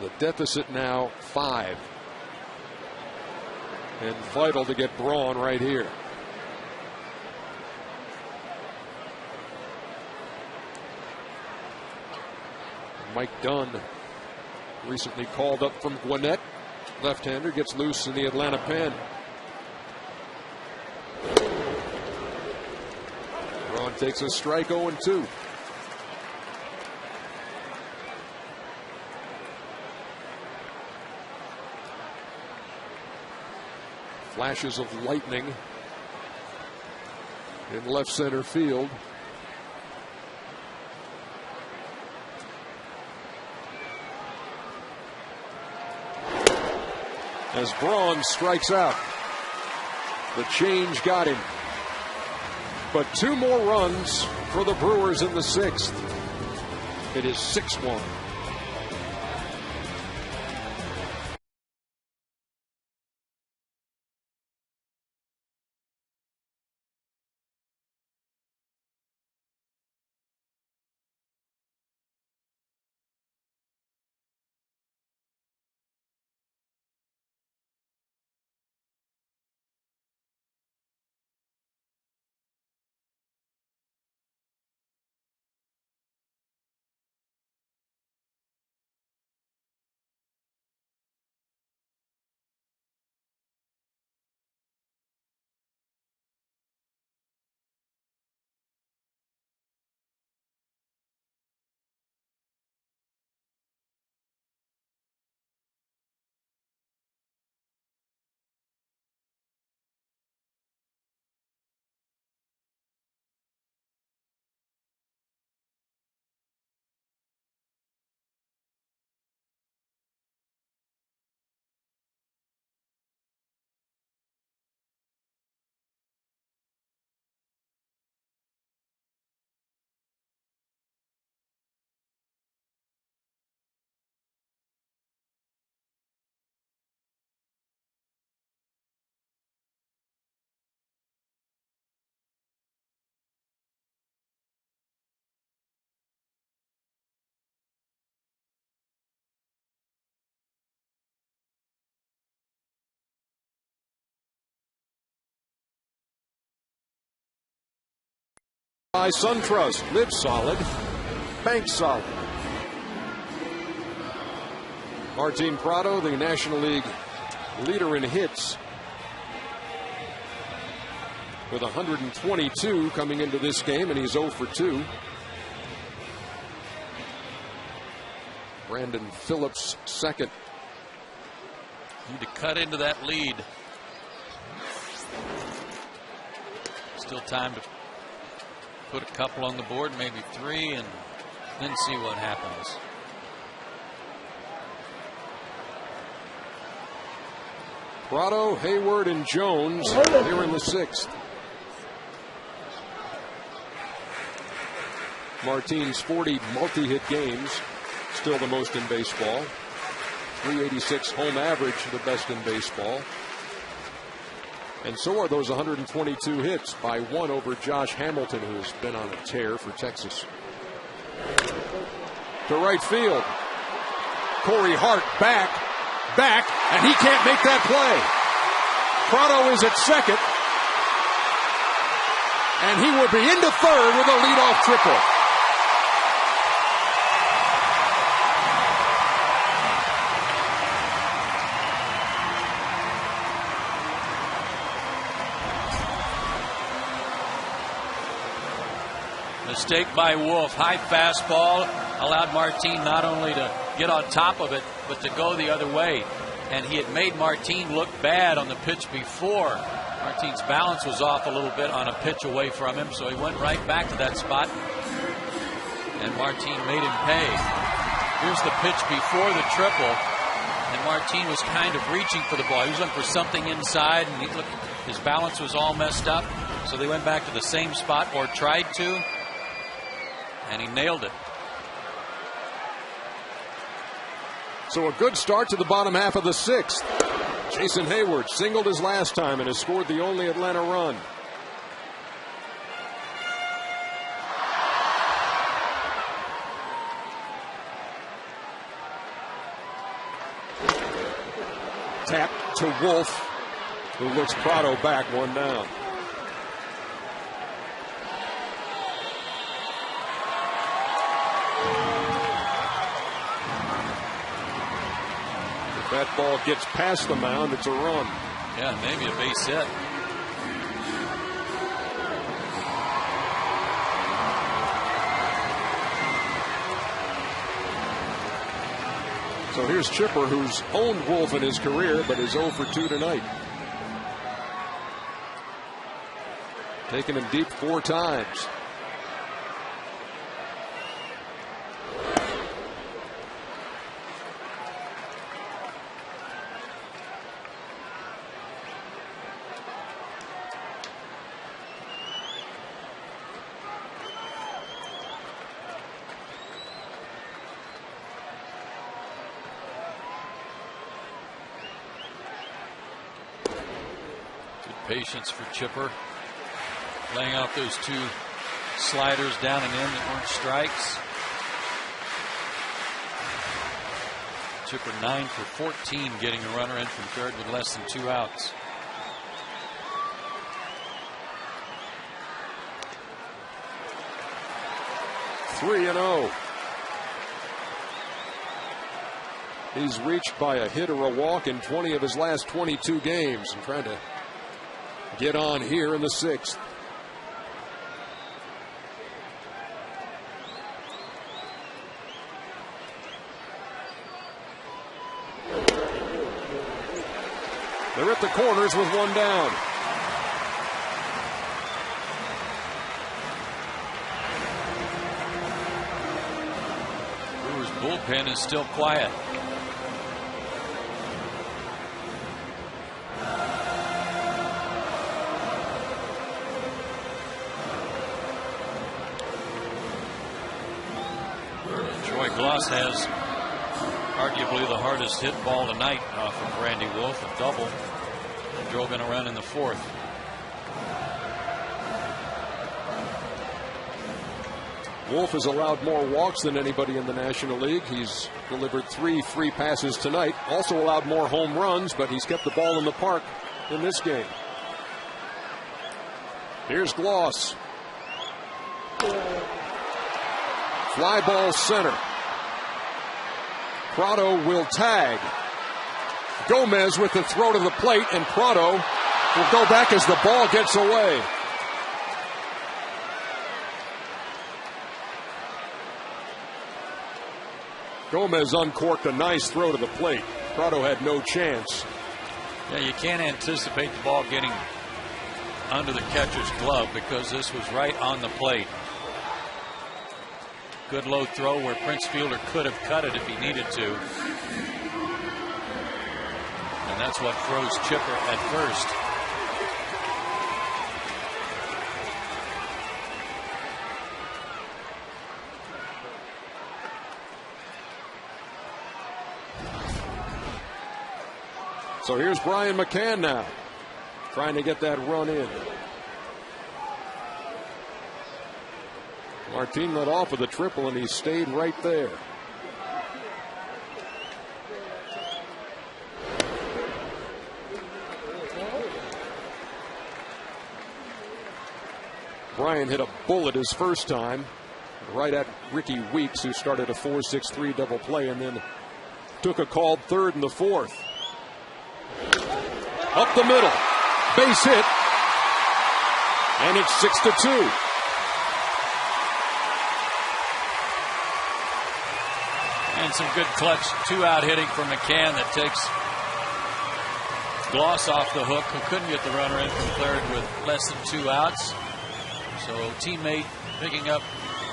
The deficit now 5. And vital to get Braun right here. Mike Dunn, recently called up from Gwinnett. Left-hander gets loose in the Atlanta pen. Braun takes a strike, 0-2. Flashes of lightning in left center field. As Braun strikes out. The change got him. But 2 more runs for the Brewers in the 6th. It is 6-1. By SunTrust, live solid, bank solid. Martin Prado, the National League leader in hits, with 122 coming into this game, and he's 0 for 2. Brandon Phillips second. Need to cut into that lead. Still time to put a couple on the board, maybe 3, and then see what happens. Prado, Hayward, and Jones here in the 6th. Martin's 40 multi-hit games, still the most in baseball. 386 home average, the best in baseball. And so are those 122 hits, by 1 over Josh Hamilton, who's been on a tear for Texas. To right field. Corey Hart back, and he can't make that play. Prado is at second, and he will be into third with a leadoff triple. Mistake by Wolf. High fastball allowed Martin not only to get on top of it, but to go the other way. And he had made Martin look bad on the pitch before. Martin's balance was off a little bit on a pitch away from him, so he went right back to that spot. And Martin made him pay. Here's the pitch before the triple. And Martin was kind of reaching for the ball. He was looking for something inside, and his balance was all messed up. So they went back to the same spot, or tried to. And he nailed it. So a good start to the bottom half of the 6th. Jason Hayward singled his last time and has scored the only Atlanta run. Tap to Wolf, who looks Prado back, 1 down. That ball gets past the mound, it's a run. Yeah, maybe a base hit. So here's Chipper, who's owned Wolf in his career, but is 0 for 2 tonight. Taking him deep 4 times. Patience for Chipper, laying out those 2 sliders down and in that weren't strikes. Chipper 9 for 14, getting a runner in from third with less than 2 outs. Three and 0. He's reached by a hit or a walk in 20 of his last 22 games, and trying to get on here in the 6th. They're at the corners with 1 down. Brewers bullpen is still quiet. Gloss has arguably the hardest hit ball tonight off of Randy Wolf, a double. Drove in a run in the 4th. Wolf has allowed more walks than anybody in the National League. He's delivered 3 free passes tonight. Also allowed more home runs, but he's kept the ball in the park in this game. Here's Gloss. Fly ball center. Prado will tag. Gomez with the throw to the plate, and Prado will go back as the ball gets away. Gomez uncorked a nice throw to the plate. Prado had no chance. Yeah, you can't anticipate the ball getting under the catcher's glove because this was right on the plate. Good low throw where Prince Fielder could have cut it if he needed to. And that's what froze Chipper at first. So here's Brian McCann now, trying to get that run in. Martin led off with a triple, and he stayed right there. Brian hit a bullet his first time, right at Ricky Weeks, who started a 4-6-3 double play and then took a called third in the fourth. Up the middle, base hit, and it's 6-2. And some good clutch two-out hitting from McCann that takes Gloss off the hook, who couldn't get the runner in from third with less than 2 outs. So teammate picking up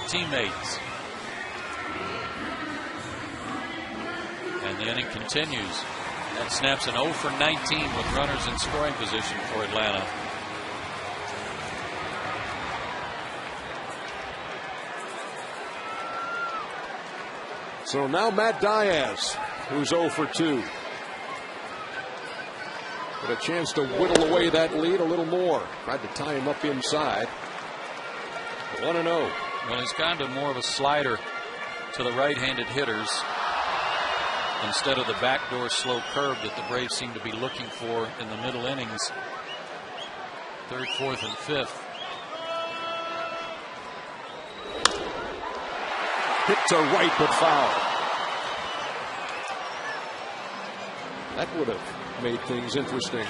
teammates. And the inning continues. That snaps an 0 for 19 with runners in scoring position for Atlanta. So now Matt Diaz, who's 0 for 2. With a chance to whittle away that lead a little more. Tried to tie him up inside. 1-0. Well, he's gone to more of a slider to the right-handed hitters instead of the backdoor slow curve that the Braves seem to be looking for in the middle innings. 3rd, 4th, and 5th. Hit to right, but foul. That would have made things interesting.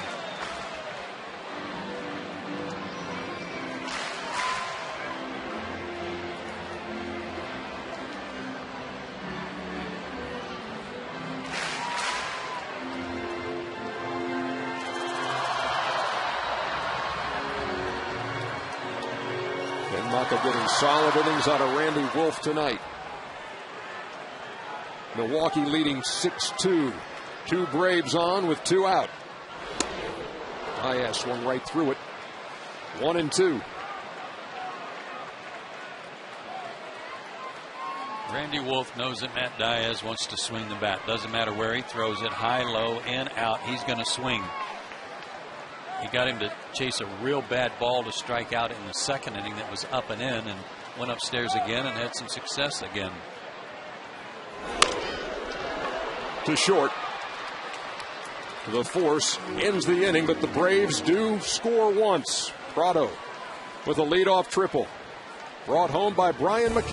Getting solid innings out of Randy Wolf tonight. Milwaukee leading 6-2. 2 Braves on with 2 out. Diaz swung right through it. 1-2. Randy Wolf knows that Matt Diaz wants to swing the bat. Doesn't matter where he throws it, high, low, in, out, he's going to swing. He got him to chase a real bad ball to strike out in the 2nd inning that was up and in, and went upstairs again and had some success again. To short. The force ends the inning, but the Braves do score once. Prado with a leadoff triple. Brought home by Brian McCann.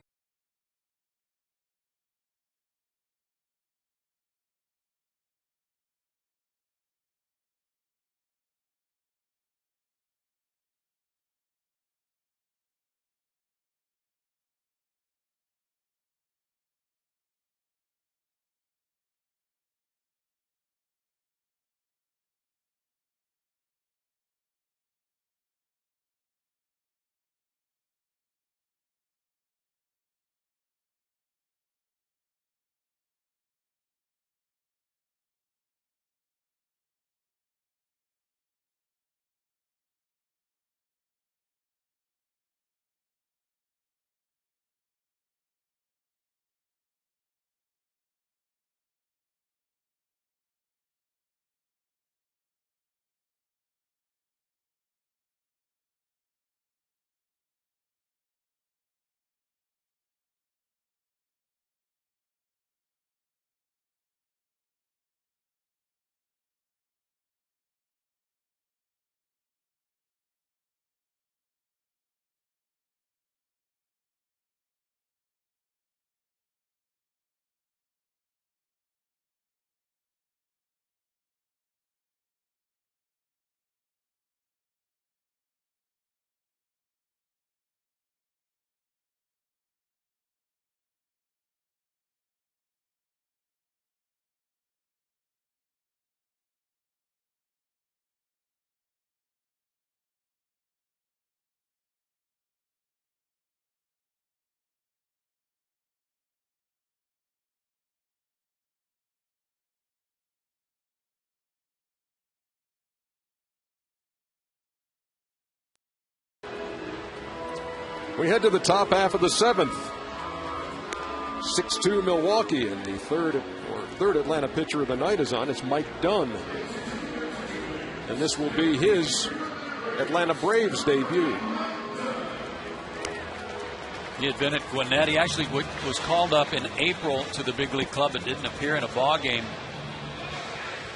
We head to the top half of the 7th. 6-2 Milwaukee, and the third Atlanta pitcher of the night is on. It's Mike Dunn. And this will be his Atlanta Braves debut. He had been at Gwinnett. He actually was called up in April to the big league club, but didn't appear in a ball game.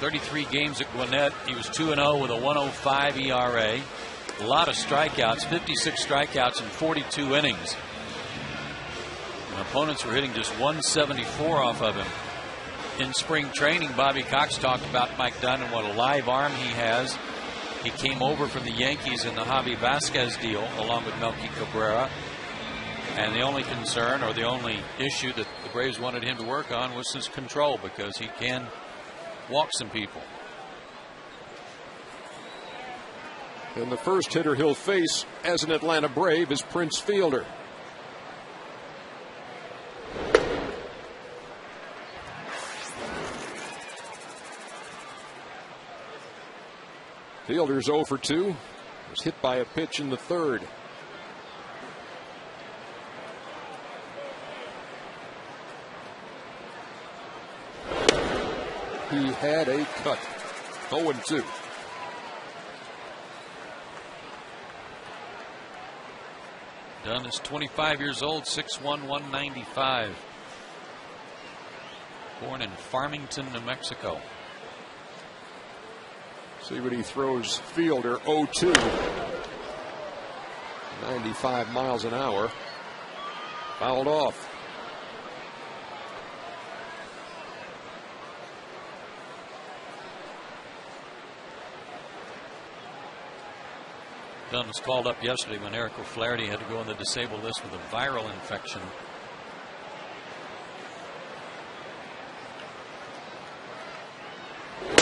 33 games at Gwinnett. He was 2-0 with a 1.05 ERA. A lot of strikeouts, 56 strikeouts in 42 innings. And opponents were hitting just 174 off of him. In spring training, Bobby Cox talked about Mike Dunn and what a live arm he has. He came over from the Yankees in the Javi Vasquez deal along with Melky Cabrera. And the only concern, or the only issue that the Braves wanted him to work on, was his control, because he can walk some people. And the first hitter he'll face as an Atlanta Brave is Prince Fielder. Fielder's 0 for 2. Was hit by a pitch in the third. He had a cut. 0-2. Dunn is 25 years old, 6'1", 195. Born in Farmington, New Mexico. See what he throws. Fielder 0-2. 95 miles an hour. Fouled off. Dunn was called up yesterday when Eric O'Flaherty had to go on the disabled list with a viral infection.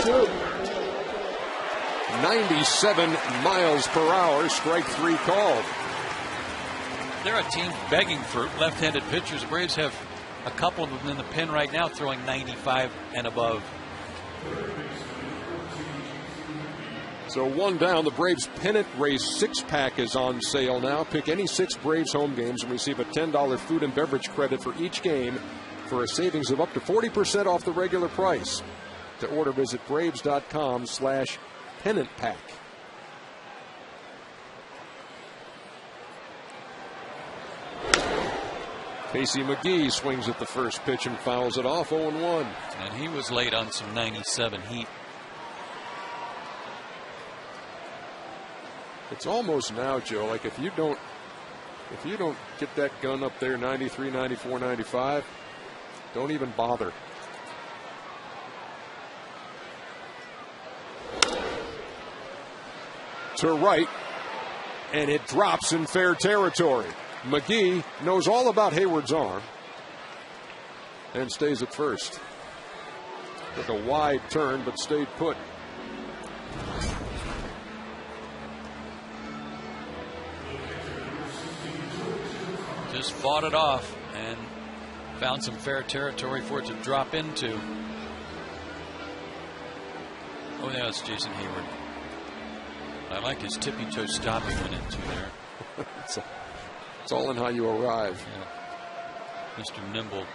Good. 97 miles per hour. Strike 3 called. There are teams begging for left-handed pitchers. The Braves have a couple of them in the pen right now throwing 95 and above. So one down. The Braves pennant race 6-pack is on sale now. Pick any 6 Braves home games and receive a $10 food and beverage credit for each game for a savings of up to 40% off the regular price. To order, visit Braves.com/pennant pack. Casey McGee swings at the first pitch and fouls it off. 0-1. And he was late on some 97 heat. It's almost now, Joe, like if you don't get that gun up there 93, 94, 95, don't even bother. To right, and it drops in fair territory. McGee knows all about Hayward's arm and stays at first. Took a wide turn but stayed put. Just fought it off and found some fair territory for it to drop into. Oh, yeah, it's Jason Hayward. I like his tippy-toe stop he went into there. It's all in how you arrive. Yeah. Mr. Nimble.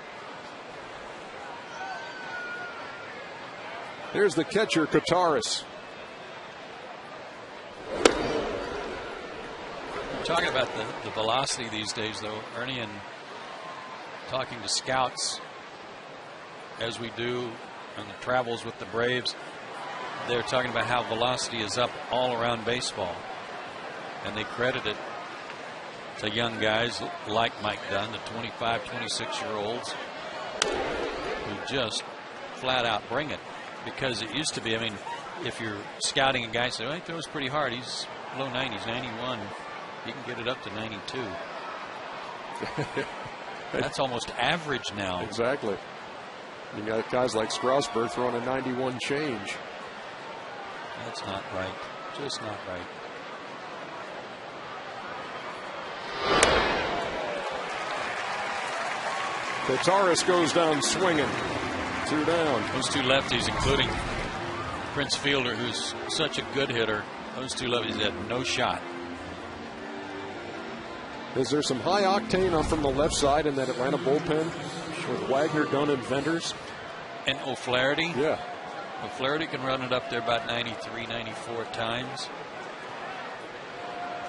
Here's the catcher, Kataris. Talking about the velocity these days, though, Ernie, and talking to scouts as we do on the travels with the Braves, they're talking about how velocity is up all around baseball. And they credit it to young guys like Mike Dunn, the 25, 26-year-olds, who just flat out bring it. Because it used to be, I mean, if you're scouting a guy, say, oh, he throws pretty hard. He's low 90s, 91. He can get it up to 92. That's almost average now. Exactly. You got guys like Strasburg throwing a 91 change. That's not right. Just not right. Kataris goes down swinging. 2 down. Those two lefties, including Prince Fielder, who's such a good hitter, those two lefties had no shot. Is there some high octane from the left side in that Atlanta bullpen with Wagner, Dunn, and Vendors? And O'Flaherty? Yeah. O'Flaherty can run it up there about 93, 94 times.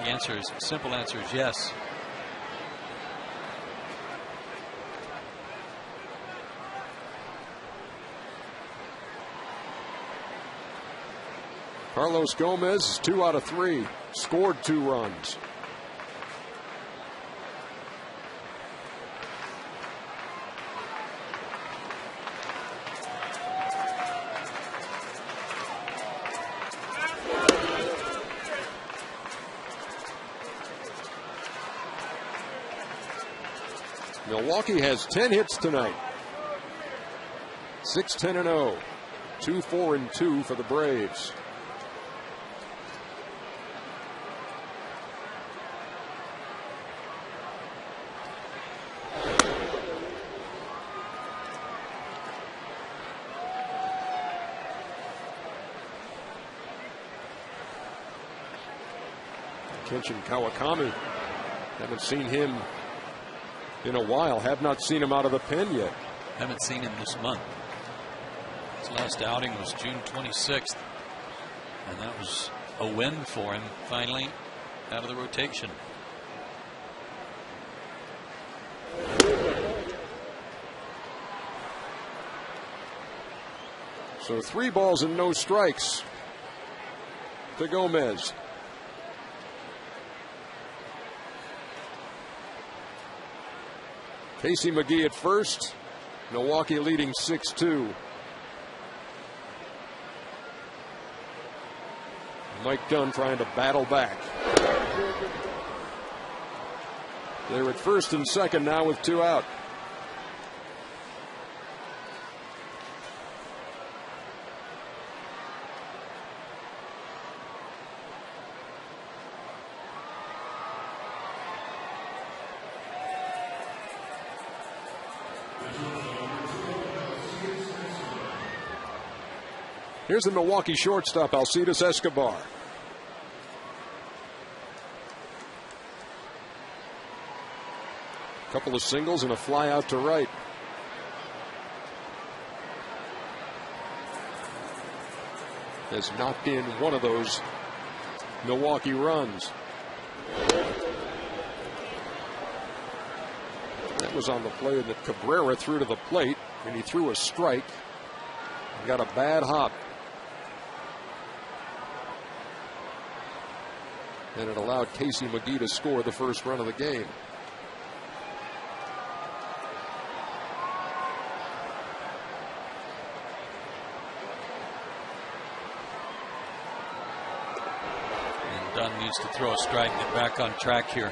The simple answer is yes. Carlos Gomez is 2 out of 3. Scored 2 runs. Milwaukee has 10 hits tonight. 6-10-0. 2-4-2 for the Braves. Kenshin Kawakami. Haven't seen him in a while. Have not seen him out of the pen yet. Haven't seen him this month. His last outing was June 26th. And that was a win for him, finally out of the rotation. So 3 balls and no strikes to Gomez. Casey McGee at first. Milwaukee leading 6-2. Mike Dunn trying to battle back. They're at first and second now with 2 out. Here's the Milwaukee shortstop, Alcides Escobar. A couple of singles and a fly out to right. Has knocked in one of those Milwaukee runs. That was on the play that Cabrera threw to the plate, and he threw a strike. He got a bad hop. And it allowed Casey McGee to score the first run of the game. And Dunn needs to throw a strike and get back on track here.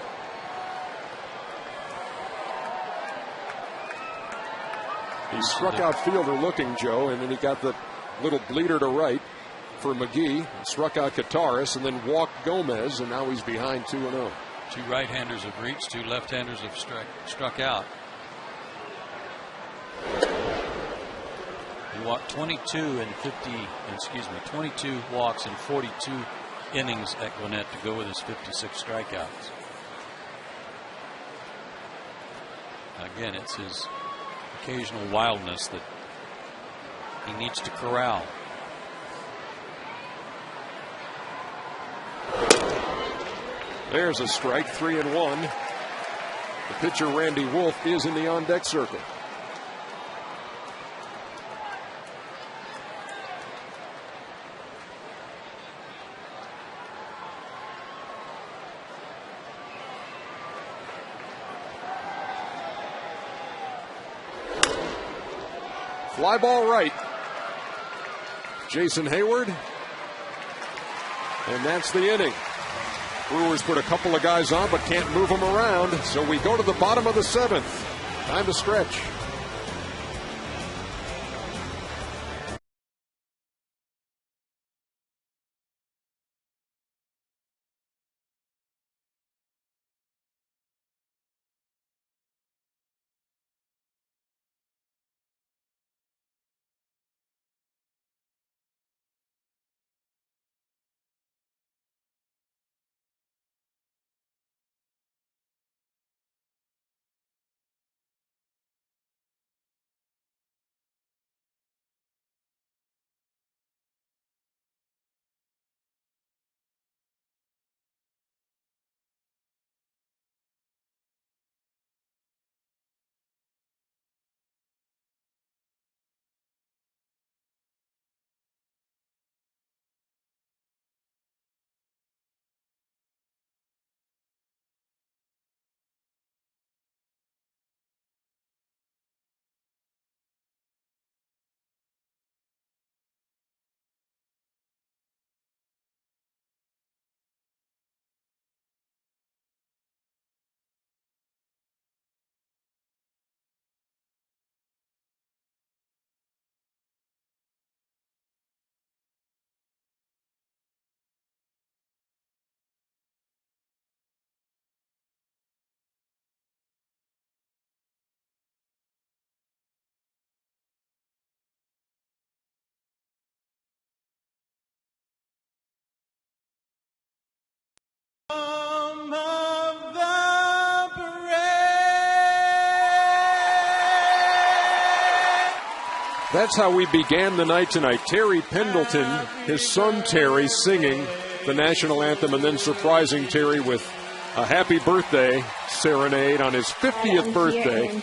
He struck out fielder looking, Joe, and then he got the little bleeder to right for McGee. Struck out Kataris and then walked Gomez, and now he's behind 2-0. 2 right-handers have reached, 2 left-handers have struck out. He walked 22 walks in 42 innings at Gwinnett to go with his 56 strikeouts. Again, it's his occasional wildness that he needs to corral. There's a strike, 3-1. The pitcher, Randy Wolf, is in the on-deck circle. Fly ball right. Jason Hayward. And that's the inning. Brewers put a couple of guys on but can't move them around. So we go to the bottom of the 7th. Time to stretch. That's how we began the night tonight. Terry Pendleton, his son Terry, singing the national anthem and then surprising Terry with a happy birthday serenade on his 50th birthday.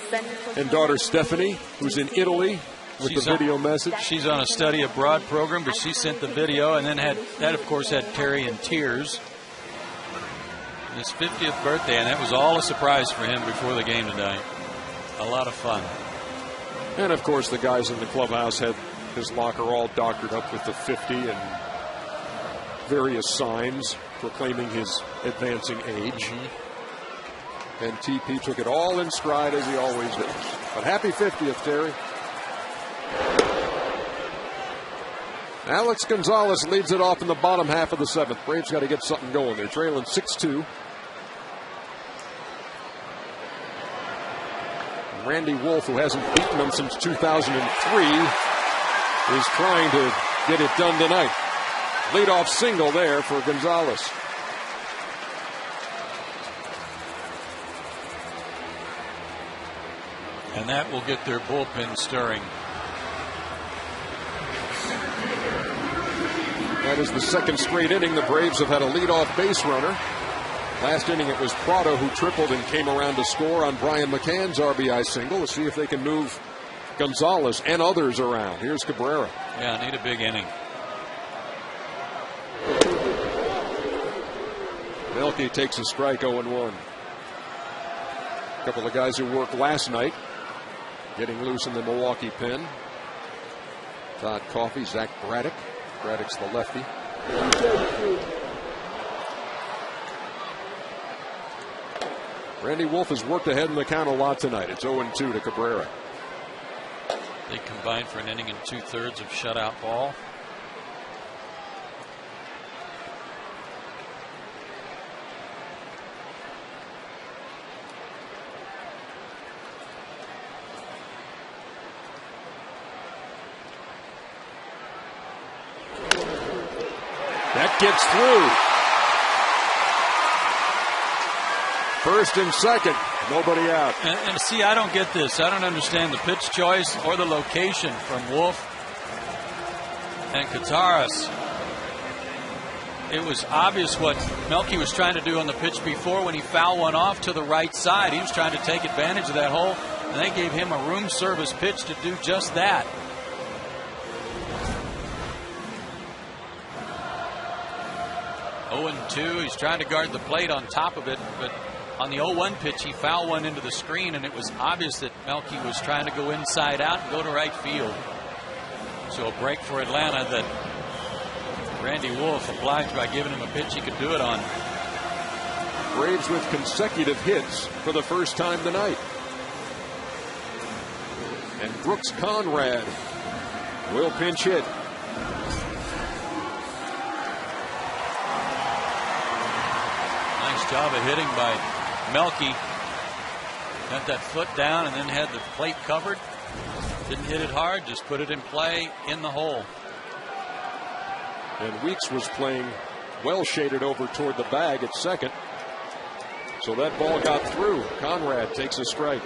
And daughter Stephanie, who's in Italy, with the video message. She's on a study abroad program, but she sent the video, and then that, of course, had Terry in tears. His 50th birthday, and that was all a surprise for him before the game tonight. A lot of fun. And, of course, the guys in the clubhouse had his locker all doctored up with the 50 and various signs proclaiming his advancing age. And TP took it all in stride, as he always does. But happy 50th, Terry. Alex Gonzalez leads it off in the bottom half of the 7th. Braves got to get something going. They're trailing 6-2. Randy Wolf, who hasn't beaten them since 2003, is trying to get it done tonight. Leadoff single there for Gonzalez. And that will get their bullpen stirring. That is the second straight inning the Braves have had a leadoff base runner. Last inning it was Prado who tripled and came around to score on Brian McCann's RBI single. Let's see if they can move Gonzalez and others around. Here's Cabrera. Yeah, need a big inning. Melky takes a strike, 0-1. A couple of guys who worked last night getting loose in the Milwaukee pen. Todd Coffey, Zach Braddock. Braddock's the lefty. Randy Wolf has worked ahead in the count a lot tonight. It's 0-2 to Cabrera. They combined for an inning and 2/3 of shutout ball. That gets through. First and second, nobody out. And see, I don't get this. I don't understand the pitch choice or the location from Wolf and Kataris. It was obvious what Melky was trying to do on the pitch before when he fouled one off to the right side. He was trying to take advantage of that hole, and they gave him a room service pitch to do just that. (0-2). He's trying to guard the plate on top of it, but on the 0-1 pitch, he fouled one into the screen, and it was obvious that Melky was trying to go inside out and go to right field. So a break for Atlanta that Randy Wolf obliged by giving him a pitch he could do it on. Braves with consecutive hits for the first time tonight. And Brooks Conrad will pinch hit. Nice job of hitting by Melky. Got that foot down and then had the plate covered. Didn't hit it hard, just put it in play in the hole. And Weeks was playing well shaded over toward the bag at second. So that ball got through. Conrad takes a strike.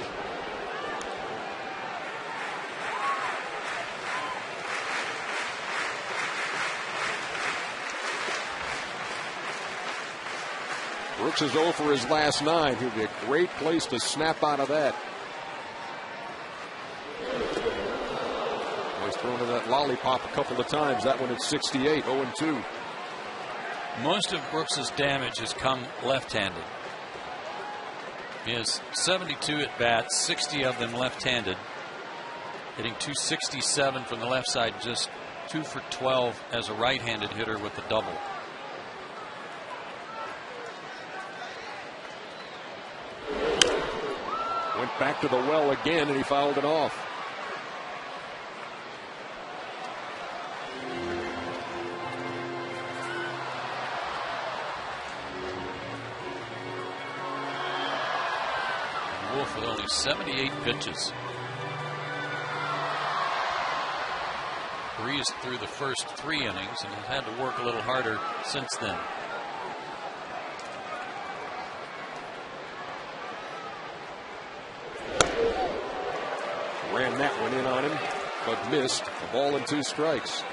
Brooks is 0 for his last 9. He'll be a great place to snap out of that. He's thrown in that lollipop a couple of times. That one at 68, 0-2. Most of Brooks's damage has come left-handed. He has 72 at bats, 60 of them left-handed. Hitting .267 from the left side, just 2 for 12 as a right-handed hitter with the double. Went back to the well again, and he fouled it off. Wolf with only 78 pitches. Breezed through the first 3 innings and has had to work a little harder since then. Ran that one in on him. but missed. A ball and 2 strikes.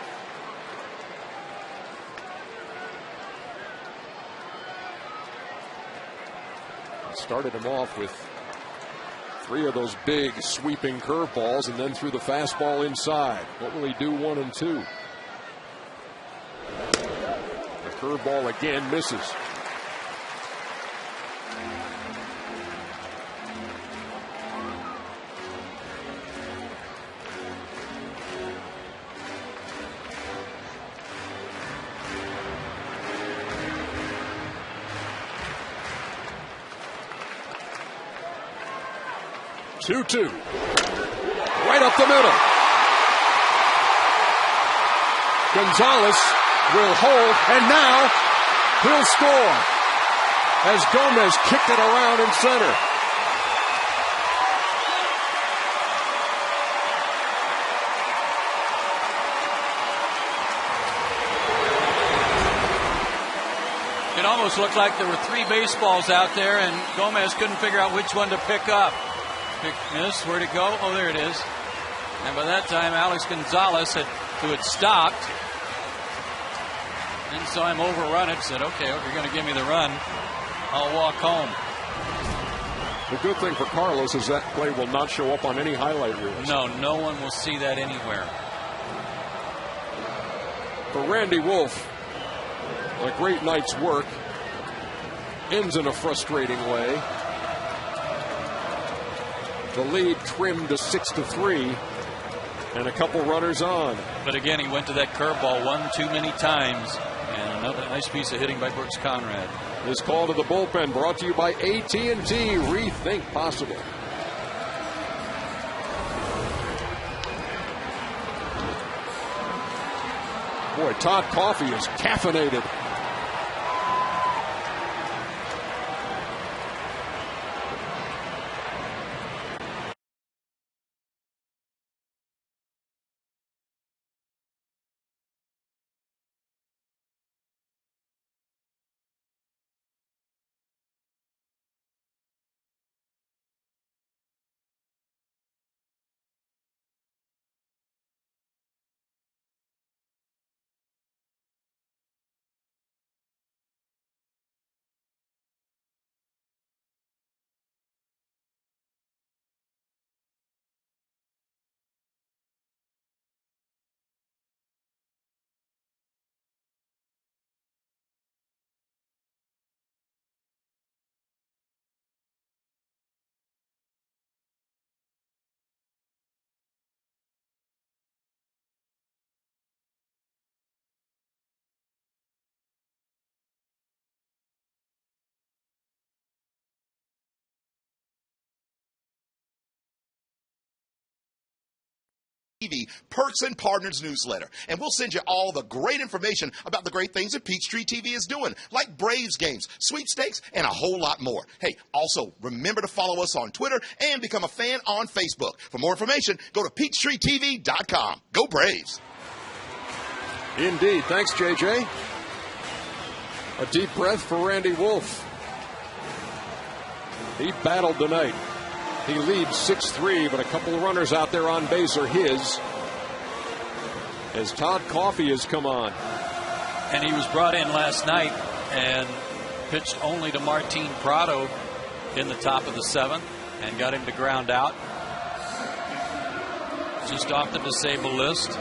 Started him off with 3 of those big sweeping curveballs and then threw the fastball inside. What will he do 1 and 2? The curveball again misses. Two-two, right up the middle. Gonzalez will hold, and now he'll score as Gomez kicked it around in center. It almost looked like there were 3 baseballs out there, and Gomez couldn't figure out which one to pick up. Miss, where'd it go? Oh, there it is. And by that time, Alex Gonzalez, who had stopped, and saw him overrun it, said, okay, if you're going to give me the run, I'll walk home. The good thing for Carlos is that play will not show up on any highlight reels. No, no one will see that anywhere. For Randy Wolf, a great night's work ends in a frustrating way. The lead trimmed to 6-3, and a couple runners on. But again, he went to that curveball 1 too many times, and another nice piece of hitting by Brooks Conrad. This call to the bullpen brought to you by AT Rethink Possible. Boy, Todd Coffey is caffeinated. TV Perks and Partners newsletter, and we'll send you all the great information about the great things that Peachtree TV is doing, like Braves games, sweepstakes, and a whole lot more. Hey, also remember to follow us on Twitter and become a fan on Facebook. For more information, go to PeachtreeTV.com. Go Braves! Indeed. Thanks, JJ. A deep breath for Randy Wolf. He battled tonight. He leads 6-3, but a couple of runners out there on base are his, as Todd Coffey has come on. And he was brought in last night and pitched only to Martin Prado in the top of the 7th and got him to ground out. Just off the disabled list.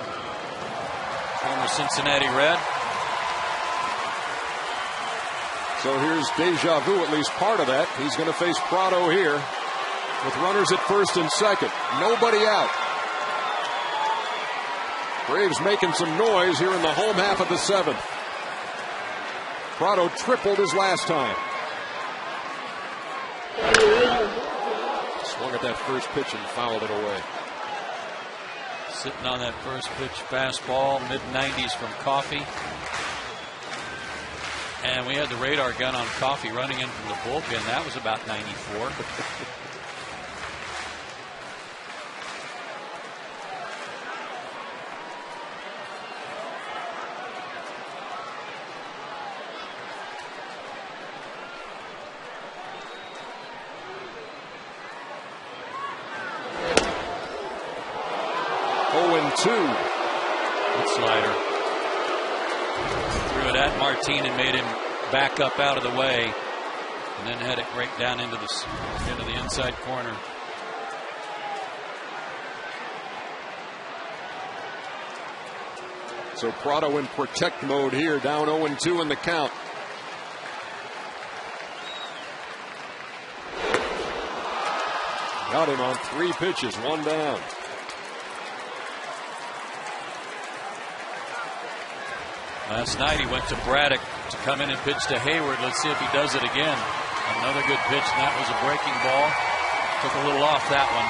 Former Cincinnati Red. So here's deja vu, at least part of that. He's going to face Prado here, with runners at first and second. Nobody out. Braves making some noise here in the home half of the 7th. Prado tripled his last time. Swung at that first pitch and fouled it away. Sitting on that first pitch fastball, mid-90s from Coffey. And we had the radar gun on Coffey running in from the bullpen. That was about 94. 0-2. Good slider. Threw it at Martin and made him back up out of the way, and then had it right down into the inside corner. So Prado in protect mode here, down 0-2 in the count. Got him on 3 pitches, 1 down. Last night he went to Braddock to come in and pitch to Hayward. Let's see if he does it again. Another good pitch, and that was a breaking ball. Took a little off that one.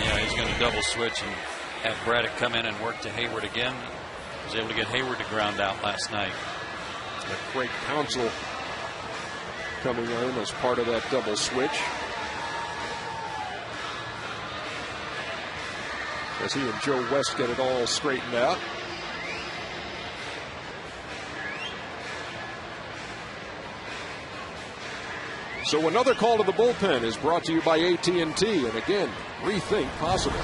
Yeah, he's going to double switch and have Braddock come in and work to Hayward again. He was able to get Hayward to ground out last night. Craig Counsell coming in as part of that double switch. As he and Joe West get it all straightened out. So another call to the bullpen is brought to you by AT&T, and again, rethink possible.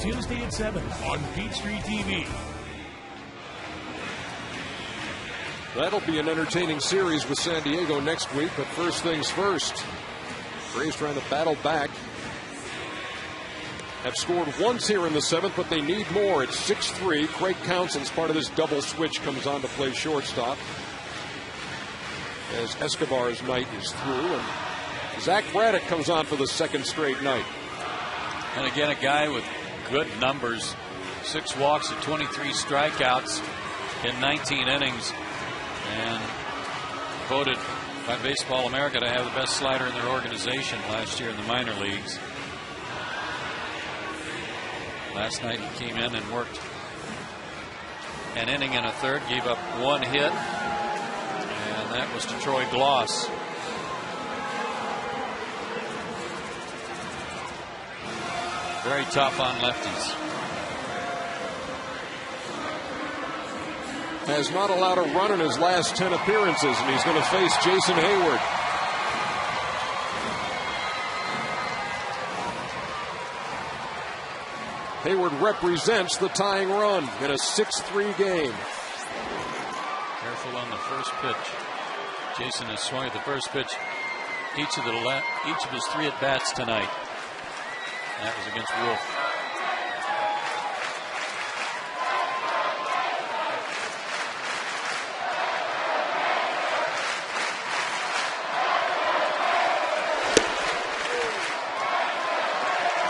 Tuesday at 7 on Peachtree TV. That'll be an entertaining series with San Diego next week, but first things first. Braves trying to battle back. Have scored once here in the 7th, but they need more. It's 6-3. Craig Counsell's part of this double switch comes on to play shortstop, as Escobar's night is through, and Zach Braddock comes on for the 2nd straight night. And again, a guy with good numbers. 6 walks and 23 strikeouts in 19 innings. And voted by Baseball America to have the best slider in their organization last year in the minor leagues. Last night he came in and worked an inning and a third, gave up 1 hit, and that was to Troy Gloss. Very tough on lefties. Has not allowed a run in his last 10 appearances, and he's going to face Jason Hayward. Hayward represents the tying run in a 6-3 game. Careful on the first pitch. Jason has swung at the first pitch each of his 3 at-bats tonight. That was against Wolf.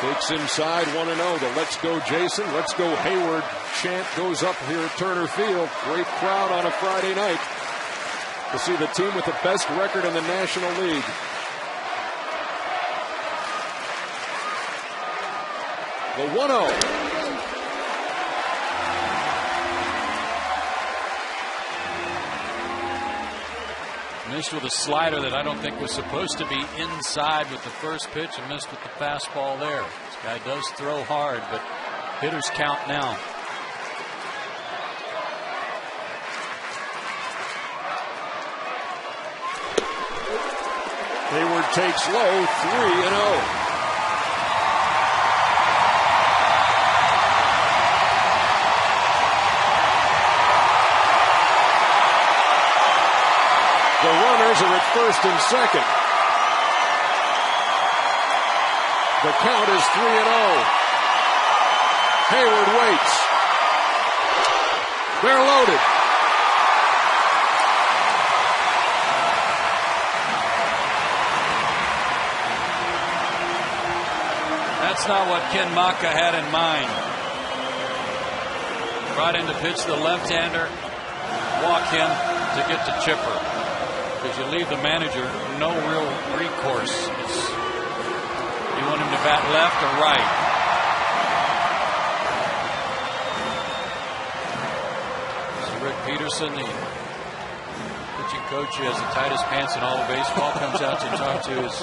Takes inside 1-0. The "Let's go Jason, let's go Hayward" chant goes up here at Turner Field. Great crowd on a Friday night to see the team with the best record in the National League. The 1-0. Missed with a slider that I don't think was supposed to be inside with the first pitch, and missed with the fastball there. This guy does throw hard, but hitters count now. Hayward takes low, 3-0. The runners are at first and second. The count is 3-0. Hayward waits. They're loaded. That's not what Ken Maka had in mind. Brought in to pitch the left-hander, walk him to get to Chipper. Because you leave the manager no real recourse. You want him to bat left or right. So Rick Peterson, the pitching coach who has the tightest pants in all of baseball, comes out to talk to his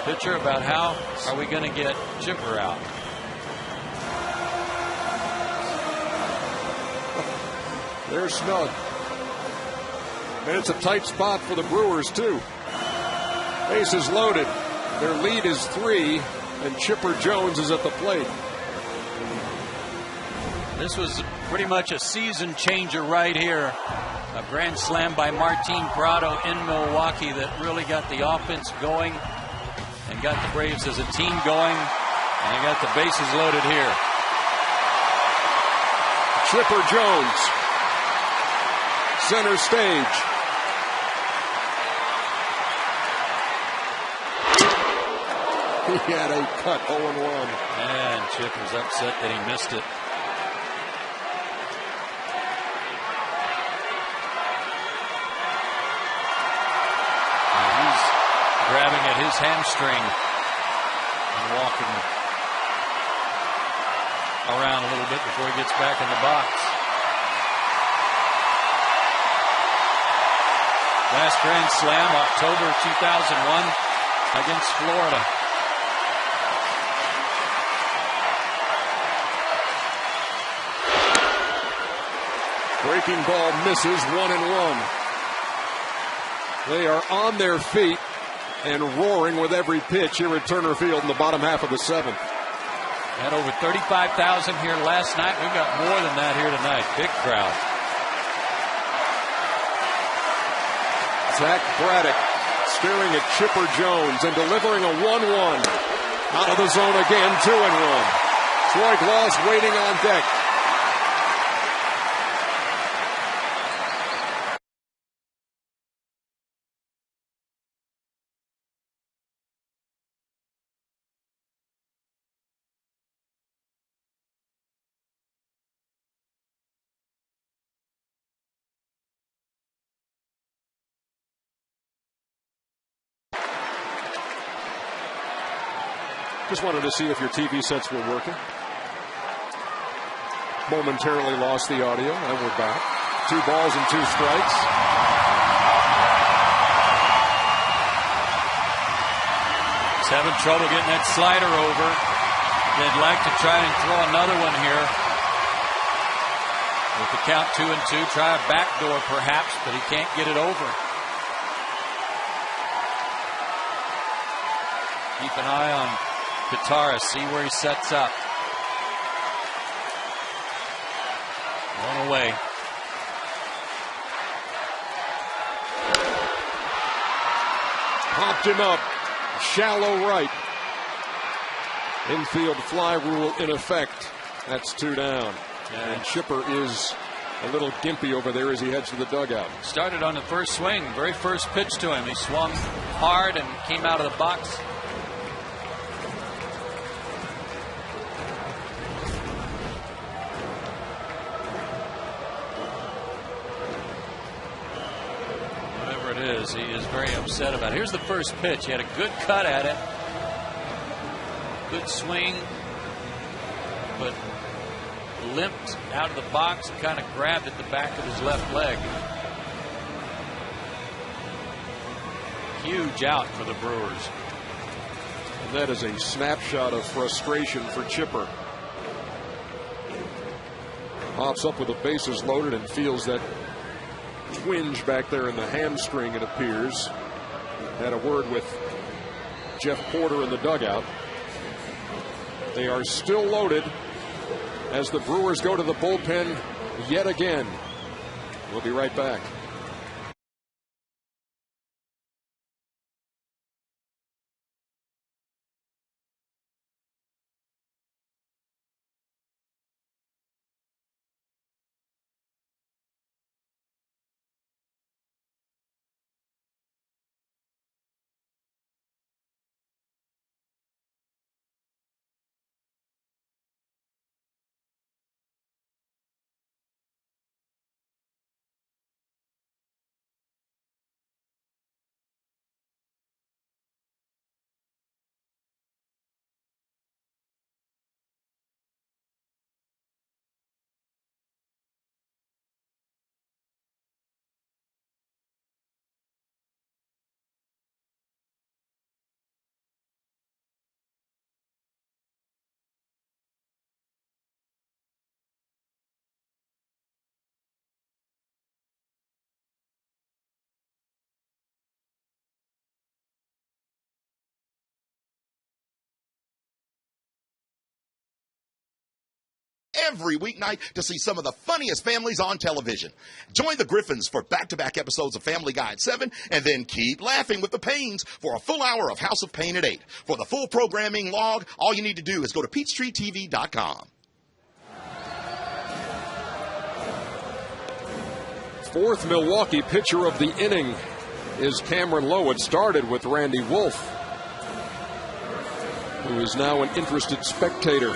pitcher about how are we going to get Chipper out. They're snug. And it's a tight spot for the Brewers, too. Bases loaded. Their lead is 3, and Chipper Jones is at the plate. This was pretty much a season changer right here. A grand slam by Martin Prado in Milwaukee that really got the offense going and got the Braves as a team going. And they got the bases loaded here. Chipper Jones, center stage. He had a cut 0-1. And Chipper's upset that he missed it. And he's grabbing at his hamstring and walking around a little bit before he gets back in the box. Last grand slam, October 2001 against Florida. Breaking ball misses, 1-1. They are on their feet and roaring with every pitch here at Turner Field in the bottom half of the 7th. Had over 35,000 here last night. We've got more than that here tonight. Big crowd. Zach Braddock staring at Chipper Jones and delivering a 1-1. Out of the zone again, 2-1. Troy Glaus waiting on deck. Just wanted to see if your TV sets were working. Momentarily lost the audio, and we're back. 2 balls and 2 strikes. He's having trouble getting that slider over. They'd like to try and throw another one here. With the count 2-2, try a backdoor perhaps, but he can't get it over. Keep an eye on Katara, see where he sets up. One away. Popped him up. Shallow right. Infield fly rule in effect. That's 2 down. And Chipper is a little gimpy over there as he heads to the dugout. Started on the first swing, very first pitch to him. He swung hard and came out of the box. He is very upset about it. Here's the first pitch. He had a good cut at it. Good swing. But limped out of the box and kind of grabbed at the back of his left leg. Huge out for the Brewers. And that is a snapshot of frustration for Chipper. Pops up with the bases loaded and feels that twinge back there in the hamstring, it appears. Had a word with Jeff Porter in the dugout. They are still loaded as the Brewers go to the bullpen yet again. We'll be right back. Every weeknight to see some of the funniest families on television. Join the Griffins for back-to-back episodes of Family Guy at 7, and then keep laughing with the Paynes for a full hour of House of Pain at 8. For the full programming log, all you need to do is go to PeachtreeTV.com. Fourth Milwaukee pitcher of the inning is Cameron Lowe. It started with Randy Wolf, who is now an interested spectator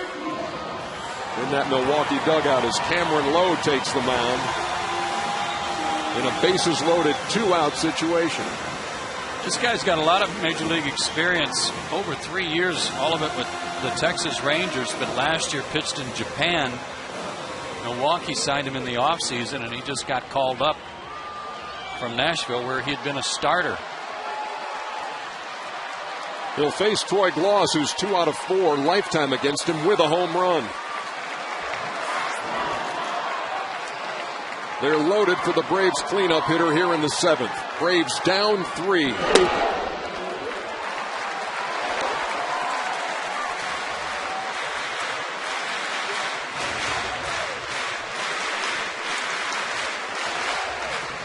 in that Milwaukee dugout as Cameron Lowe takes the mound in a bases-loaded two-out situation. This guy's got a lot of Major League experience, over 3 years, all of it with the Texas Rangers, but last year pitched in Japan. Milwaukee signed him in the offseason, and he just got called up from Nashville, where he had been a starter. He'll face Troy Gloss, who's 2 out of 4 lifetime against him with a home run. They're loaded for the Braves cleanup hitter here in the 7th. Braves down 3.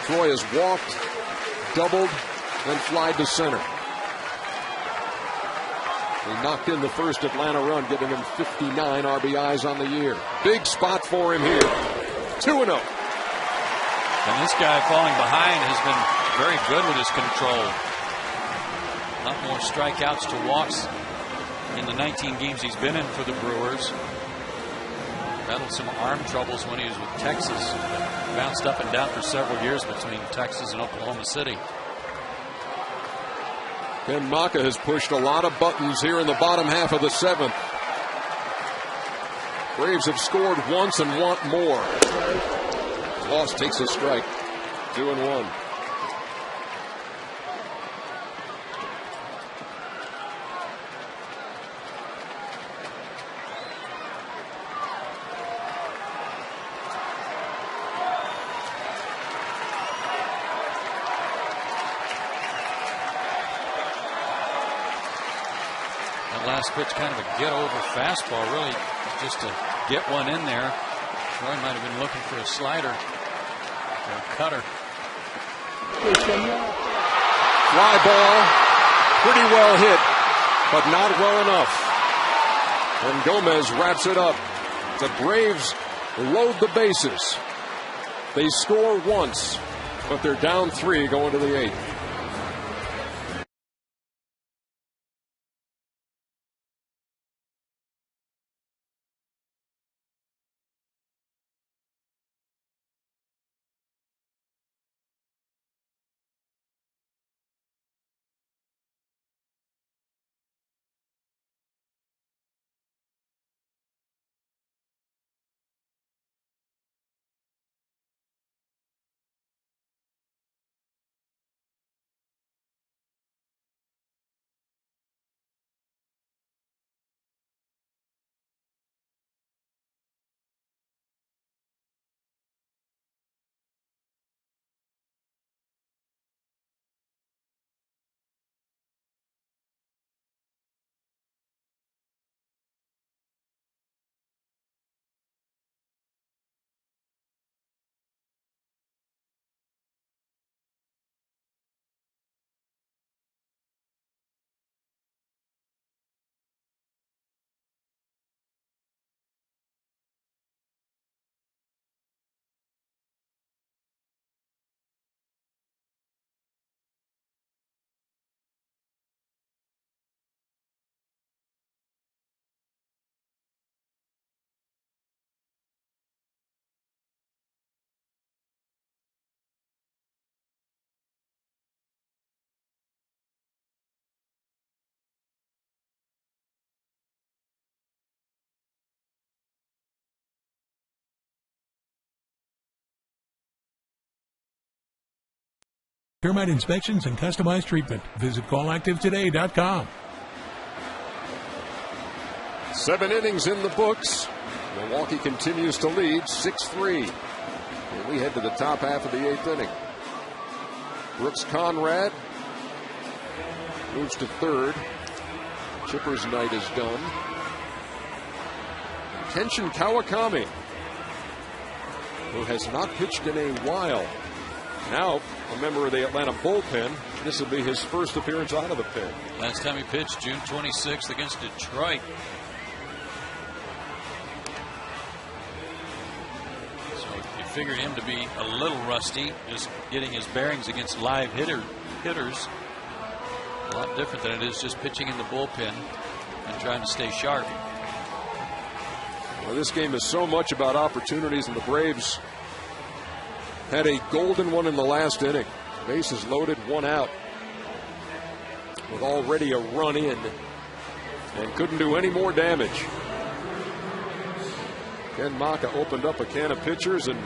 Troy has walked, doubled, and flied to center. He knocked in the first Atlanta run, giving him 59 RBIs on the year. Big spot for him here. 2-0. And this guy falling behind has been very good with his control. A lot more strikeouts to walks in the 19 games he's been in for the Brewers. Battled some arm troubles when he was with Texas. Bounced up and down for several years between Texas and Oklahoma City. Ken Maka has pushed a lot of buttons here in the bottom half of the 7th. Braves have scored once and want more. Loss takes a strike. 2-1. That last pitch, kind of a get-over fastball, really just to get one in there. Troy might have been looking for a slider. A cutter. Fly ball, pretty well hit, but not well enough. And Gomez wraps it up. The Braves load the bases. They score once, but they're down 3 going to the 8th. Termite inspections and customized treatment. Visit callactivetoday.com. 7 innings in the books. Milwaukee continues to lead 6-3. And we head to the top half of the 8th inning. Brooks Conrad moves to third. Chipper's night is done. Kenshin Kawakami, who has not pitched in a while. Now a member of the Atlanta bullpen. This will be his first appearance out of the pen. Last time he pitched June 26th against Detroit. So you figured him to be a little rusty, just getting his bearings against live hitters. A lot different than it is just pitching in the bullpen and trying to stay sharp. Well, this game is so much about opportunities, and the Braves had a golden one in the last inning. Bases loaded, 1 out, with already a run in, and couldn't do any more damage. Ken Maka opened up a can of pitchers and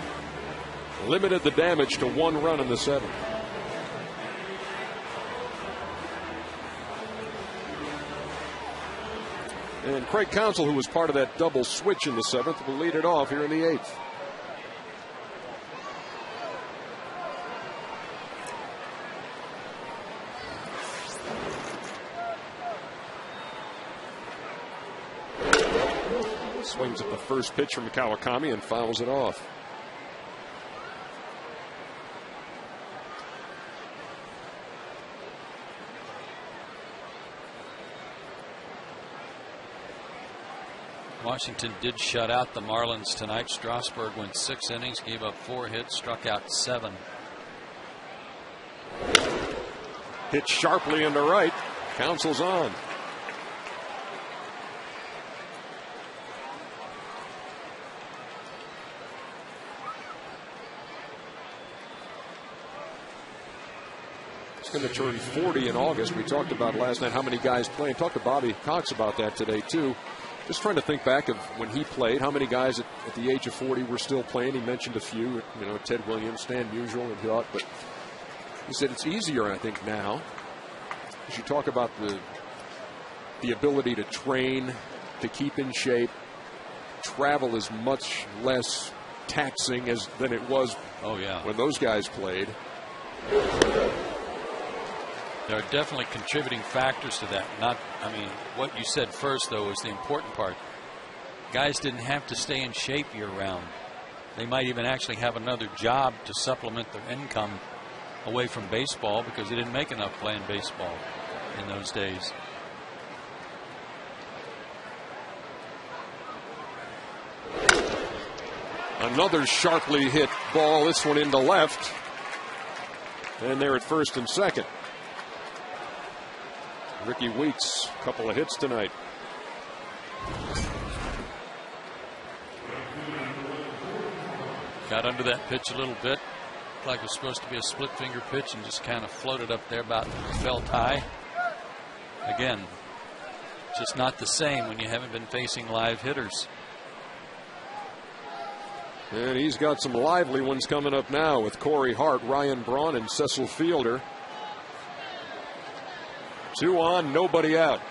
limited the damage to 1 run in the 7th. And Craig Counsell, who was part of that double switch in the 7th, will lead it off here in the 8th. Swings at the first pitch from Kawakami and fouls it off. Washington did shut out the Marlins tonight. Strasburg went 6 innings, gave up 4 hits, struck out 7. Hit sharply into right. Counsell's on. He's going to turn 40 in August. We talked about last night how many guys playing. Talked to Bobby Cox about that today too. Just trying to think back of when he played, how many guys at the age of 40 were still playing. He mentioned a few, Ted Williams, Stan Musial, and Hill, but he said it's easier, I think, now. As you talk about the ability to train, to keep in shape, travel is much less taxing than it was when those guys played. There are definitely contributing factors to that. What you said first, though, is the important part. Guys didn't have to stay in shape year-round. They might even actually have another job to supplement their income away from baseball because they didn't make enough playing baseball in those days. Another sharply hit ball, this one into left. And they're at first and second. Ricky Weeks, a couple of hits tonight. Got under that pitch a little bit. Looked like it was supposed to be a split finger pitch and just kind of floated up there, about felt high. Again, just not the same when you haven't been facing live hitters. And he's got some lively ones coming up now with Corey Hart, Ryan Braun, and Cecil Fielder. 2 on, nobody out.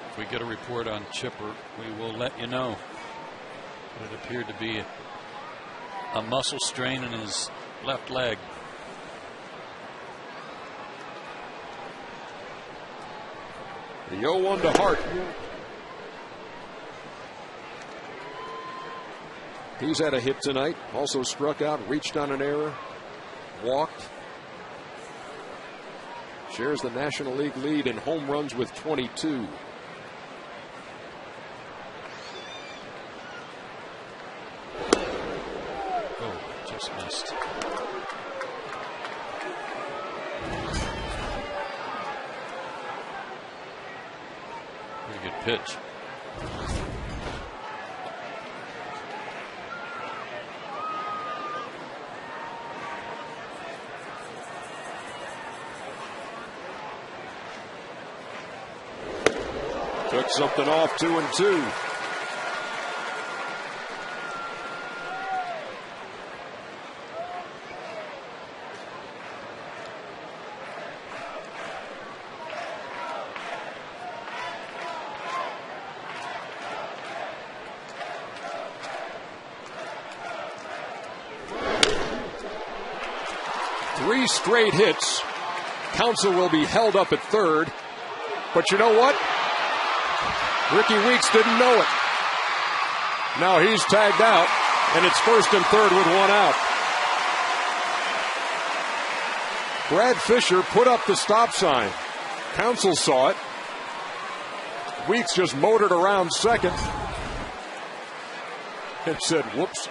If we get a report on Chipper, we will let you know. But it appeared to be a muscle strain in his left leg. The 0-1 to Hart. He's had a hit tonight. Also struck out, reached on an error, walked. Shares the National League lead in home runs with 22. Oh, just missed. Pretty good pitch. Took something off, 2-2. Three straight hits. Counsell will be held up at third. But you know what? Ricky Weeks didn't know it. Now he's tagged out, and it's first and third with one out. Brad Fisher put up the stop sign. Counsell saw it. Weeks just motored around second and said, whoops.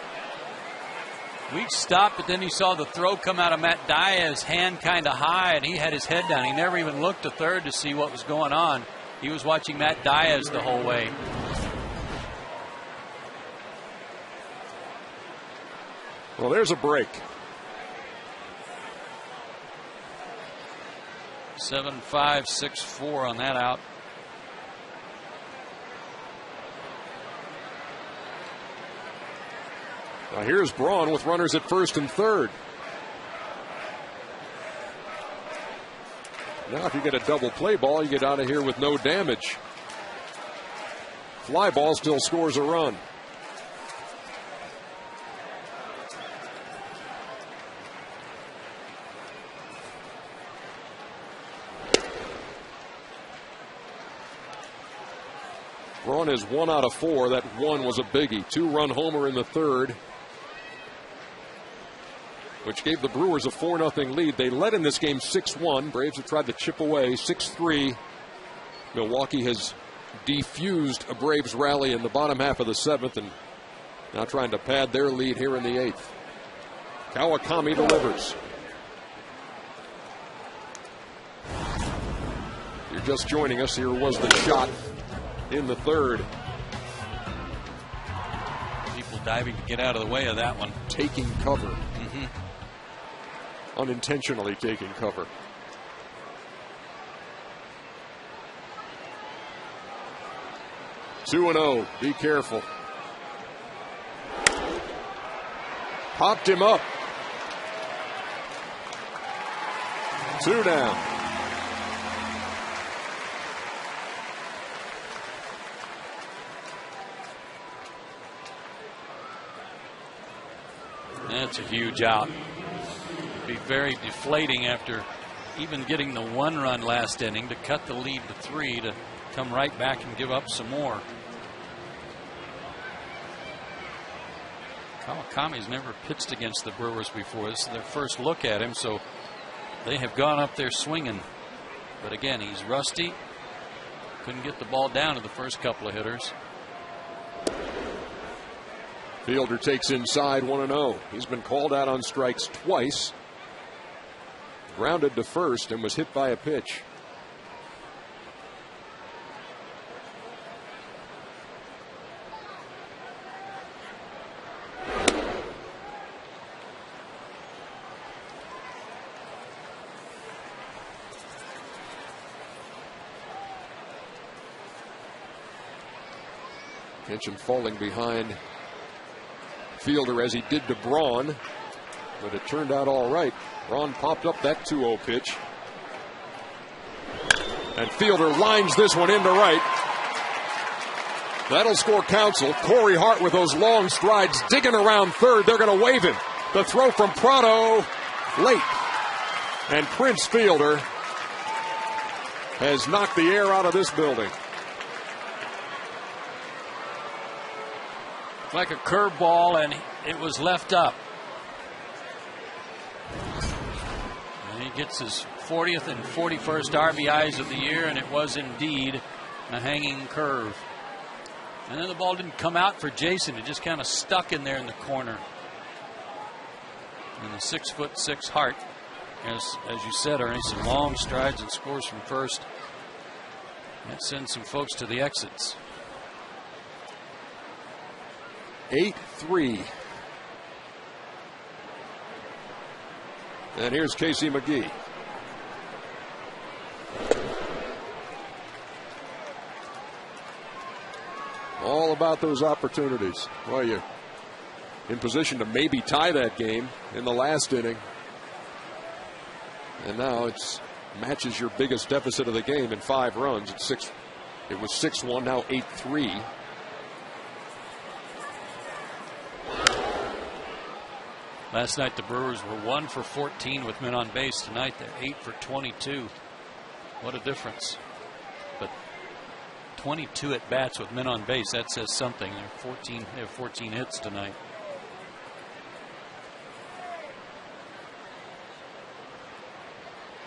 Weeks stopped, but then he saw the throw come out of Matt Diaz's hand kind of high, and he had his head down. He never even looked to third to see what was going on. He was watching Matt Diaz the whole way. Well, there's a break. 7-5, 6-4 on that out. Now here's Braun with runners at first and third. Now if you get a double play ball, you get out of here with no damage. Fly ball still scores a run. Braun is 1 out of 4. That one was a biggie. 2-run homer in the third, which gave the Brewers a 4-0 lead. They led in this game 6-1. Braves have tried to chip away 6-3. Milwaukee has defused a Braves rally in the bottom half of the 7th and now trying to pad their lead here in the 8th. Kawakami delivers. If you're just joining us, here was the shot in the third. People diving to get out of the way of that one. Taking cover. Unintentionally taking cover. Two 2-0. Be careful. Popped him up. 2 down. That's a huge out. Be very deflating after even getting the 1 run last inning to cut the lead to 3 to come right back and give up some more. Kawakami's never pitched against the Brewers before. This is their first look at him, so they have gone up there swinging. But again, he's rusty. Couldn't get the ball down to the first couple of hitters. Fielder takes inside 1-0. He's been called out on strikes twice. Grounded to first and was hit by a pitch. Attention falling behind Fielder as he did to Braun, but it turned out all right. Braun popped up that 2-0 pitch. And Fielder lines this one into right. That'll score Counsell. Corey Hart with those long strides digging around third. They're going to wave him. The throw from Prado late. And Prince Fielder has knocked the air out of this building. Like a curveball, and it was left up. And he gets his 40th and 41st RBIs of the year, and it was indeed a hanging curve. And then the ball didn't come out for Jason. It just kind of stuck in there in the corner. And the 6'6" Hart, as you said, Ernie, some long strides and scores from first. That sends some folks to the exits. 8-3. And here's Casey McGee. All about those opportunities. Well, you're in position to maybe tie that game in the last inning. And now it's matches your biggest deficit of the game in 5 runs. It was 6-1, now 8-3. Last night the Brewers were 1 for 14 with men on base. Tonight they're 8 for 22. What a difference. But 22 at bats with men on base, that says something. They have 14 hits tonight.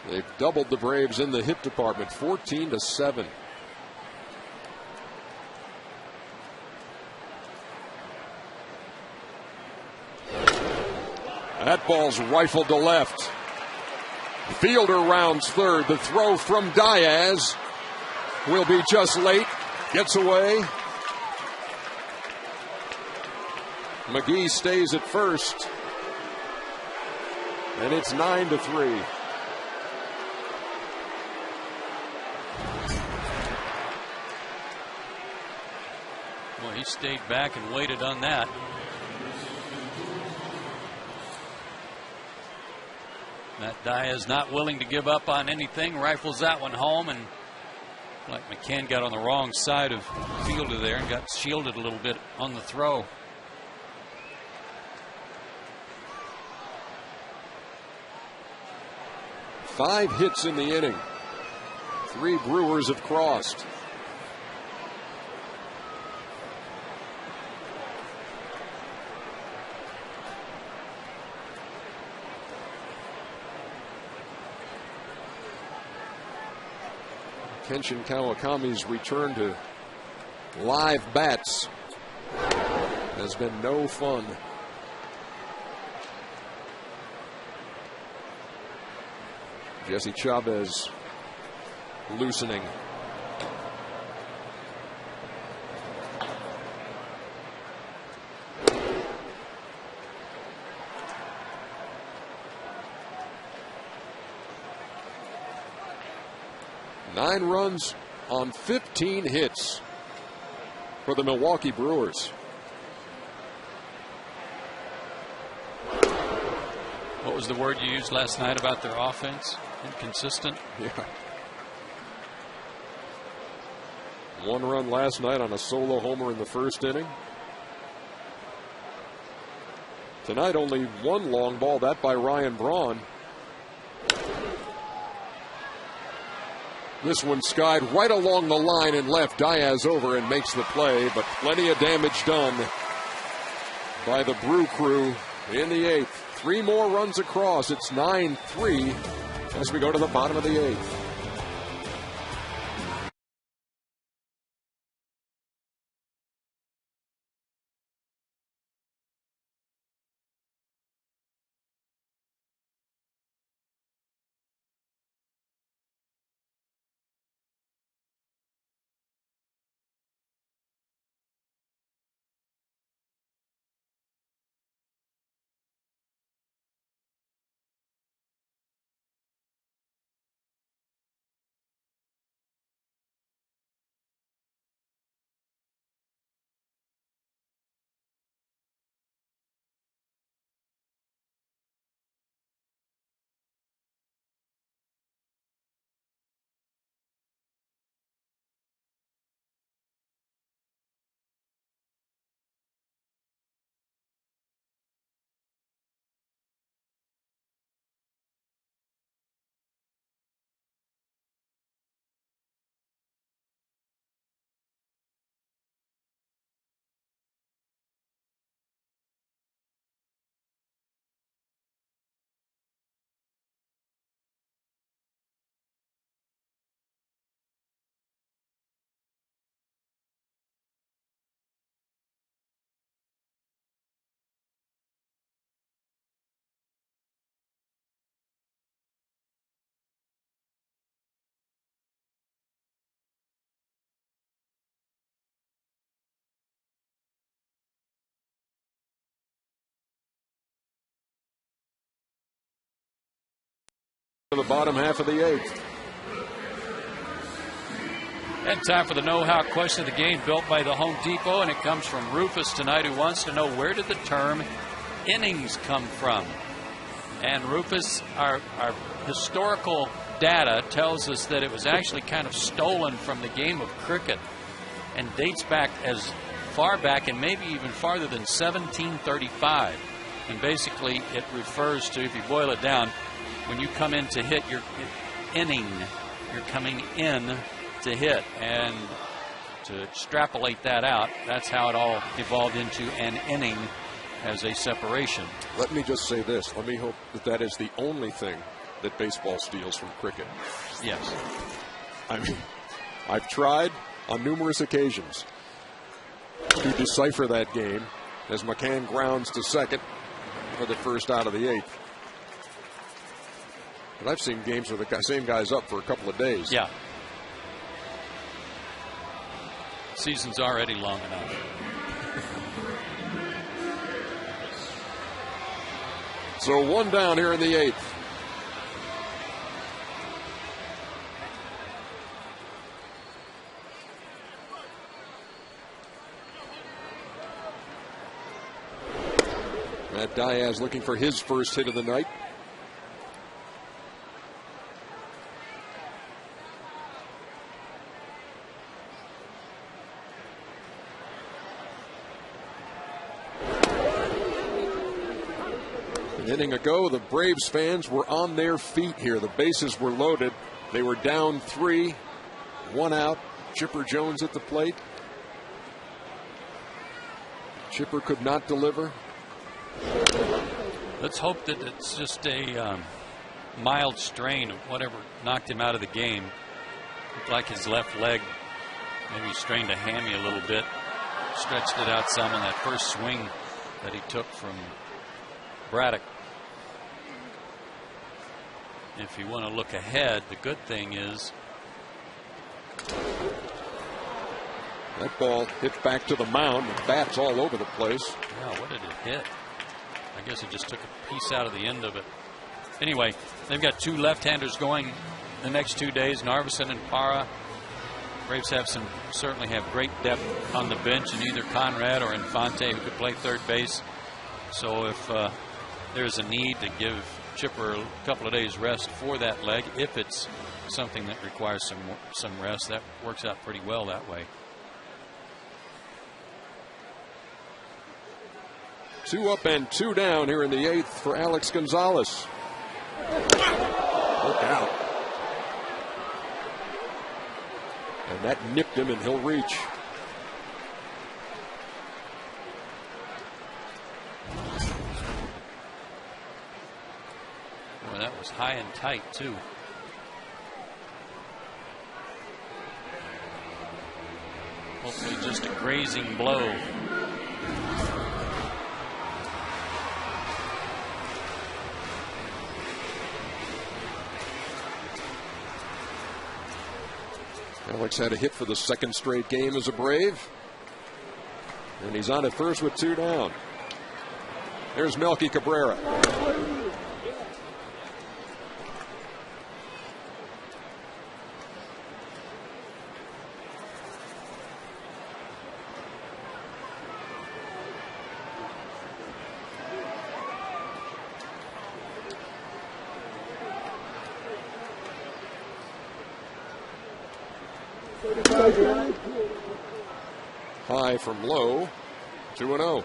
They've doubled the Braves in the hit department, 14-7. That ball's rifled to left. Fielder rounds third. The throw from Diaz will be just late. Gets away. McGee stays at first. And it's 9-3. Well, he stayed back and waited on that. That Diaz not willing to give up on anything, rifles that one home, and like McCann got on the wrong side of the fielder there and got shielded a little bit on the throw. Five hits in the inning. 3 Brewers have crossed. Kenshin Kawakami's return to live bats has been no fun. Jesse Chavez loosening. Nine runs on 15 hits for the Milwaukee Brewers. What was the word you used last night about their offense? Inconsistent? Yeah. 1 run last night on a solo homer in the first inning. Tonight only 1 long ball, that by Ryan Braun. This one skied right along the line and left. Diaz over and makes the play, but plenty of damage done by the Brew Crew in the 8th. 3 more runs across. It's 9-3 as we go to the bottom of the 8th. To the bottom half of the 8th. And time for the know-how question of the game, built by the Home Depot, and it comes from Rufus tonight, who wants to know, where did the term innings come from? And Rufus, our historical data tells us that it was actually kind of stolen from the game of cricket and dates back as far back and maybe even farther than 1735. And basically it refers to, if you boil it down, when you come in to hit your inning, you're coming in to hit. And to extrapolate that out, that's how it all evolved into an inning as a separation. Let me just say this. Let me hope that that is the only thing that baseball steals from cricket. Yes. I mean, I've tried on numerous occasions to decipher that game as McCann grounds to second for the first out of the 8th. But I've seen games where the same guy's up for a couple of days. Yeah. Season's already long enough. So 1 down here in the 8th. Matt Diaz looking for his first hit of the night. An inning ago, the Braves fans were on their feet here. The bases were loaded. They were down 3, 1 out. Chipper Jones at the plate. Chipper could not deliver. Let's hope that it's just a mild strain of whatever knocked him out of the game. Looked like his left leg maybe strained a hammy a little bit. Stretched it out some in that first swing that he took from Braddock. If you want to look ahead, the good thing is that ball hit back to the mound. The bat's all over the place. Yeah, what did it hit? I guess it just took a piece out of the end of it. Anyway, they've got 2 left-handers going the next 2 days, Narveson and Parra. Braves certainly have great depth on the bench in either Conrad or Infante, who could play third base. So if there's a need to give Chipper a couple of days rest for that leg, if it's something that requires some rest, that works out pretty well that way. 2 up and 2 down here in the 8th for Alex Gonzalez. Look out. And that nipped him, and he'll reach. Boy, that was high and tight, too. Hopefully just a grazing blow. Alex had a hit for the 2nd straight game as a Brave. And he's on at first with 2 down. There's Melky Cabrera. High from low, 2-0.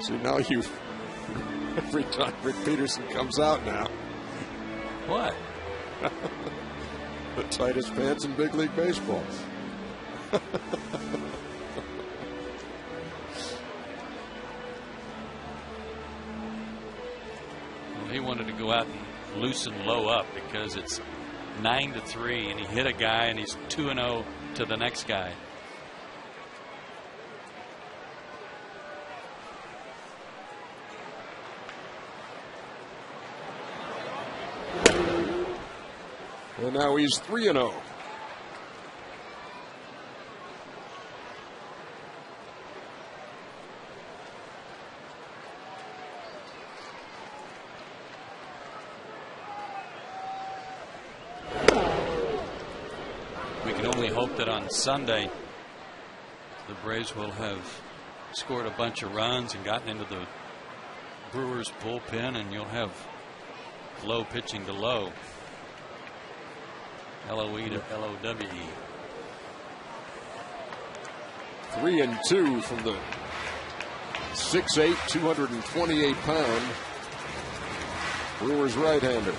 See, now every time Rick Peterson comes out now. What? The tightest pants in big league baseball. He wanted to go out and loosen Lowe up because it's 9-3, and he hit a guy, and he's 2-0 to the next guy. And now he's 3-0. We can only hope that on Sunday the Braves will have scored a bunch of runs and gotten into the Brewers bullpen, and you'll have Lowe pitching to Lowe. LOE to LOWE. 3-2 from the 6'8", 228-pound Brewers right-hander.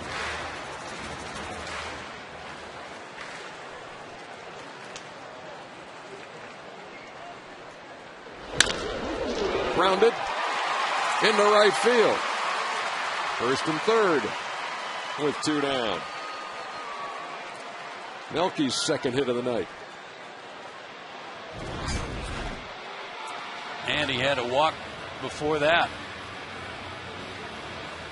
Grounded into right field. First and third with 2 down. Melke's second hit of the night. And he had a walk before that.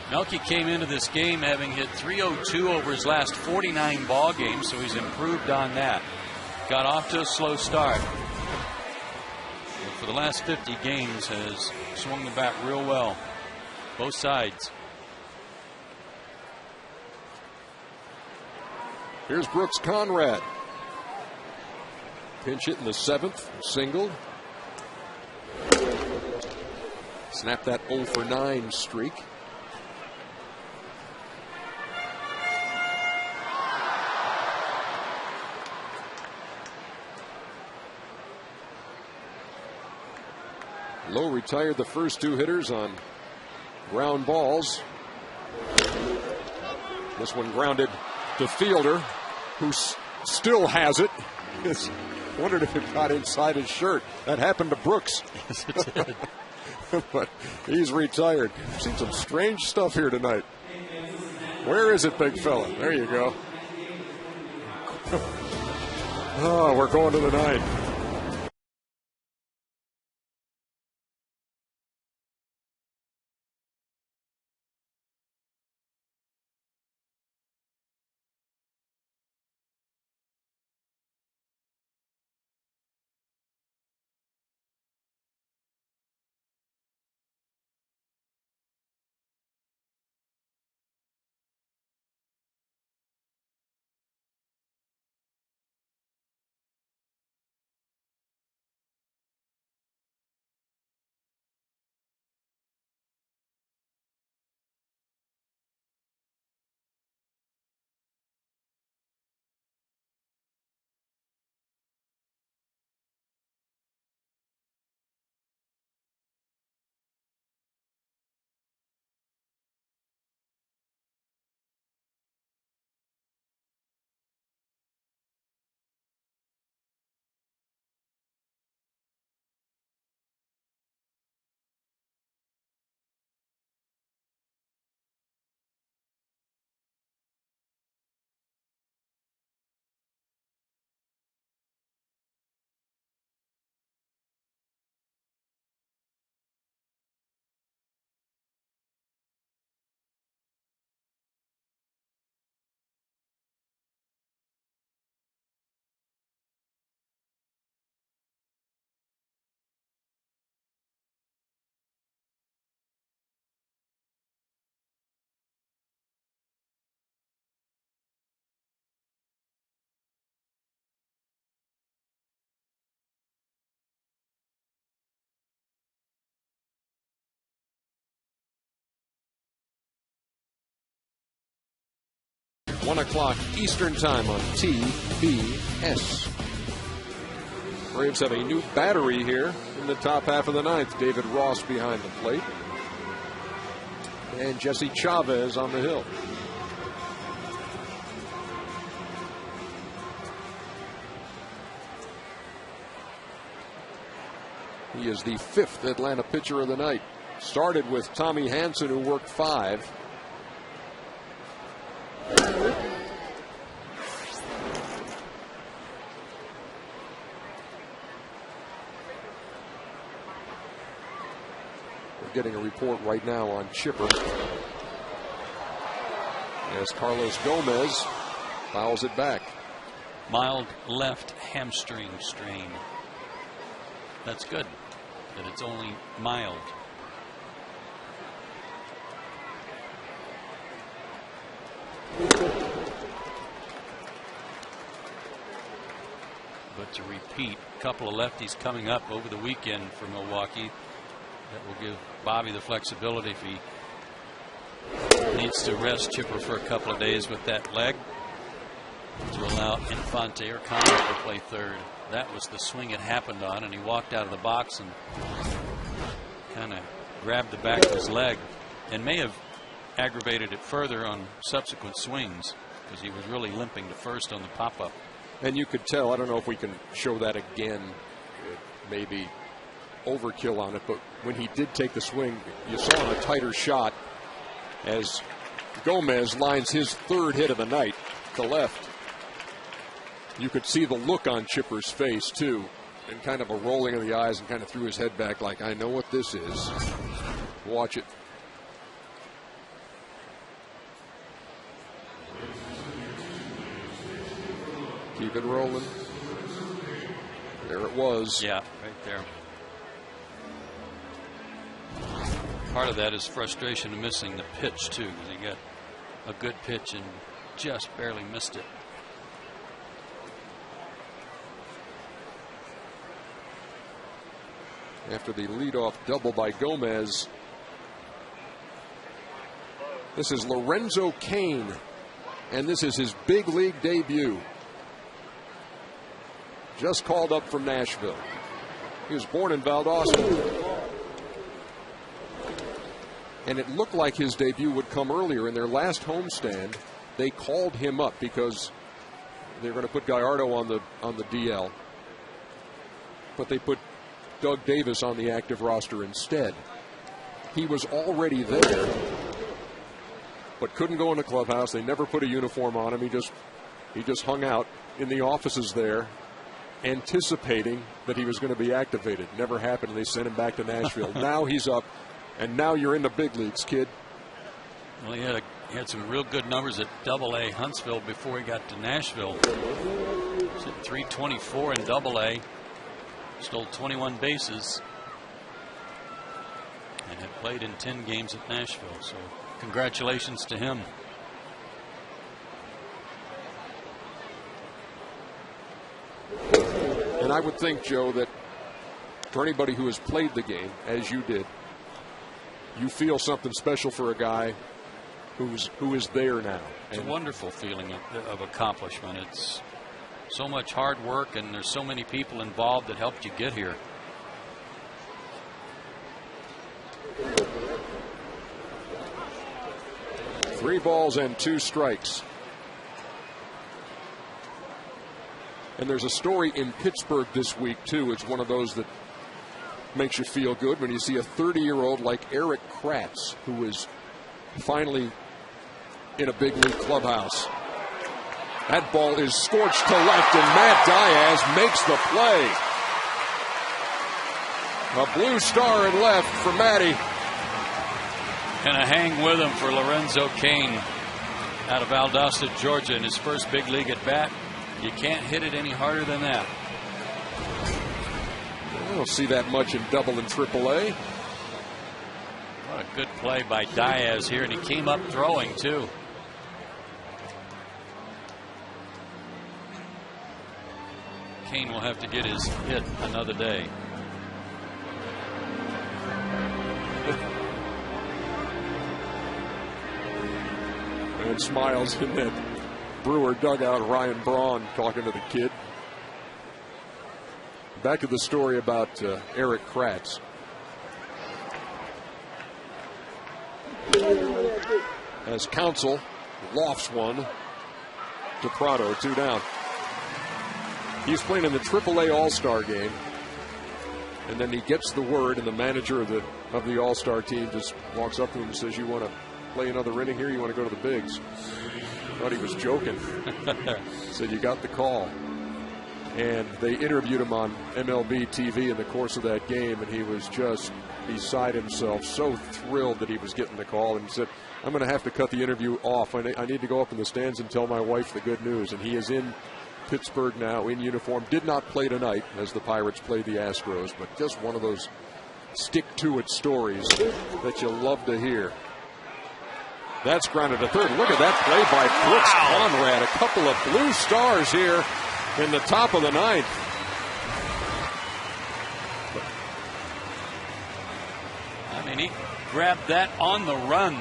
Melke came into this game having hit .302 over his last 49 ball games, so he's improved on that. Got off to a slow start. But for the last 50 games has swung the bat real well. Both sides. Here's Brooks Conrad. Pinch hit in the 7th, single. Snap that 0 for 9 streak. Lowe retired the first 2 hitters on ground balls. This one grounded to Fielder, who still has it. Wondered if it got inside his shirt. That happened to Brooks. Yes, it did. But he's retired. I've seen some strange stuff here tonight. Where is it, big fella? There you go. Oh, we're going to the 9th. .00 Eastern Time on TBS. Braves have a new battery here in the top half of the 9th. David Ross behind the plate. And Jesse Chavez on the hill. He is the 5th Atlanta pitcher of the night. Started with Tommy Hanson, who worked 5. We're getting a report right now on Chipper, as Carlos Gomez fouls it back. Mild left hamstring strain. That's good that it's only mild. But to repeat, a couple of lefties coming up over the weekend for Milwaukee. That will give Bobby the flexibility if he needs to rest Chipper for a couple of days with that leg, to allow Infante or Conrad to play third. That was the swing it happened on, and he walked out of the box and kind of grabbed the back of his leg and may have aggravated it further on subsequent swings, because he was really limping to first on the pop-up. And you could tell, I don't know if we can show that again, maybe overkill on it, but when he did take the swing, you saw on a tighter shot as Gomez lines his third hit of the night to left. You could see the look on Chipper's face too, and kind of a rolling of the eyes, and kind of threw his head back like, I know what this is. Watch it. Keep it rolling. There it was. Yeah, right there. Part of that is frustration of missing the pitch too, because he got a good pitch and just barely missed it. After the leadoff double by Gomez, this is Lorenzo Cain, and this is his big league debut. Just called up from Nashville. He was born in Valdosta. And it looked like his debut would come earlier. In their last homestand, they called him up because they're going to put Gallardo on the DL. But they put Doug Davis on the active roster instead. He was already there, but couldn't go in the clubhouse. They never put a uniform on him. He just hung out in the offices there, anticipating that he was going to be activated. Never happened. They sent him back to Nashville. Now he's up, and now you're in the big leagues, kid. Well, he had some real good numbers at AA Huntsville before he got to Nashville. He's at 324 in AA. Stole 21 bases and had played in 10 games at Nashville. So congratulations to him. And I would think, Joe, that for anybody who has played the game, as you did, you feel something special for a guy who is there now. It's a wonderful feeling of accomplishment. It's so much hard work, and there's so many people involved that helped you get here. Three balls and 2 strikes. And there's a story in Pittsburgh this week, too. It's one of those that makes you feel good when you see a 30-year-old like Eric Kratz, who is finally in a big league clubhouse. That ball is scorched to left, and Matt Diaz makes the play. A blue star in left for Matty. And a hang with him for Lorenzo Cain out of Valdosta, Georgia, in his first big league at bat. You can't hit it any harder than that. I don't see that much in double and triple A. What a good play by Diaz here, and he came up throwing too. Cain will have to get his hit another day. And smiles in that Brewer dugout. Ryan Braun talking to the kid. Back to the story about Eric Kratz. As Counsell lofts one to Prado, 2 down. He's playing in the AAA All-Star game, and then he gets the word, and the manager of the All-Star team just walks up to him and says, "You want to play another inning here? You want to go to the bigs?" Thought he was joking. Said, "You got the call." And they interviewed him on MLB TV in the course of that game, and he was just beside himself, so thrilled that he was getting the call, and said, "I'm going to have to cut the interview off. I need to go up in the stands and tell my wife the good news." And he is in Pittsburgh now in uniform. Did not play tonight as the Pirates played the Astros, but just one of those stick-to-it stories that you love to hear. That's grounded to third. Look at that play by Brooks Conrad. A couple of blue stars here in the top of the ninth. I mean, he grabbed that on the run.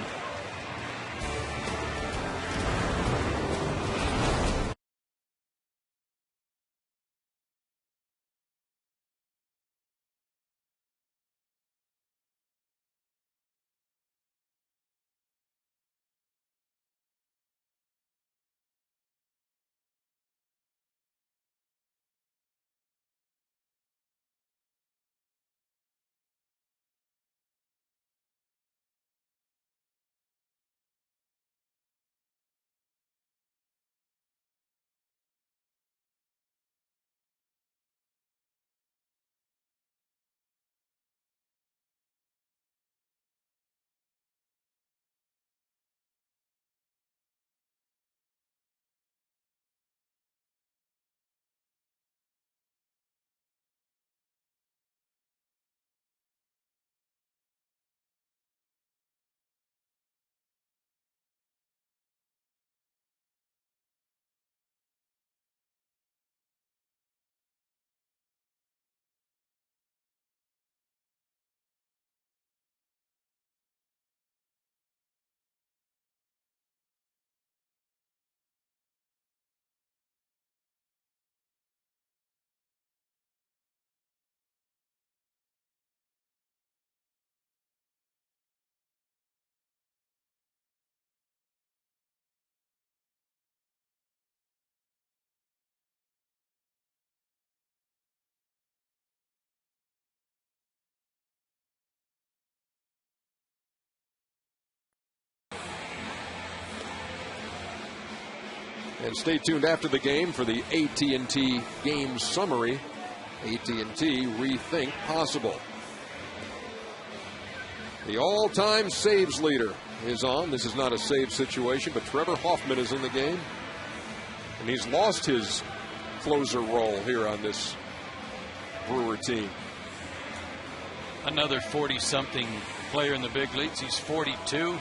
And stay tuned after the game for the AT game summary. AT&T Rethink Possible. The all-time saves leader is on. This is not a save situation, but Trevor Hoffman is in the game. And he's lost his closer role here on this Brewer team. Another 40-something player in the big leagues. He's 42.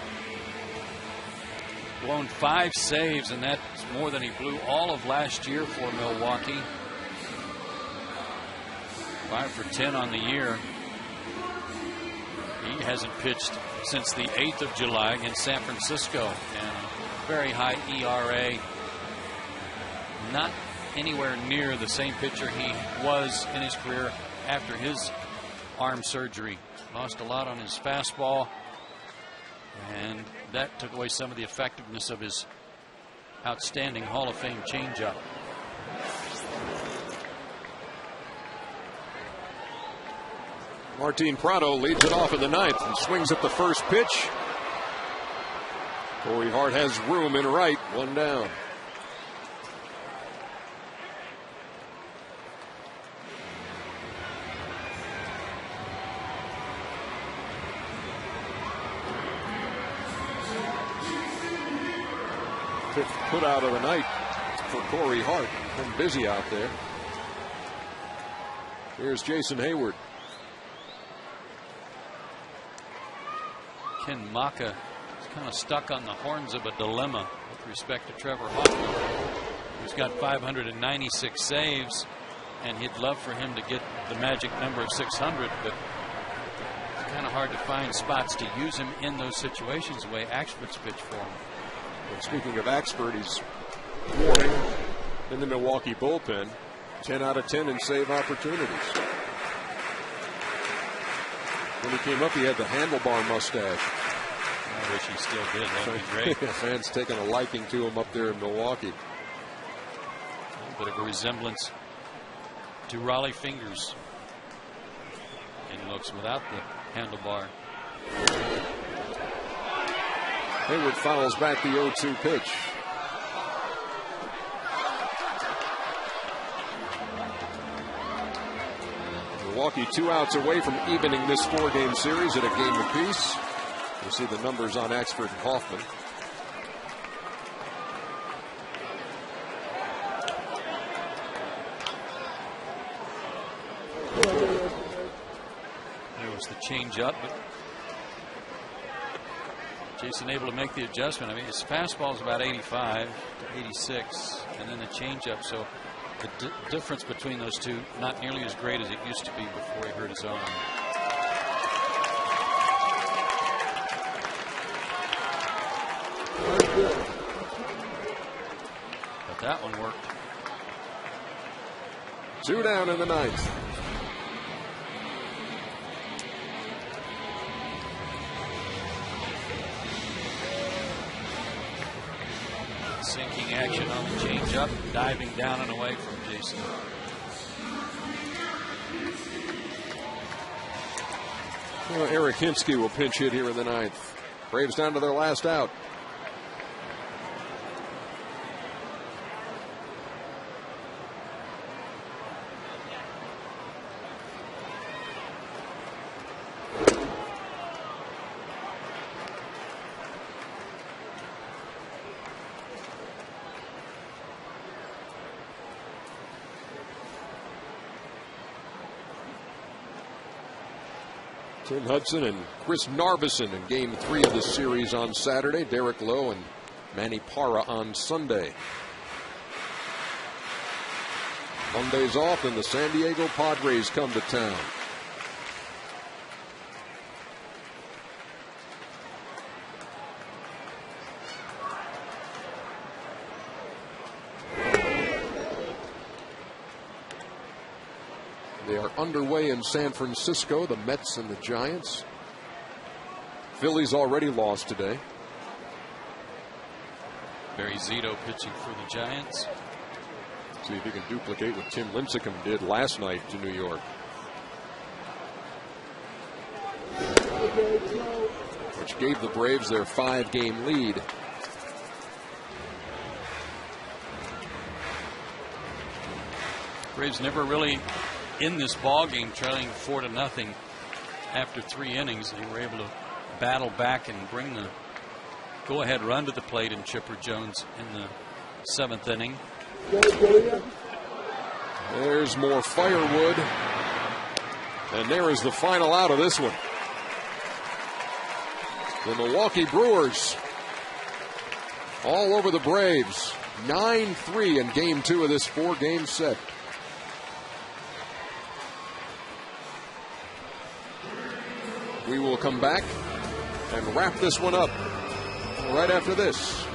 Blown 5 saves, and that's more than he blew all of last year for Milwaukee. 5 for 10 on the year. He hasn't pitched since the 8th of July against San Francisco, and very high ERA. Not anywhere near the same pitcher he was in his career after his arm surgery. Lost a lot on his fastball, and that took away some of the effectiveness of his outstanding Hall of Fame changeup. Martin Prado leads it off in the ninth and swings at the first pitch. Corey Hart has room in right, 1 down. Fifth put out of the night for Corey Hart. Been busy out there. Here's Jason Hayward. Ken Maka is kind of stuck on the horns of a dilemma with respect to Trevor Hoffman, who's got 596 saves, and he'd love for him to get the magic number of 600, but it's kind of hard to find spots to use him in those situations the way Axford's pitched for him. And speaking of Axford, he's warning in the Milwaukee bullpen. 10 out of 10 in save opportunities. When he came up, he had the handlebar mustache. I wish he still did. That would be great. Fans taking a liking to him up there in Milwaukee. A little bit of a resemblance to Raleigh Fingers in looks without the handlebar. Hayward fouls back the 0-2 pitch. Milwaukee 2 outs away from evening this 4-game series at a game apiece. You'll see the numbers on Axford and Hoffman. There was the change-up, but Jason able to make the adjustment. I mean, his fastball is about 85 to 86, and then the change-up. So The difference between those two, not nearly as great as it used to be before he hurt his arm. But that one worked. 2 down in the 9th. Sinking action on the changeup, diving down and away from Jason. Well, Eric Hinsky will pinch hit here in the 9th. Braves down to their last out. Tim Hudson and Chris Narveson in Game 3 of this series on Saturday. Derek Lowe and Manny Parra on Sunday. Monday's off and the San Diego Padres come to town. They are underway in San Francisco, the Mets and the Giants. Phillies already lost today. Barry Zito pitching for the Giants. See if he can duplicate what Tim Lincecum did last night to New York, which gave the Braves their 5-game lead. Braves never really in this ball game, trailing 4-0 after 3 innings. They were able to battle back and bring the go-ahead run to the plate in Chipper Jones in the 7th inning. There's more firewood, and there is the final out of this one. The Milwaukee Brewers all over the Braves. 9-3 in Game 2 of this 4-game set. We will come back and wrap this one up right after this.